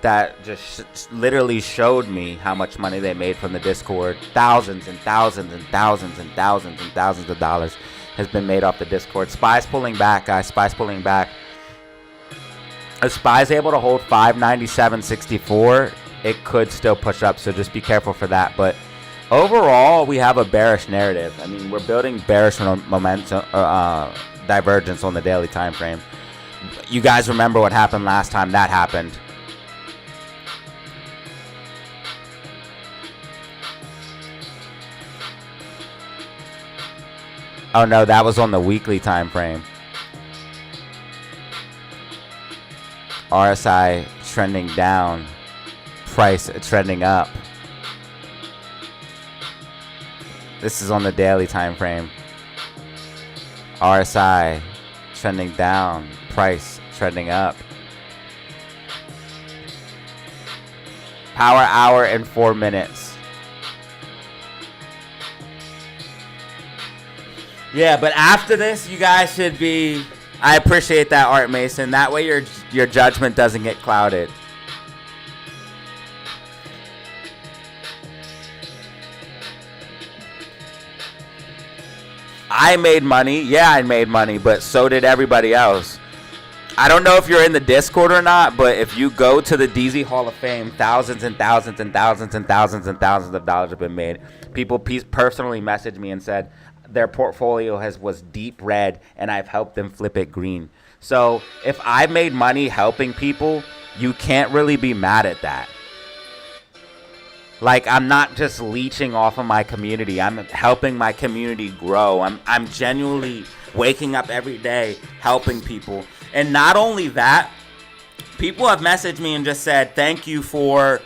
that just literally showed me how much money they made from the Discord. Thousands and thousands and thousands and thousands and thousands of dollars has been made off the Discord. SPY's pulling back, guys. SPY's pulling back. If SPY's able to hold 597.64, it could still push up, so just be careful for that. But overall, we have a bearish narrative. I mean, we're building bearish momentum, divergence on the daily time frame. You guys remember what happened last time that happened. Oh no, that was on the weekly time frame. RSI trending down, price trending up. This is on the daily time frame. RSI trending down, price trending up. Power hour in 4 minutes. Yeah, but after this, you guys should be... I appreciate that, Art Mason. That way your judgment doesn't get clouded. I made money. Yeah, I made money, but so did everybody else. I don't know if you're in the Discord or not, but if you go to the DZ Hall of Fame, thousands and thousands and thousands and thousands and thousands of dollars have been made. People personally messaged me and said their portfolio was deep red and I've helped them flip it green. So if I made money helping people, you can't really be mad at that. Like, I'm not just leeching off of my community. I'm helping my community grow. I'm genuinely waking up every day helping people. And not only that, people have messaged me and just said, thank you for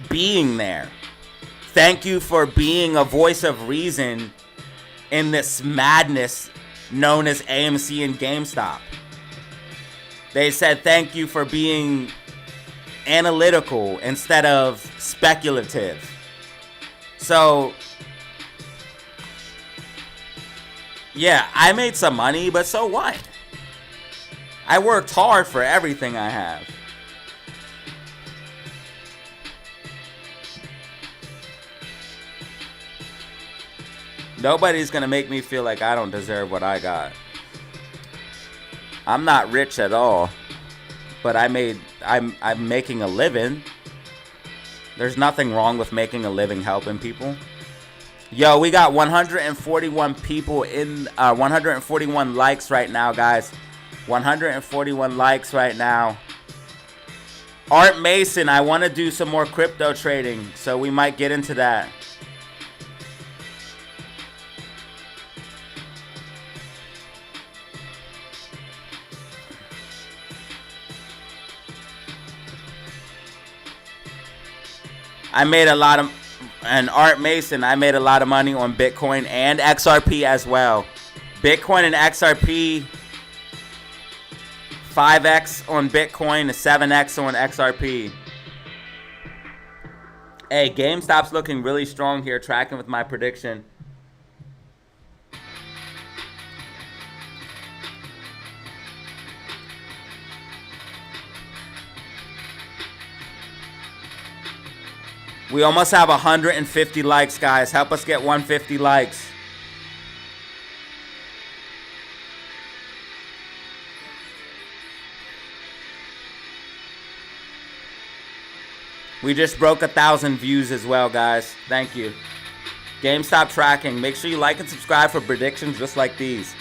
being there. Thank you for being a voice of reason in this madness known as AMC and GameStop. They said thank you for being analytical instead of speculative. So, yeah, I made some money, but so what? I worked hard for everything I have. Nobody's gonna make me feel like I don't deserve what I got. I'm not rich at all, but I'm making a living. There's nothing wrong with making a living helping people. Yo, we got 141 people in 141 likes right now, guys. 141 likes right now. Art Mason, I want to do some more crypto trading, so we might get into that. I made a lot of, and Art Mason, I made a lot of money on Bitcoin and XRP as well. Bitcoin and XRP, 5x on Bitcoin, 7x on XRP. Hey, GameStop's looking really strong here, tracking with my prediction. We almost have 150 likes, guys. Help us get 150 likes. We just broke 1,000 views as well, guys. Thank you. GameStop tracking. Make sure you like and subscribe for predictions just like these.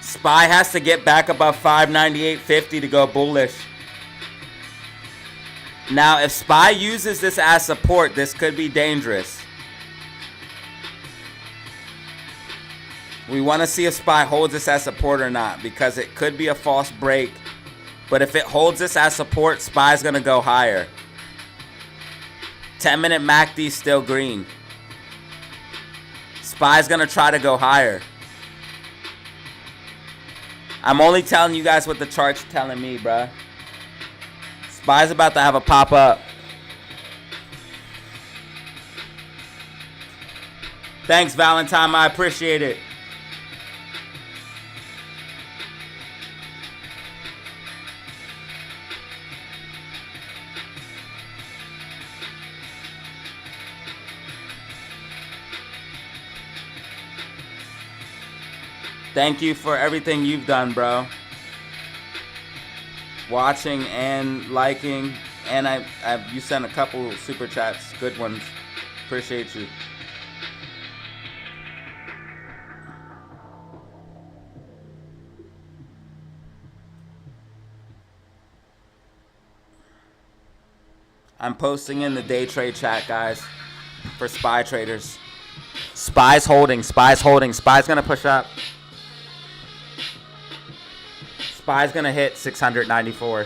SPY has to get back above 598.50 to go bullish. Now, if SPY uses this as support, this could be dangerous. We want to see if SPY holds this as support or not, because it could be a false break. But if it holds this as support, SPY's going to go higher. 10-minute MACD still green. SPY's going to try to go higher. I'm only telling you guys what the chart's telling me, bruh. SPY's about to have a pop-up. Thanks, Valentine. I appreciate it. Thank you for everything you've done, bro. Watching and liking, and you sent a couple super chats, good ones. Appreciate you. I'm posting in the day trade chat, guys, for SPY traders. SPY's holding, SPY's holding. SPY's gonna push up. SPY's gonna hit 694.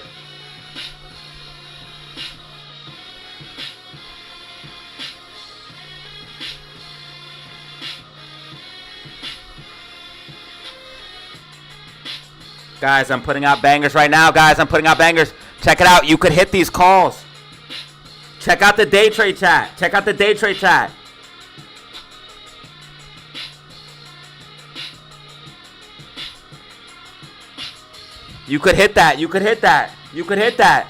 Guys, I'm putting out bangers right now, guys. I'm putting out bangers. Check it out. You could hit these calls. Check out the day trade chat. Check out the day trade chat. You could hit that. You could hit that. You could hit that.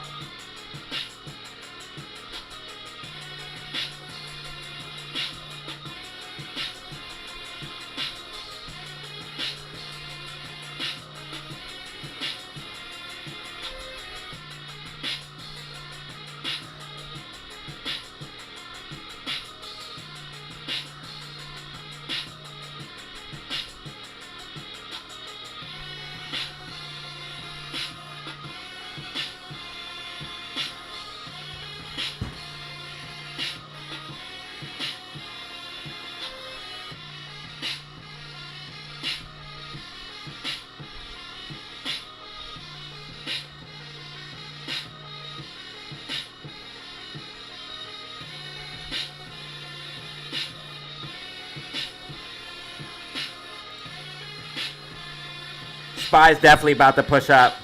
SPY's definitely about to push up.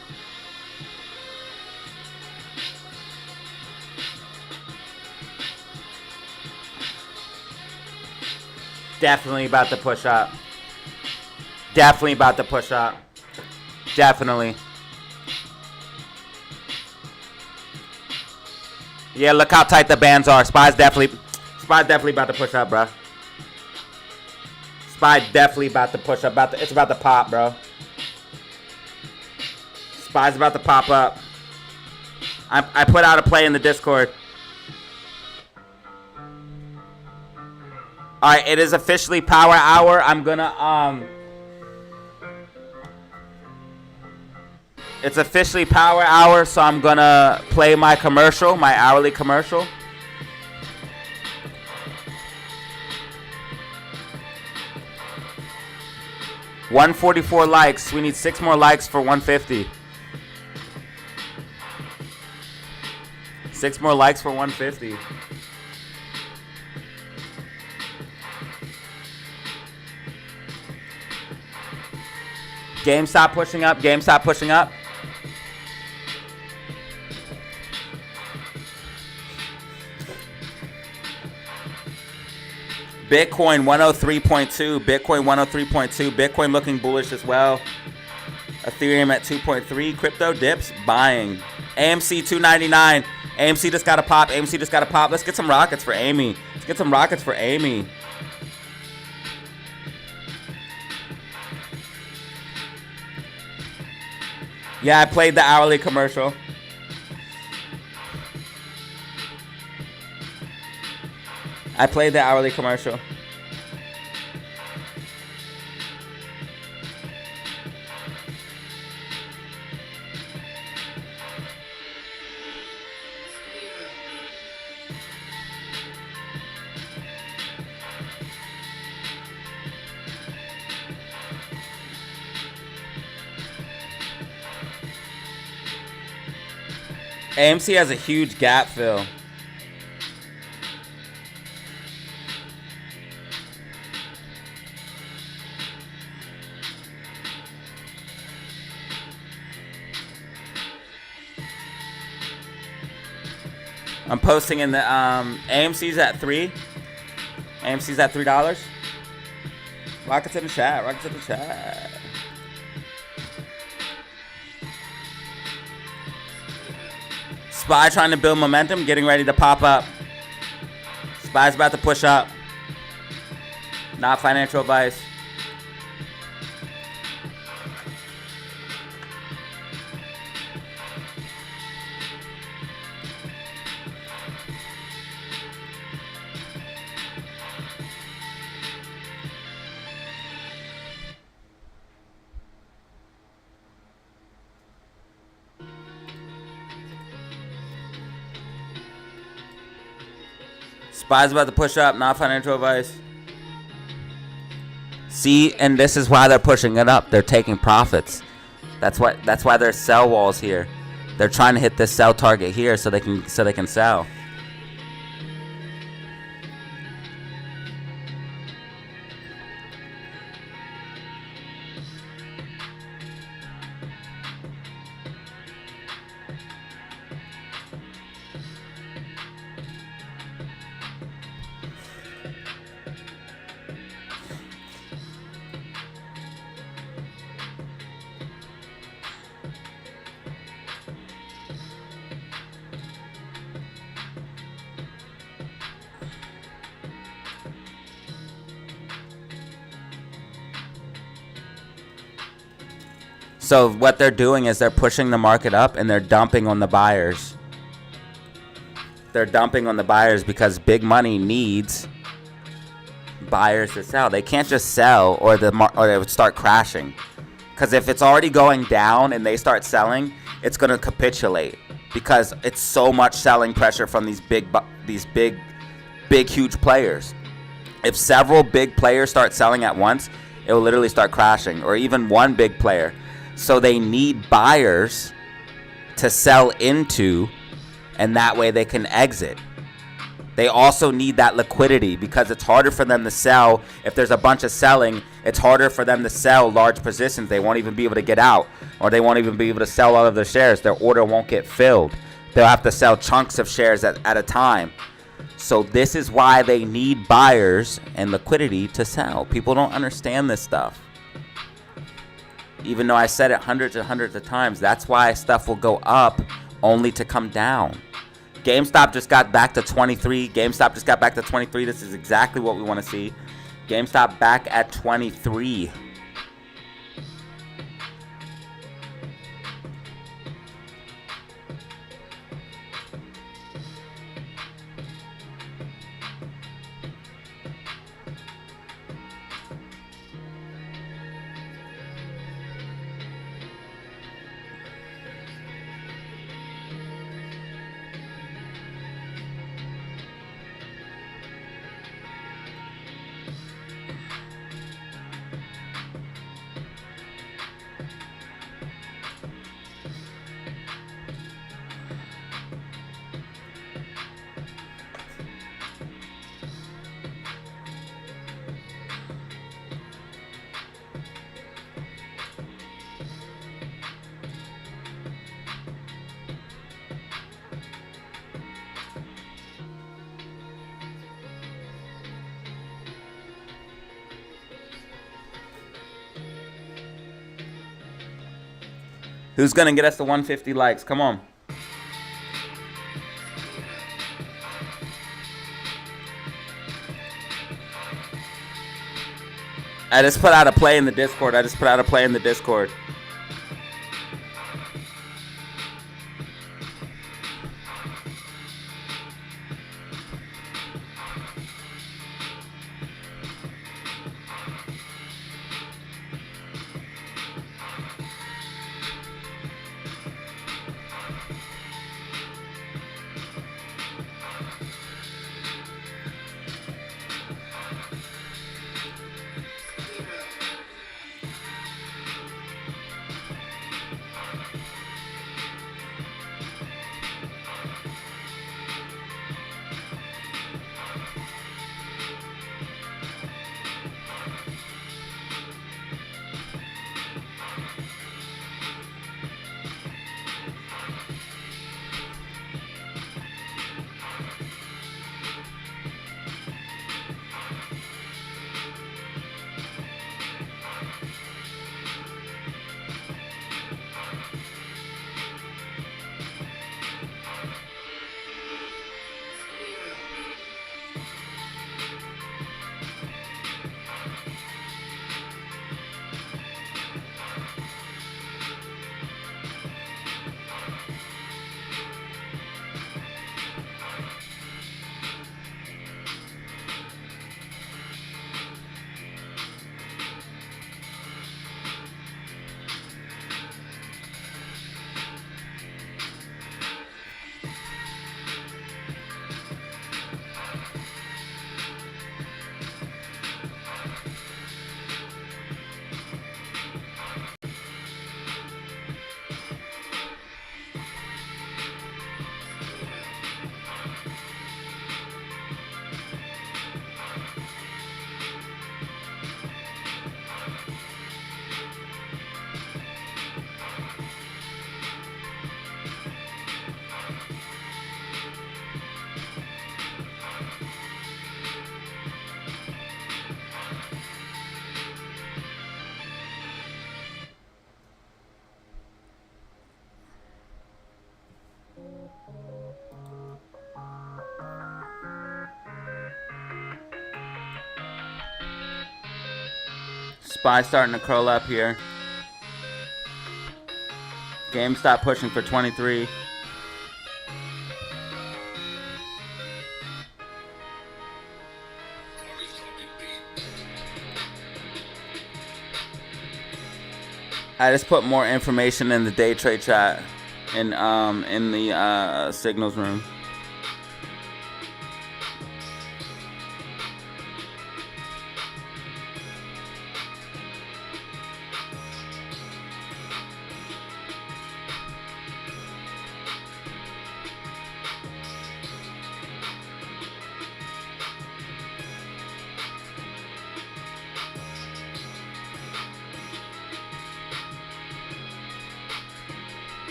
Definitely about to push up. Definitely about to push up. Definitely. Yeah, look how tight the bands are. SPY's definitely about to push up, bro. SPY definitely about to push up. It's about to pop, bro. SPY's about to pop up. I put out a play in the Discord. Alright, it is officially power hour. I'm gonna it's officially power hour, so I'm gonna play my commercial, my hourly commercial. $144 likes. We need 6 more likes for 150. 6 more likes for 150. GameStop pushing up. GameStop pushing up. Bitcoin 103.2. Bitcoin 103.2. Bitcoin looking bullish as well. Ethereum at 2.3. Crypto dips. Buying. AMC 299. AMC just got a pop. AMC just got a pop. Let's get some rockets for Amy. Let's get some rockets for Amy. Yeah, I played the hourly commercial. I played the hourly commercial. AMC has a huge gap fill. I'm posting in the AMC's at 3. AMC's at $3. Rockets in the chat. Rockets in the chat. SPY trying to build momentum, getting ready to pop up. SPY's about to push up. Not financial advice. SPY's about to push up, not financial advice. See, and this is why they're pushing it up. They're taking profits. That's why there's sell walls here. They're trying to hit this sell target here so they can sell. So what they're doing is they're pushing the market up and they're dumping on the buyers. They're dumping on the buyers because big money needs buyers to sell. They can't just sell or it would start crashing. Because if it's already going down and they start selling, it's going to capitulate because it's so much selling pressure from these big huge players. If several big players start selling at once, it will literally start crashing, or even one big player. So they need buyers to sell into, and that way they can exit. They also need that liquidity because it's harder for them to sell. If there's a bunch of selling, it's harder for them to sell large positions. They won't even be able to get out, or they won't even be able to sell all of their shares. Their order won't get filled. They'll have to sell chunks of shares at a time. So this is why they need buyers and liquidity to sell. People don't understand this stuff. Even though I said it hundreds and hundreds of times, that's why stuff will go up only to come down. GameStop just got back to 23. GameStop just got back to 23. This is exactly what we want to see. GameStop back at 23. Who's going to get us to 150 likes? Come on. I just put out a play in the Discord. SPY starting to curl up here. GameStop pushing for 23. I just put more information in the day trade chat in the signals room.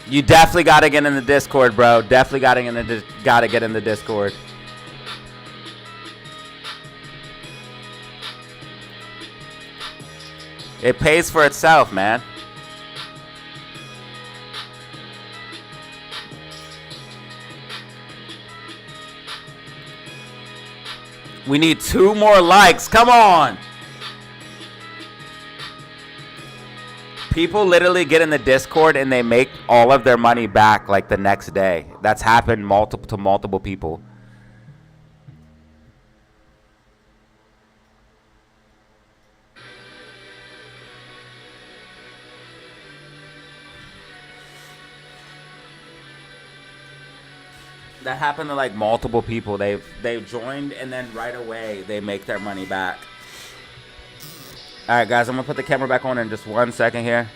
You definitely gotta get in the Discord, bro. Definitely gotta get in the Discord. It pays for itself, man. We need 2 more likes. Come on. People literally get in the Discord and they make all of their money back like the next day. That's happened to multiple people. That happened to like multiple people. They've joined and then right away they make their money back. All right, guys, I'm going to put the camera back on in just 1 second here.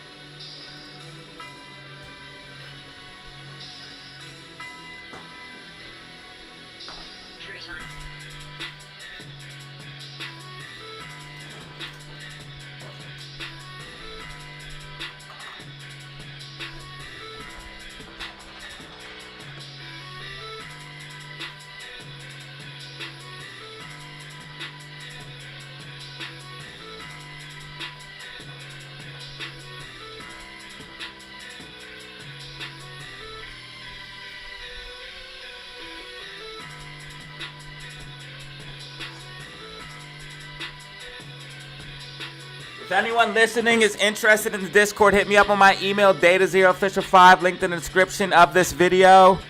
If anyone listening is interested in the Discord, hit me up on my email, DataZeroOfficial5, linked in the description of this video.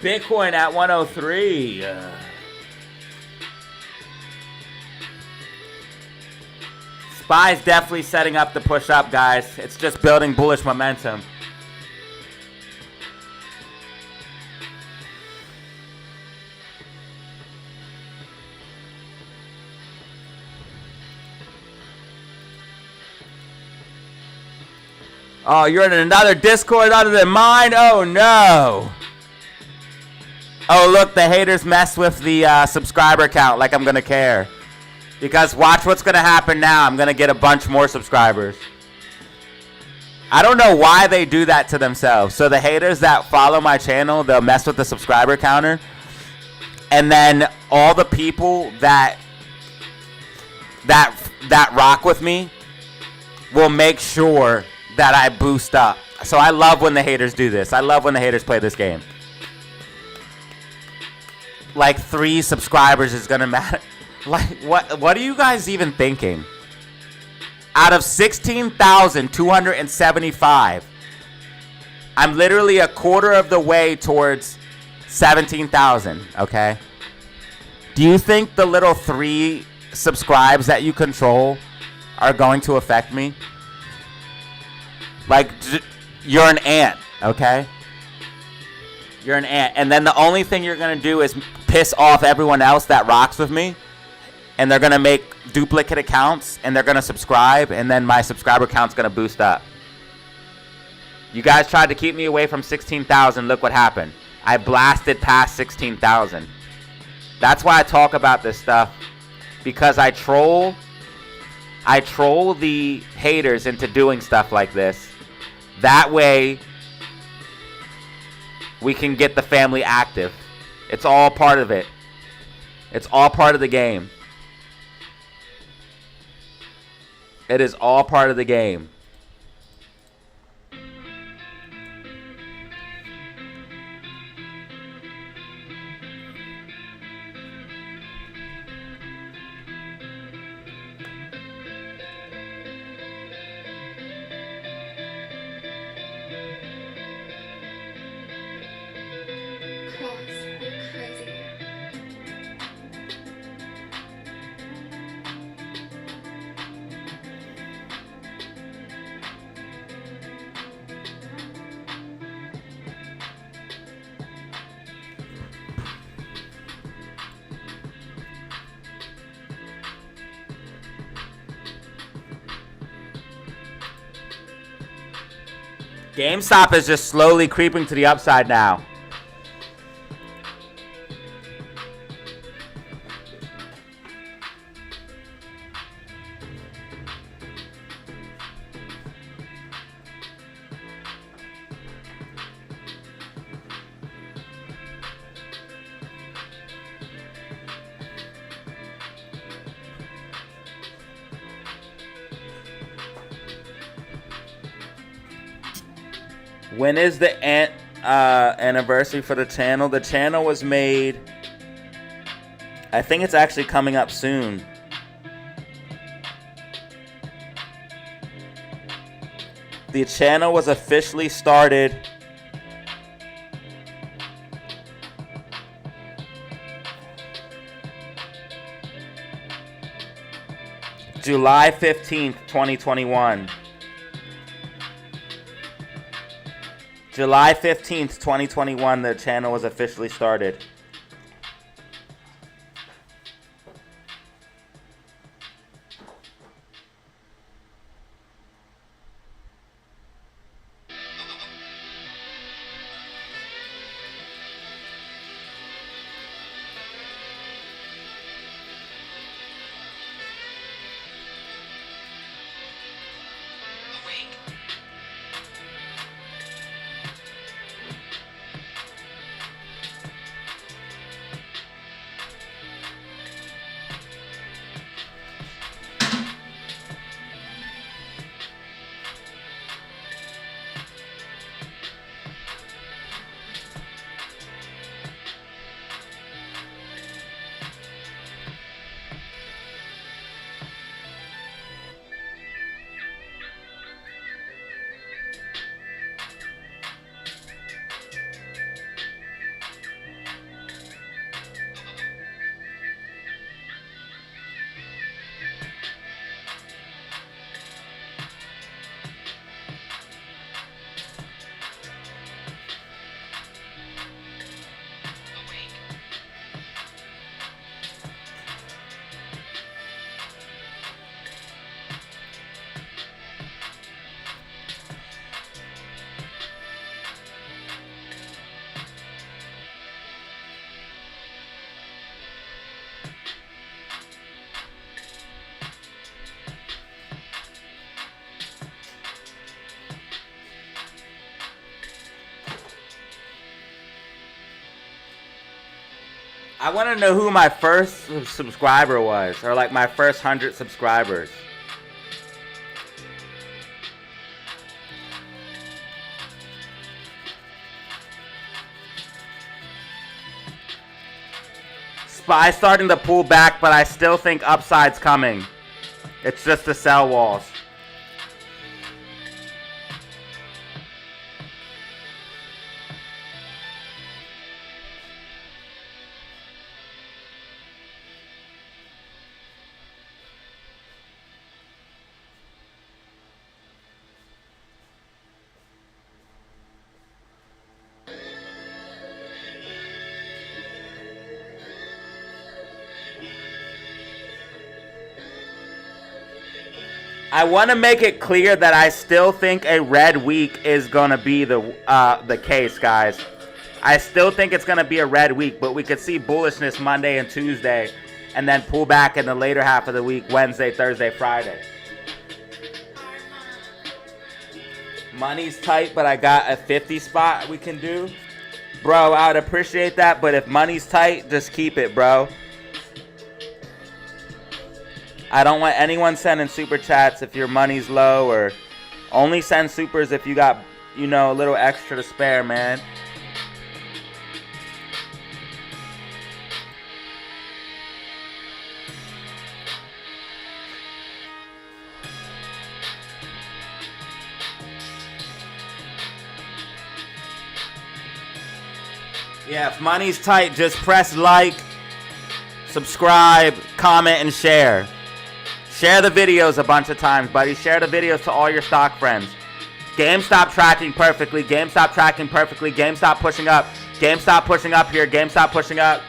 Bitcoin at 103. SPY's definitely setting up to push up, guys. It's just building bullish momentum. Oh, you're in another Discord other than mine? Oh, no. Oh, look, the haters mess with the subscriber count like I'm going to care. Because watch what's going to happen now. I'm going to get a bunch more subscribers. I don't know why they do that to themselves. So the haters that follow my channel, they'll mess with the subscriber counter. And then all the people that rock with me will make sure that I boost up. So I love when the haters do this. I love when the haters play this game. Like 3 subscribers is gonna matter. Like what are you guys even thinking? Out of 16,275, I'm literally a quarter of the way towards 17,000, okay? Do you think the little 3 subscribes that you control are going to affect me? Like, you're an ant, okay? You're an ant. And then the only thing you're going to do is piss off everyone else that rocks with me. And they're going to make duplicate accounts. And they're going to subscribe. And then my subscriber count's going to boost up. You guys tried to keep me away from 16,000. Look what happened. I blasted past 16,000. That's why I talk about this stuff. Because I troll. I troll the haters into doing stuff like this. That way, we can get the family active. It's all part of it. It's all part of the game. It is all part of the game. Cross, you're crazy. GameStop is just slowly creeping to the upside now. When is the anniversary for the channel? The channel was made, I think it's actually coming up soon. The channel was officially started July 15th, 2021. July 15th, 2021, the channel was officially started. I want to know who my first subscriber was, or like my first 100 subscribers. SPY starting to pull back, but I still think upside's coming. It's just the sell walls. I want to make it clear that I still think a red week is going to be the case, guys. I still think it's going to be a red week, but we could see bullishness Monday and Tuesday, and then pull back in the later half of the week, Wednesday, Thursday, Friday. Money's tight, but I got a 50 spot we can do. Bro, I would appreciate that, but if money's tight, just keep it, bro. I don't want anyone sending super chats if your money's low, or only send supers if you got, you know, a little extra to spare, man. Yeah, if money's tight, just press like, subscribe, comment, and share. Share the videos a bunch of times, buddy. Share the videos to all your stock friends. GameStop tracking perfectly. GameStop tracking perfectly. GameStop pushing up. GameStop pushing up here. GameStop pushing up.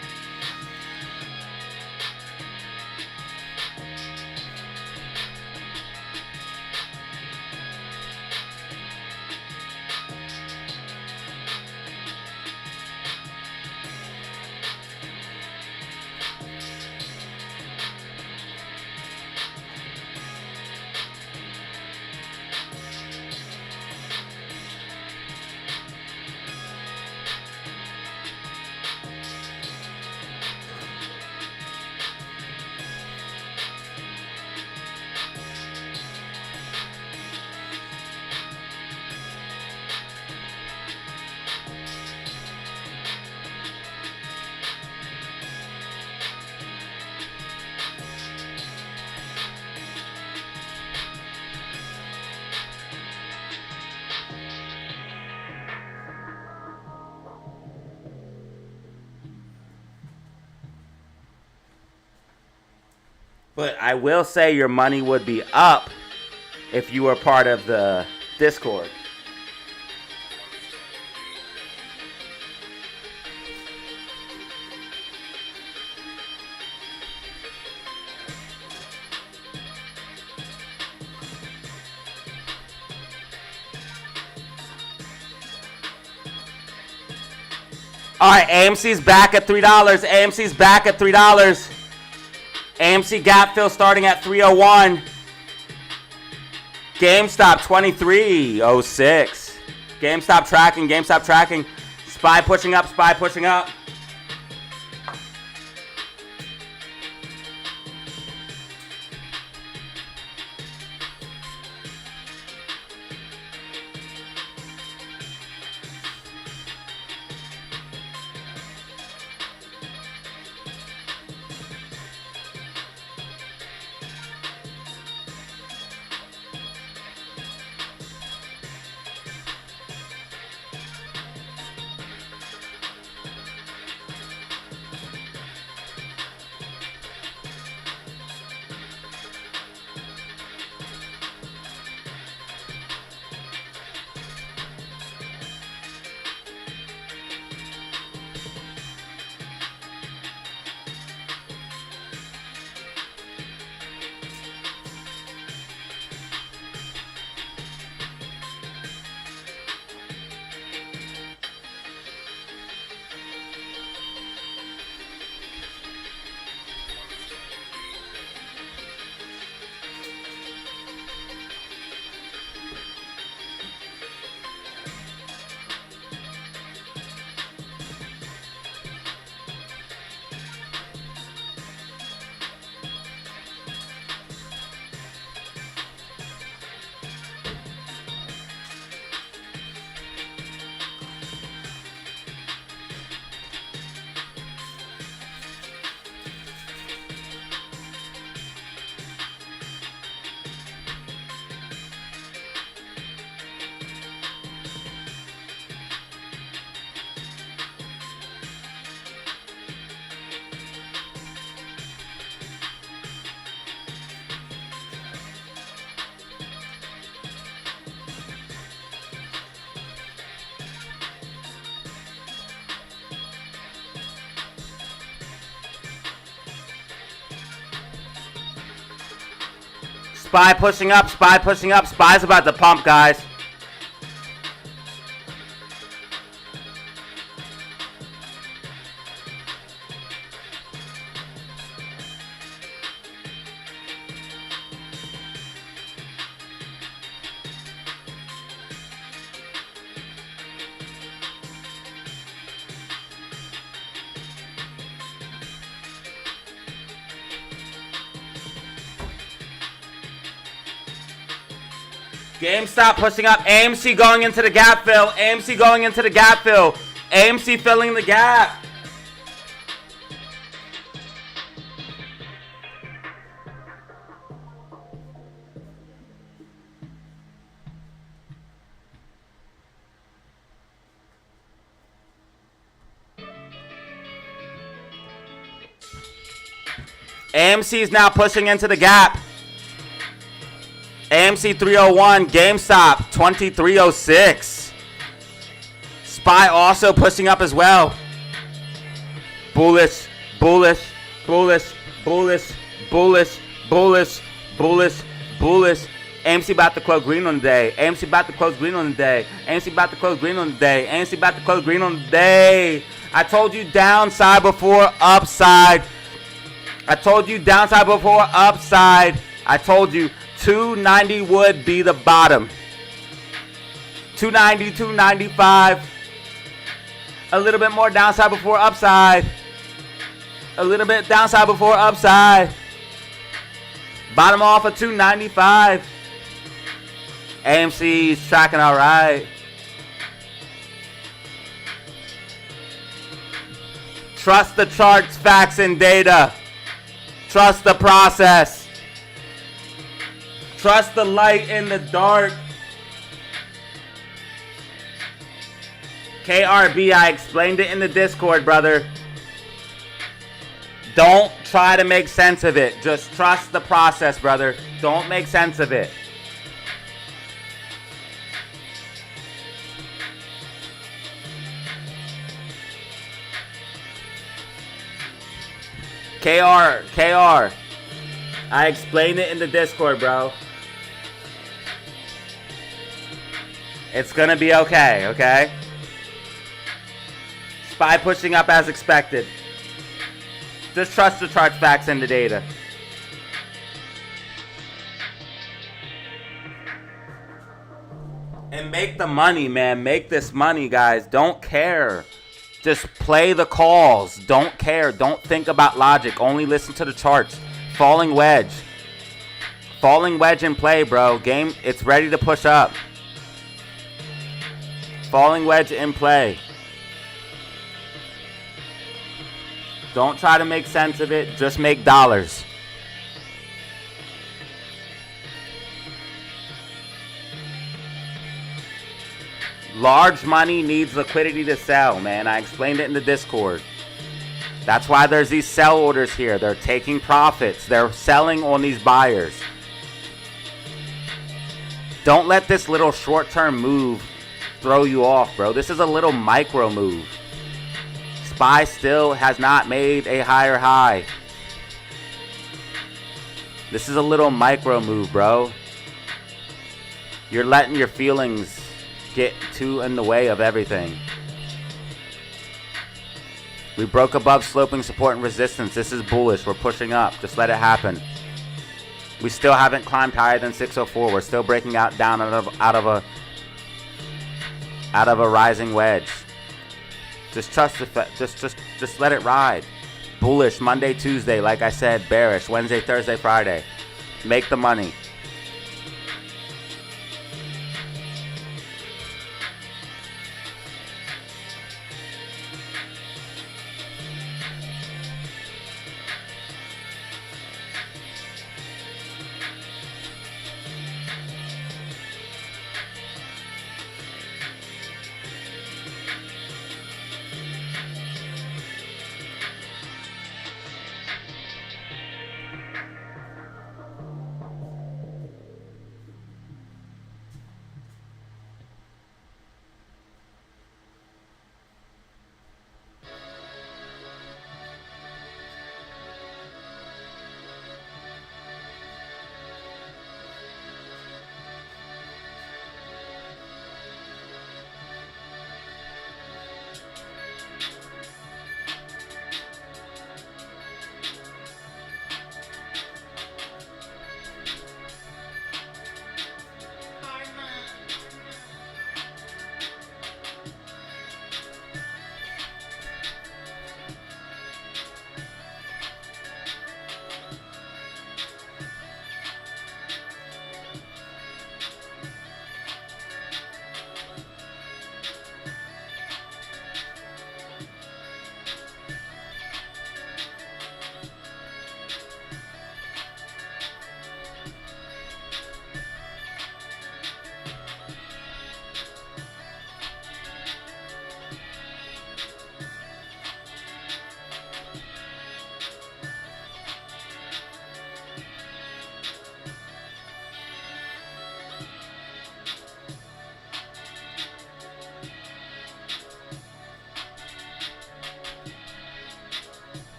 But I will say your money would be up if you were part of the Discord. All right, AMC's back at $3. AMC's back at $3. AMC gap fill starting at 301. GameStop 2306. GameStop tracking. GameStop tracking. SPY pushing up. SPY pushing up. SPY pushing up, SPY pushing up. SPY's about to pump, guys. GameStop pushing up. AMC going into the gap fill. AMC going into the gap fill. AMC filling the gap. AMC is now pushing into the gap. AMC 301, GameStop 2306. SPY also pushing up as well. Bullish, bullish, bullish, bullish, bullish, bullish, bullish, bullish. AMC about to close green on the day. AMC about to close green on the day. AMC about to close green on the day. AMC about to close green on the day. I told you downside before upside. I told you downside before upside. I told you 290 would be the bottom. 290, 295. A little bit more downside before upside. A little bit downside before upside. Bottom off of 295. AMC is tracking all right. Trust the charts, facts, and data. Trust the process. Trust the light in the dark. KRB, I explained it in the Discord, brother. Don't try to make sense of it. Just trust the process, brother. Don't make sense of it. KR. I explained it in the Discord, bro. It's gonna be okay, okay? SPY pushing up as expected. Just trust the chart, facts, and the data. And make the money, man. Make this money, guys. Don't care. Just play the calls. Don't care. Don't think about logic. Only listen to the charts. Falling wedge. Falling wedge in play, bro. Game, it's ready to push up. Falling wedge in play. Don't try to make sense of it. Just make dollars. Large money needs liquidity to sell, man. I explained it in the Discord. That's why there's these sell orders here. They're taking profits. They're selling on these buyers. Don't let this little short-term move throw you off, bro. This is a little micro move. SPY still has not made a higher high. This is a little micro move, bro. You're letting your feelings get too in the way of everything. We broke above sloping support and resistance. This is bullish. We're pushing up. Just let it happen. We still haven't climbed higher than 604. We're still breaking down out of a rising wedge. Just trust the just let it ride. Bullish Monday, Tuesday, like I said, bearish Wednesday, Thursday, Friday. Make the money.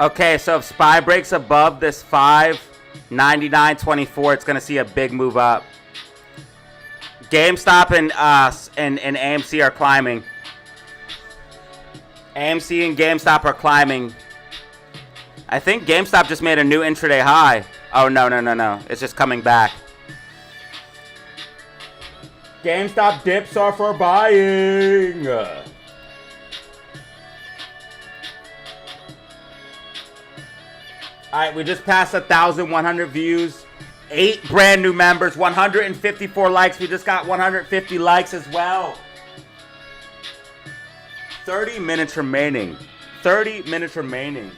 Okay, so if SPY breaks above this 599.24, it's gonna see a big move up. GameStop and AMC are climbing. AMC and GameStop are climbing. I think GameStop just made a new intraday high. Oh, no. It's just coming back. GameStop dips are for buying. All right, we just passed 1,100 views. 8 brand new members, 154 likes. We just got 150 likes as well. 30 minutes remaining. 30 minutes remaining.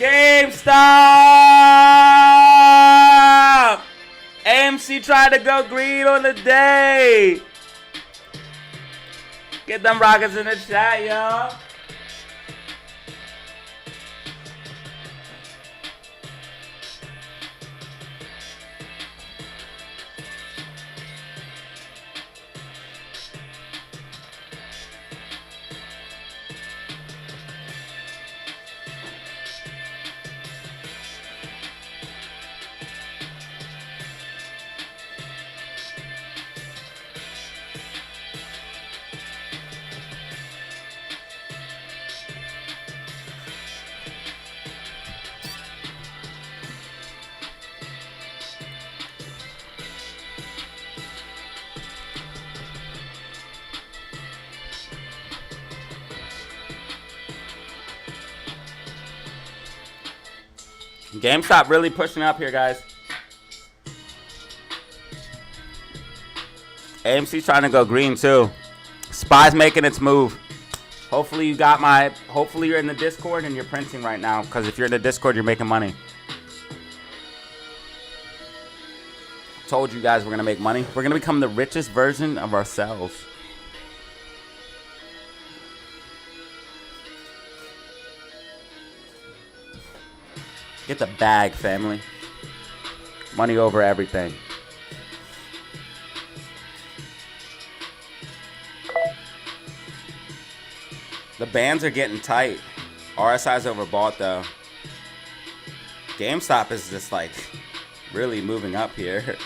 GameStop! AMC tried to go green on the day. Get them rockets in the chat, y'all. GameStop really pushing up here, guys. AMC's trying to go green too. SPY's making its move. Hopefully you got hopefully you're in the Discord and you're printing right now, because if you're in the Discord, you're making money. Told you guys we're gonna make money. We're gonna become the richest version of ourselves. Get the bag, family. Money over everything. The bands are getting tight. RSI's overbought though. GameStop is just like really moving up here.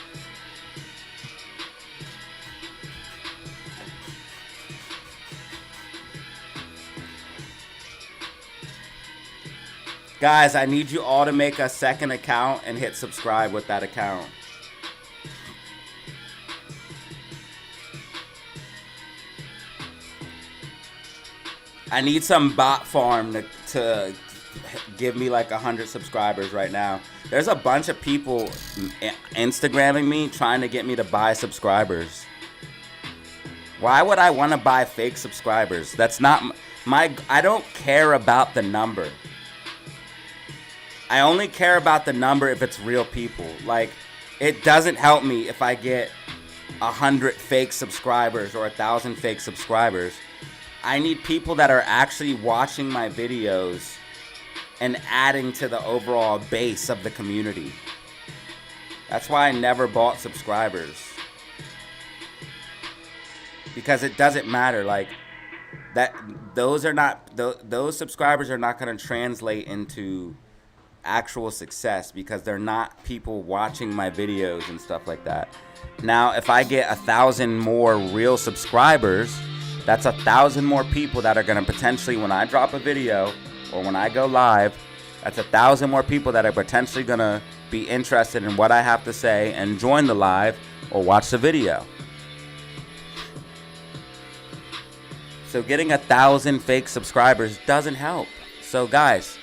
Guys, I need you all to make a second account and hit subscribe with that account. I need some bot farm to give me like 100 subscribers right now. There's a bunch of people Instagramming me trying to get me to buy subscribers. Why would I want to buy fake subscribers? That's not I don't care about the number. I only care about the number if it's real people. Like, it doesn't help me if I get 100 fake subscribers or 1,000 fake subscribers. I need people that are actually watching my videos and adding to the overall base of the community. That's why I never bought subscribers. Because it doesn't matter. Like, those subscribers are not going to translate into actual success because they're not people watching my videos and stuff like that. Now, if I get 1,000 more real subscribers, that's 1,000 more people that are going to potentially, when I drop a video or when I go live, that's 1,000 more people that are potentially going to be interested in what I have to say and join the live or watch the video. So getting 1,000 fake subscribers doesn't help. So guys,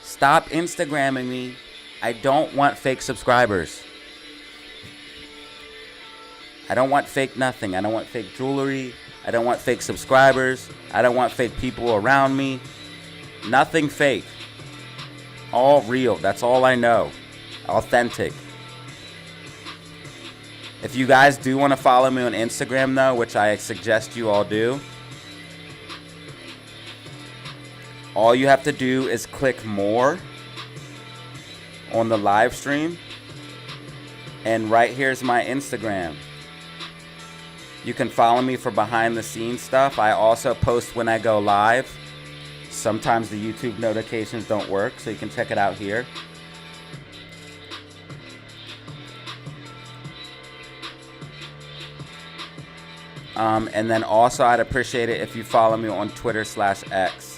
stop Instagramming me. I don't want fake subscribers. I don't want fake nothing. I don't want fake jewelry. I don't want fake subscribers. I don't want fake people around me. Nothing fake. All real. That's all I know. Authentic. If you guys do want to follow me on Instagram though, which I suggest you all do, all you have to do is click more on the live stream. And right here's my Instagram. You can follow me for behind the scenes stuff. I also post when I go live. Sometimes the YouTube notifications don't work, so you can check it out here. And then also I'd appreciate it if you follow me on Twitter/X.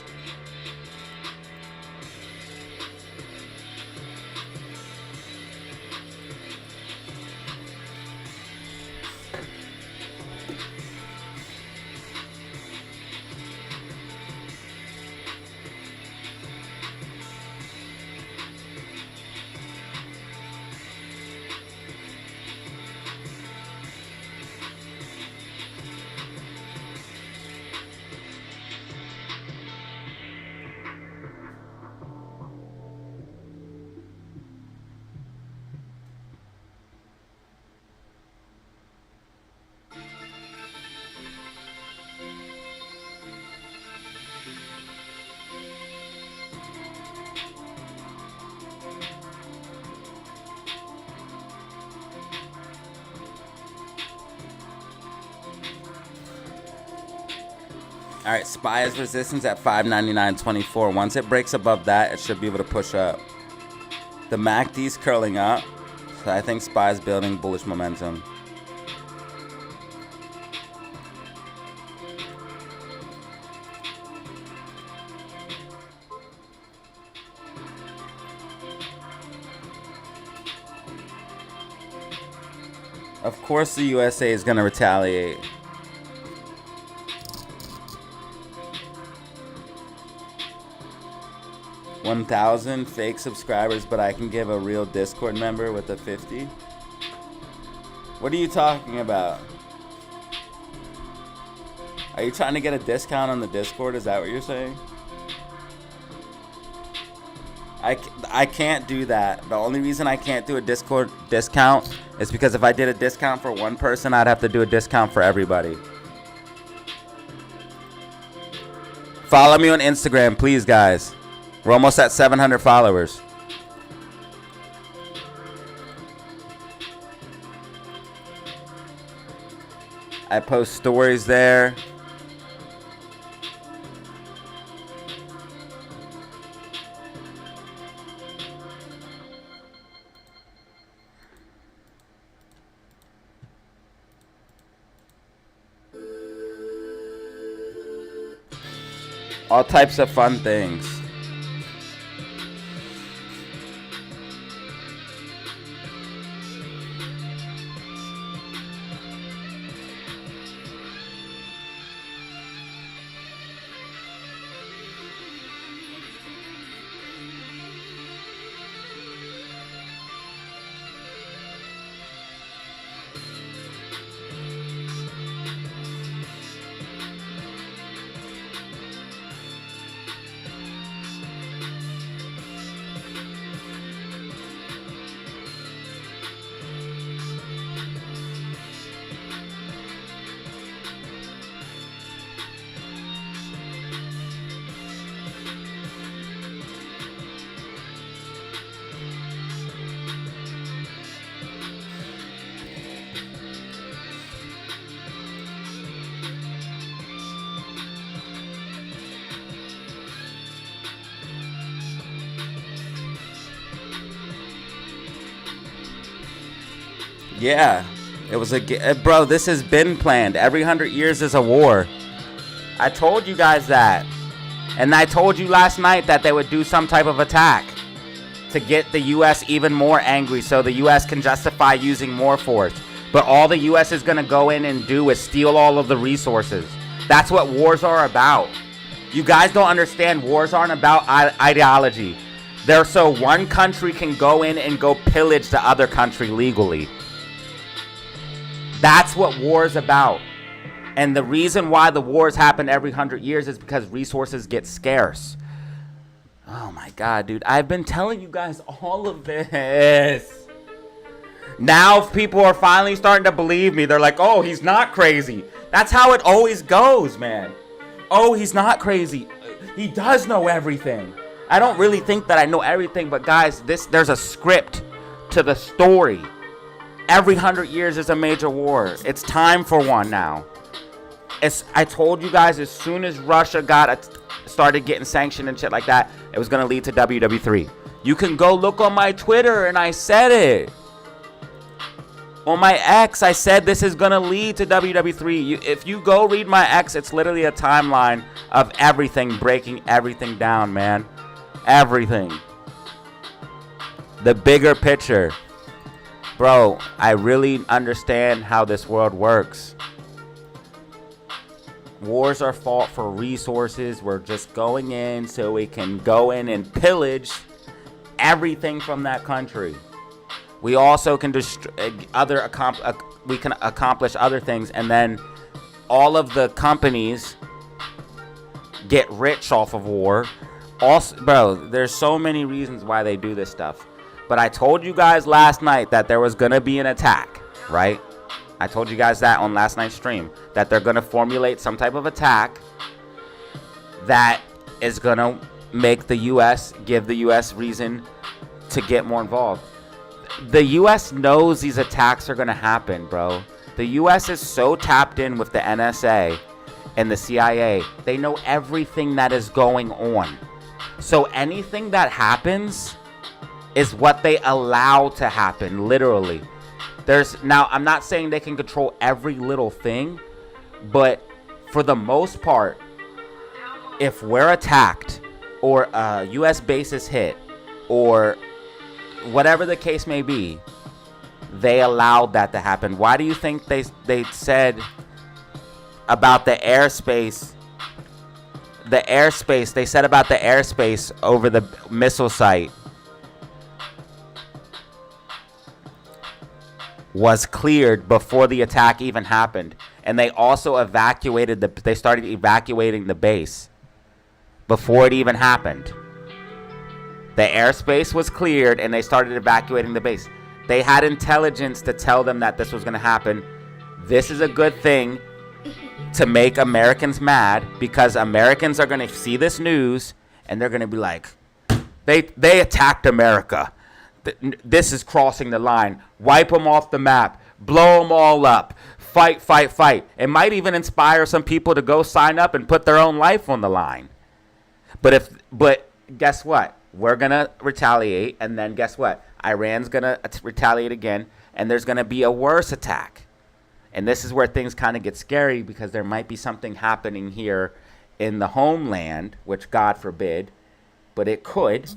All right, SPY is resistance at 599.24. Once it breaks above that, it should be able to push up. The MACD is curling up, so I think SPY is building bullish momentum. Of course the USA is going to retaliate. $1,000 fake subscribers, but I can give a real Discord member with a 50. What are you talking about? Are you trying to get a discount on the Discord? Is that what you're saying? I can't do that. The only reason I can't do a Discord discount is because if I did a discount for one person, I'd have to do a discount for everybody. Follow me on Instagram, please, guys. We're almost at 700 followers. I post stories there. All types of fun things. Yeah. It was bro, this has been planned. Every 100 years is a war. I told you guys that. And I told you last night that they would do some type of attack to get the U.S. even more angry so the U.S. can justify using more force. But all the U.S. is going to go in and do is steal all of the resources. That's what wars are about. You guys don't understand. Wars aren't about ideology. They're so one country can go in and go pillage the other country legally. That's what war is about. And the reason why the wars happen every 100 years is because resources get scarce. Oh my God, dude. I've been telling you guys all of this. Now people are finally starting to believe me. They're like, oh, he's not crazy. That's how it always goes, man. Oh, he's not crazy. He does know everything. I don't really think that I know everything, but guys, there's a script to the story. Every 100 years is a major war. It's time for one now. I told you guys, as soon as Russia started getting sanctioned and shit like that, it was going to lead to WW3. You can go look on my Twitter, and I said it. On my X, I said this is going to lead to WW3. If you go read my X, it's literally a timeline of everything, breaking everything down, man. Everything. The bigger picture. Bro, I really understand how this world works. Wars are fought for resources. We're just going in so we can go in and pillage everything from that country. We also can we can accomplish other things, and then all of the companies get rich off of war. Also, bro, there's so many reasons why they do this stuff. But I told you guys last night that there was gonna be an attack, right? I told you guys that on last night's stream, that they're going to formulate some type of attack that is going to make the U.S., give the U.S. reason to get more involved. The U.S. knows these attacks are going to happen, bro. The U.S. is so tapped in with the NSA and the CIA. They know everything that is going on. So anything that happens is what they allow to happen, literally. Now, I'm not saying they can control every little thing, but for the most part, if we're attacked or a U.S. base is hit or whatever the case may be, they allowed that to happen. Why do you think they said about the airspace? They said about the airspace over the missile site was cleared before the attack even happened. And they also they started evacuating the base before it even happened. The airspace was cleared and they started evacuating the base. They had intelligence to tell them that this was going to happen. This is a good thing to make Americans mad, because Americans are going to see this news and they're going to be like, they attacked America. This is crossing the line. Wipe them off the map. Blow them all up. Fight, fight, fight. It might even inspire some people to go sign up and put their own life on the line. But guess what? We're going to retaliate, and then guess what? Iran's going to retaliate again, and there's going to be a worse attack. And this is where things kind of get scary, because there might be something happening here in the homeland, which God forbid, but it could.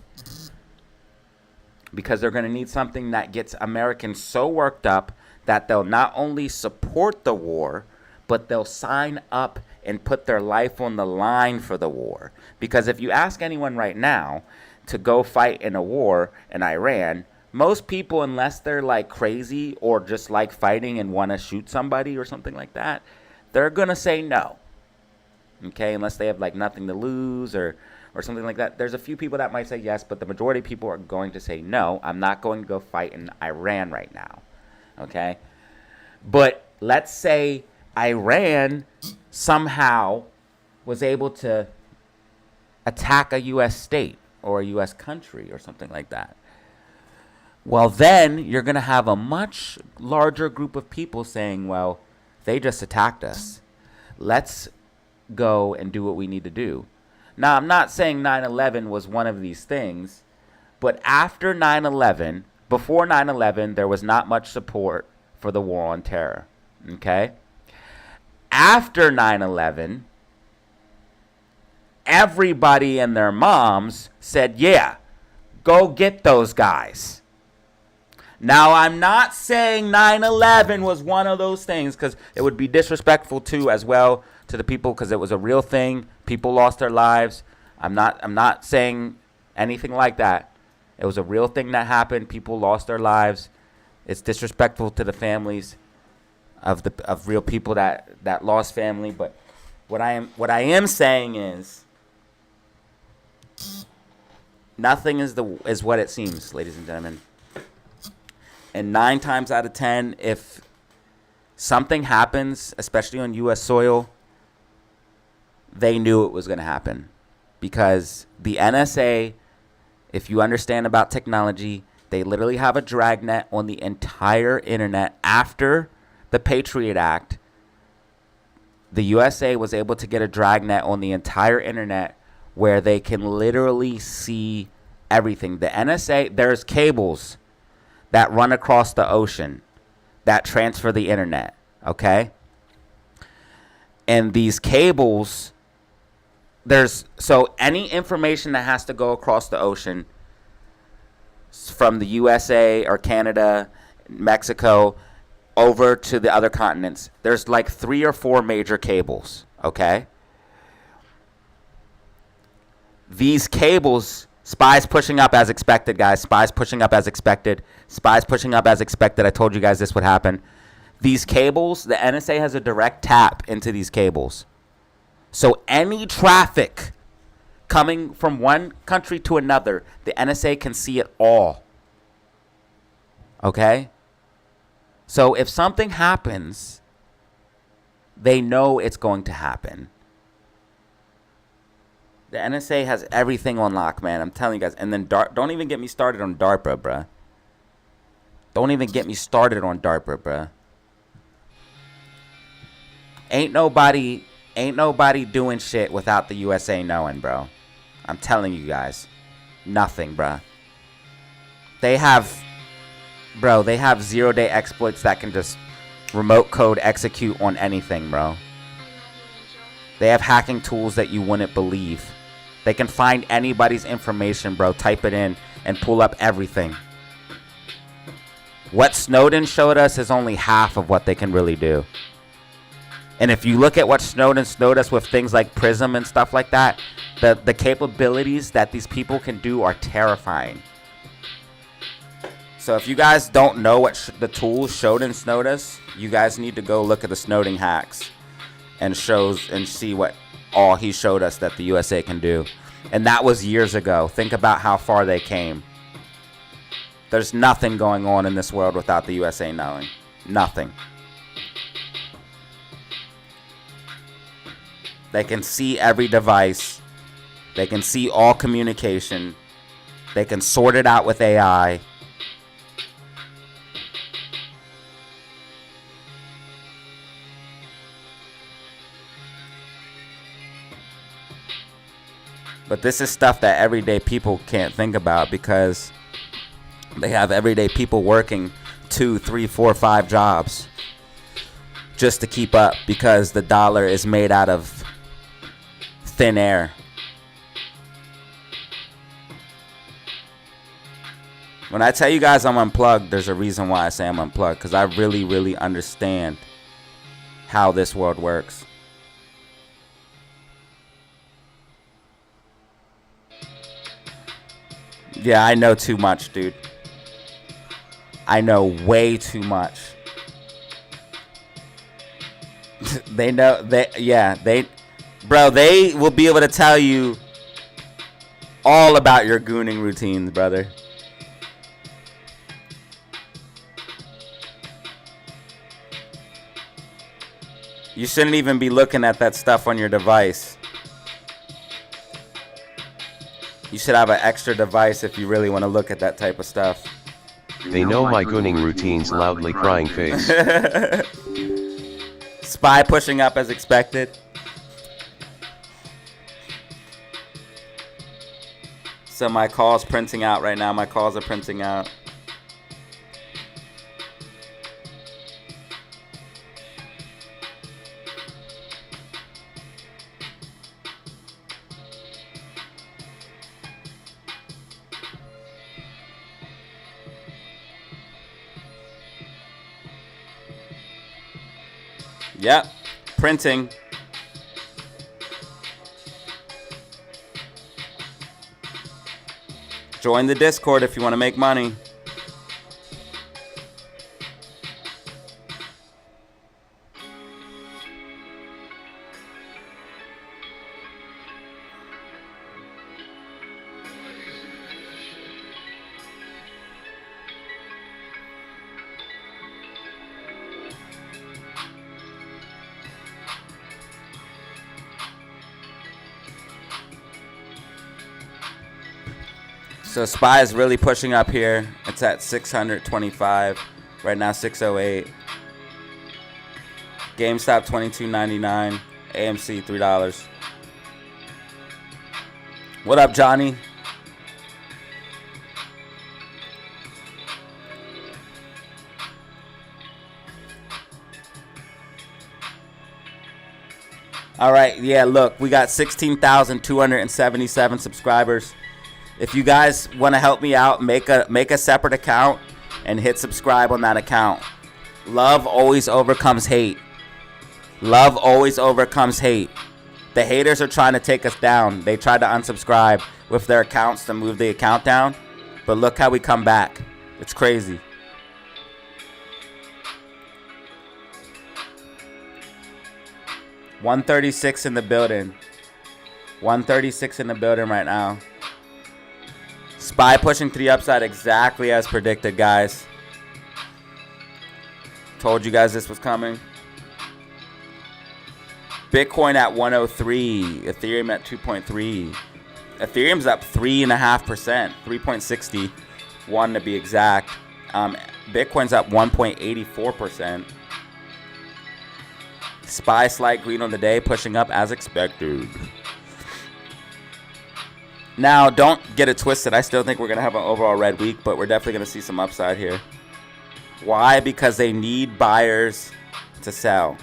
Because they're going to need something that gets Americans so worked up that they'll not only support the war, but they'll sign up and put their life on the line for the war. Because if you ask anyone right now to go fight in a war in Iran, most people, unless they're like crazy or just like fighting and want to shoot somebody or something like that, they're going to say no. Okay, unless they have like nothing to lose or something like that. There's a few people that might say yes, but the majority of people are going to say no. I'm not going to go fight in Iran right now. Okay? But let's say Iran somehow was able to attack a U.S. state or a U.S. country or something like that. Well, then you're going to have a much larger group of people saying, well, they just attacked us. Let's go and do what we need to do. Now, I'm not saying 9/11 was one of these things, but after 9/11, before 9/11, there was not much support for the war on terror. Okay? After 9/11, everybody and their moms said, yeah, go get those guys. Now, I'm not saying 9/11 was one of those things, because it would be disrespectful too as well to the people, because it was a real thing. People lost their lives. I'm not saying anything like that. It was a real thing that happened. People lost their lives. It's disrespectful to the families of real people that lost family. But what I am saying is, nothing is what it seems, ladies and gentlemen. And 9 times out of 10, if something happens, especially on U.S. soil, they knew it was going to happen. Because the NSA, if you understand about technology, they literally have a dragnet on the entire internet. After the Patriot Act, the USA was able to get a dragnet on the entire internet where they can literally see everything. The NSA, there's cables that run across the ocean that transfer the internet, okay? And these cables, so any information that has to go across the ocean from the USA or Canada, Mexico, over to the other continents, there's like 3 or 4 major cables, okay? These cables, spies pushing up as expected, guys. Spies pushing up as expected. Spies pushing up as expected. I told you guys this would happen. These cables, the NSA has a direct tap into these cables. So any traffic coming from one country to another, the NSA can see it all. Okay? So if something happens, they know it's going to happen. The NSA has everything on lock, man. I'm telling you guys. And then don't even get me started on DARPA, bruh. Don't even get me started on DARPA, bruh. Ain't nobody doing shit without the USA knowing, bro. I'm telling you guys. Nothing, bruh. They have 0-day exploits that can just remote code execute on anything, bro. They have hacking tools that you wouldn't believe. They can find anybody's information, bro. Type it in and pull up everything. What Snowden showed us is only half of what they can really do. And if you look at what Snowden showed us with things like Prism and stuff like that, the capabilities that these people can do are terrifying. So if you guys don't know what the tools Snowden showed us, you guys need to go look at the Snowden hacks and see what all he showed us that the USA can do. And that was years ago. Think about how far they came. There's nothing going on in this world without the USA knowing. Nothing. They can see every device. They can see all communication. They can sort it out with AI. But this is stuff that everyday people can't think about, because they have everyday people working 2, 3, 4, 5 jobs just to keep up, because the dollar is made out of thin air. When I tell you guys I'm unplugged, there's a reason why I say I'm unplugged, because I really, really understand how this world works. Yeah, I know too much, dude. I know way too much. They will be able to tell you all about your gooning routines, brother. You shouldn't even be looking at that stuff on your device. You should have an extra device if you really want to look at that type of stuff. They know my gooning routines, loudly crying face. Spy pushing up as expected. So my call's printing out right now. My calls are printing out. Yep. Printing. Join the Discord if you want to make money. So SPY is really pushing up here. It's at 625. Right now 608. GameStop $22.99. AMC $3. What up, Johnny? All right, yeah, look, we got 16,277 subscribers. If you guys want to help me out, make a separate account and hit subscribe on that account. Love always overcomes hate. Love always overcomes hate. The haters are trying to take us down. They tried to unsubscribe with their accounts to move the account down. But look how we come back. It's crazy. $136 in the building. 136 in the building right now. SPY pushing to the upside exactly as predicted, guys. Told you guys this was coming. Bitcoin at 103. Ethereum at 2.3. Ethereum's up 3.5%. 3.61 to be exact. Bitcoin's up 1.84%. SPY slight green on the day, pushing up as expected. Now, don't get it twisted. I still think we're going to have an overall red week, but we're definitely going to see some upside here. Why? Because they need buyers to sell.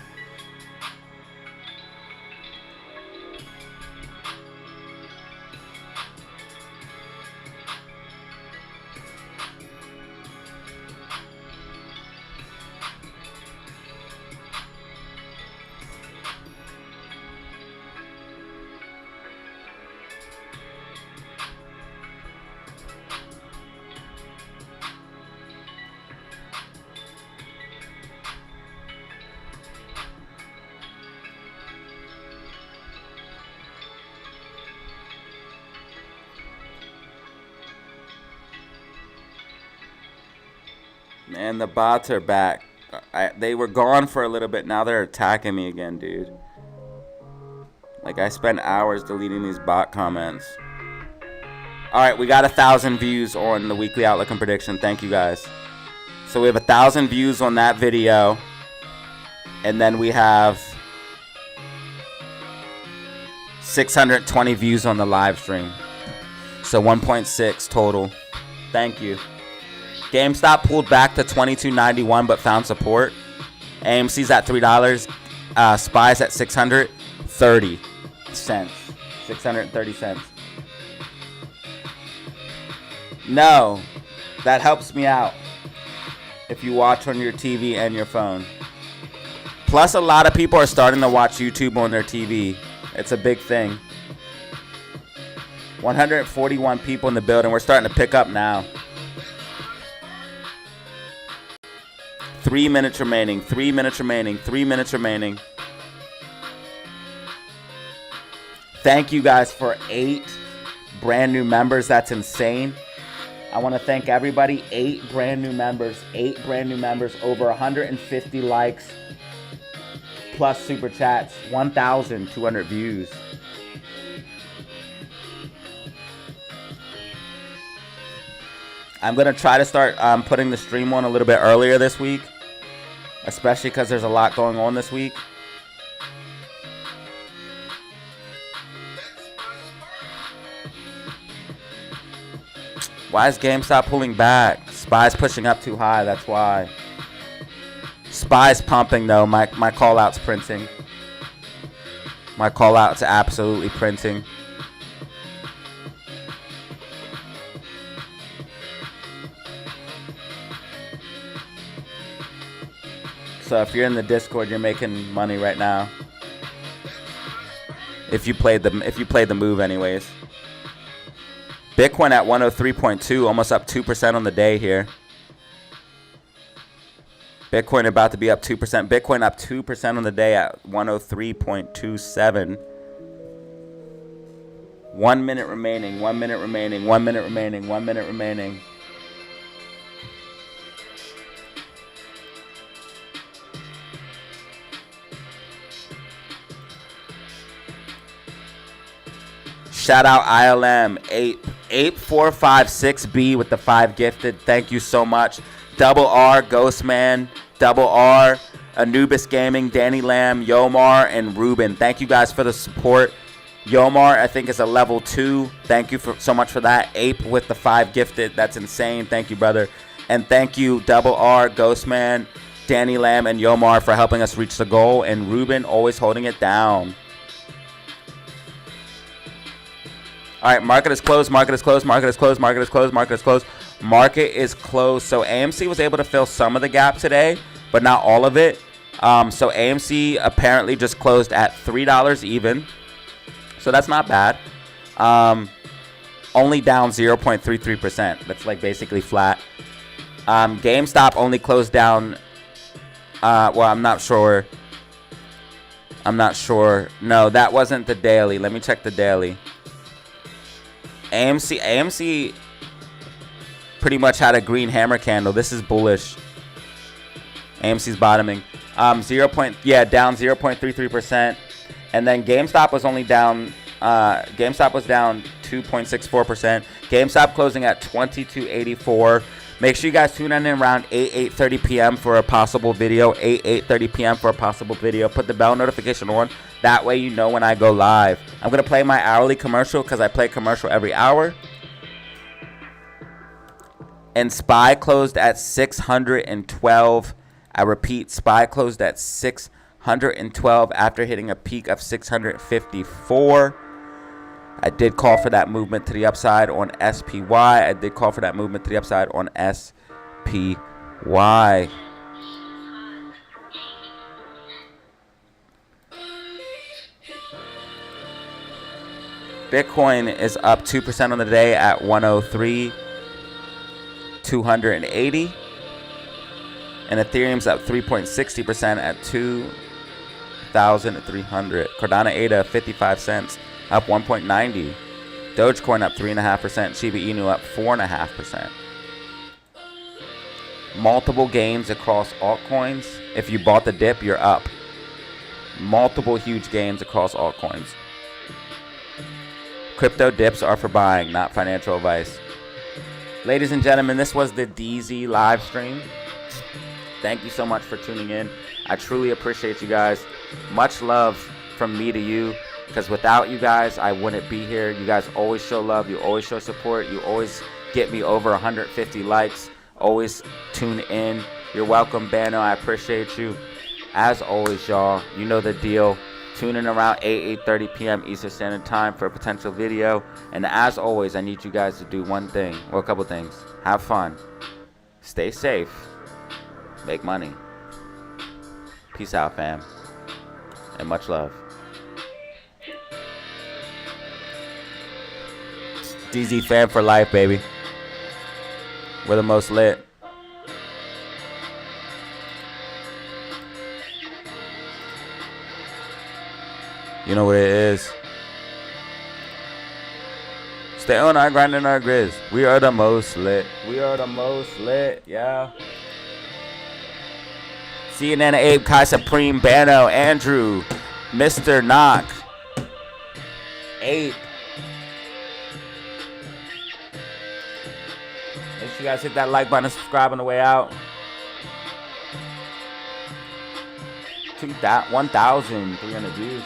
Man, the bots are back. They were gone for a little bit. Now they're attacking me again, dude. Like, I spent hours deleting these bot comments. Alright, we got 1,000 views on the weekly outlook and prediction. Thank you, guys. So we have 1,000 views on that video. And then we have 620 views on the live stream. So 1.6 total. Thank you. GameStop pulled back to $22.91 but found support. AMC's at $3. SPY's at 630 cents. 630 cents. No, that helps me out if you watch on your TV and your phone. Plus, a lot of people are starting to watch YouTube on their TV. It's a big thing. 141 people in the building. We're starting to pick up now. 3 minutes remaining. 3 minutes remaining. 3 minutes remaining. Thank you guys for 8 brand new members. That's insane. I want to thank everybody. 8 brand new members. 8 brand new members. Over 150 likes. Plus super chats. 1,200 views. I'm going to try to start putting the stream on a little bit earlier this week. Especially because there's a lot going on this week. Why is GameStop pulling back? SPY's pushing up too high, that's why. SPY's pumping though. My call out's printing. My call out's absolutely printing. So if you're in the Discord, you're making money right now. If you played the move anyways. Bitcoin at 103.2, almost up 2% on the day here. Bitcoin about to be up 2%. Bitcoin up 2% on the day at 103.27. 1 minute remaining. 1 minute remaining. 1 minute remaining. 1 minute remaining. Shout out ILM 8456B with the 5 gifted. Thank you so much. Double R, Ghostman, Double R, Anubis Gaming, Danny Lamb, Yomar, and Ruben. Thank you guys for the support. Yomar, I think, is a level 2. Thank you so much for that. Ape with the 5 gifted. That's insane. Thank you, brother. And thank you, Double R, Ghostman, Danny Lamb, and Yomar for helping us reach the goal. And Ruben always holding it down. All right, market is closed, market is closed, market is closed, market is closed, market is closed. Market is closed. So AMC was able to fill some of the gap today, but not all of it. So AMC apparently just closed at $3 even. So that's not bad. Only down 0.33%. That's like basically flat. GameStop only closed down. Well, I'm not sure. No, that wasn't the daily. Let me check the daily. AMC pretty much had a green hammer candle. This is bullish. AMC's bottoming. Down 0.33%. And then GameStop was only down. GameStop was down 2.64%. GameStop closing at 22.84. Make sure you guys tune in around 8:30 p.m. for a possible video. 8:30 p.m. for a possible video. Put the bell notification on. That way you know when I go live. I'm going to play my hourly commercial because I play commercial every hour. And SPY closed at 612. I repeat, SPY closed at 612 after hitting a peak of 654. I did call for that movement to the upside on SPY. I did call for that movement to the upside on SPY. Bitcoin is up 2% on the day at 103,280. And Ethereum's up 3.60% at 2,300. Cardano ADA 55 cents, up 1.90. Dogecoin up 3.5%. Shiba Inu up 4.5%. Multiple gains across altcoins. If you bought the dip, you're up. Multiple huge gains across altcoins. Crypto dips are for buying, not financial advice. Ladies and gentlemen, this was the DZ live stream. Thank you so much for tuning in. I truly appreciate you guys. Much love from me to you, because without you guys, I wouldn't be here. You guys always show love. You always show support. You always get me over 150 likes. Always tune in. You're welcome, Bano. I appreciate you. As always, y'all, you know the deal. Tune in around 8:30 p.m. Eastern Standard Time for a potential video. And as always, I need you guys to do one thing, or a couple things. Have fun. Stay safe. Make money. Peace out, fam. And much love. DZ fam for life, baby. We're the most lit. You know what it is. Stay on our grind and our grizz. We are the most lit. We are the most lit, yeah. CNN, Abe, Kai Supreme, Bano, Andrew, Mr. Knock, Abe. Make sure you guys hit that like button and subscribe on the way out. 1,300 views.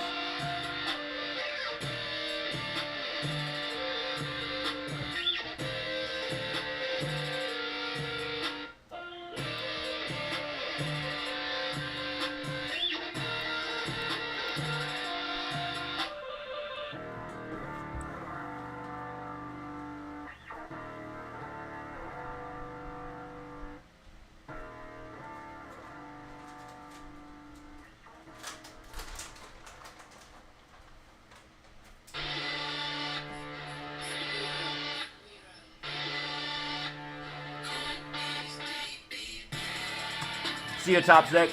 see you, Chopstick.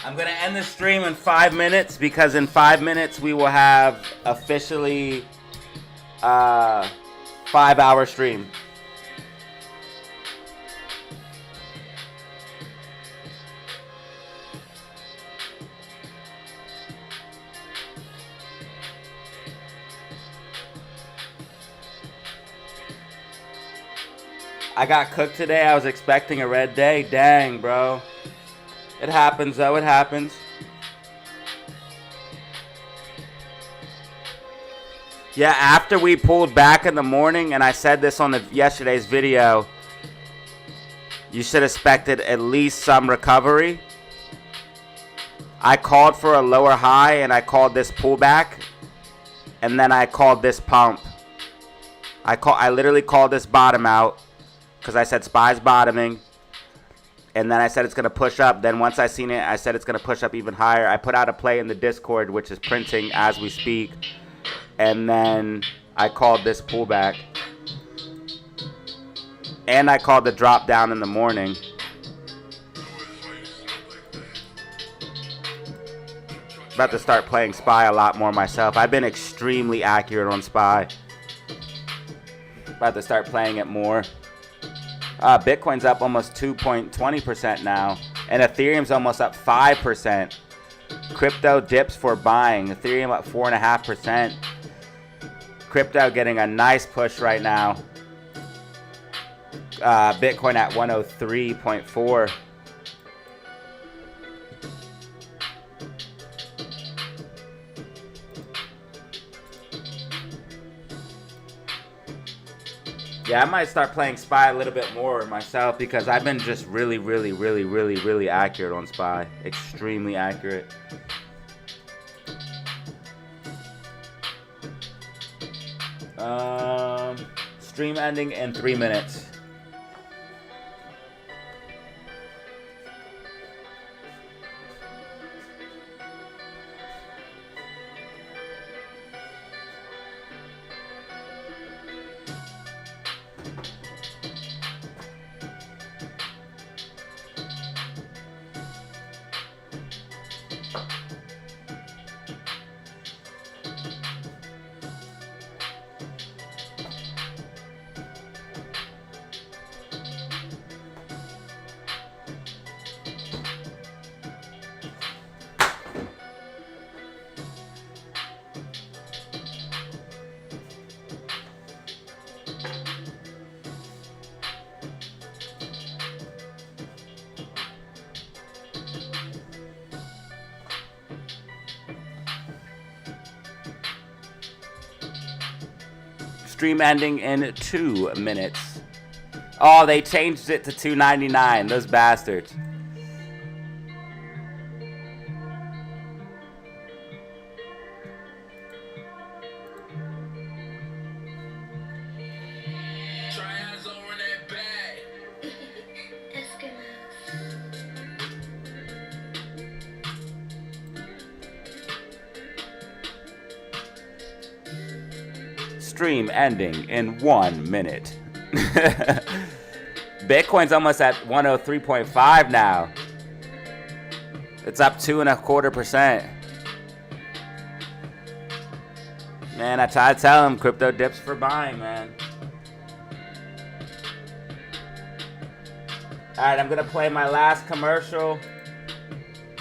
I'm going to end the stream in 5 minutes because in 5 minutes we will have officially 5-hour stream. I got cooked today. I was expecting a red day. Dang, bro. It happens, though. It happens. Yeah, after we pulled back in the morning, and I said this on yesterday's video, you should have expected at least some recovery. I called for a lower high, and I called this pullback, and then I called this pump. I literally called this bottom out. Because I said SPY's bottoming, and then I said it's going to push up. Then once I seen it, I said it's going to push up even higher. I put out a play in the Discord, which is printing as we speak, and then I called this pullback. And I called the drop down in the morning. About to start playing SPY a lot more myself. I've been extremely accurate on SPY. About to start playing it more. Bitcoin's up almost 2.20% now, and Ethereum's almost up 5%. Crypto dips for buying. Ethereum up 4.5%. Crypto getting a nice push right now. Bitcoin at 103.4. Yeah, I might start playing SPY a little bit more myself because I've been just really accurate on SPY. Extremely accurate. Stream ending in 3 minutes. Stream ending in 2 minutes. Oh, they changed it to $2.99. Those bastards. Triads over in that bag. Stream ending in 1 minute. Bitcoin's almost at 103.5 now. It's up 2.25%. Man, I try to tell him crypto dips for buying, man. Alright, I'm gonna play my last commercial.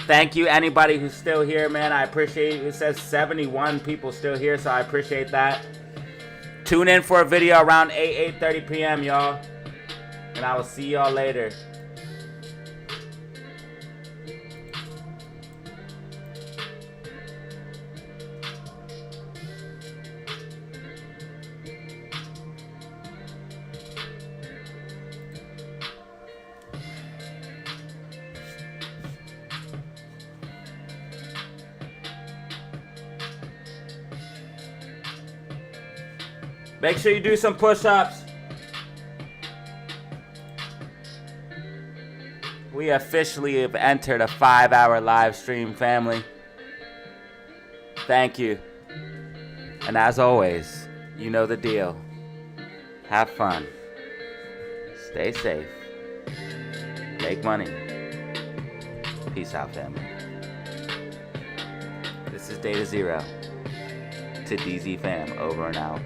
Thank you, anybody who's still here, man. I appreciate it. It says 71 people still here, so I appreciate that. Tune in for a video around 8:30 p.m., y'all. And I will see y'all later. Make sure you do some push-ups. We officially have entered a 5-hour live stream, family. Thank you. And as always, you know the deal. Have fun. Stay safe. Make money. Peace out, family. This is DataZero. To DZ fam, over and out.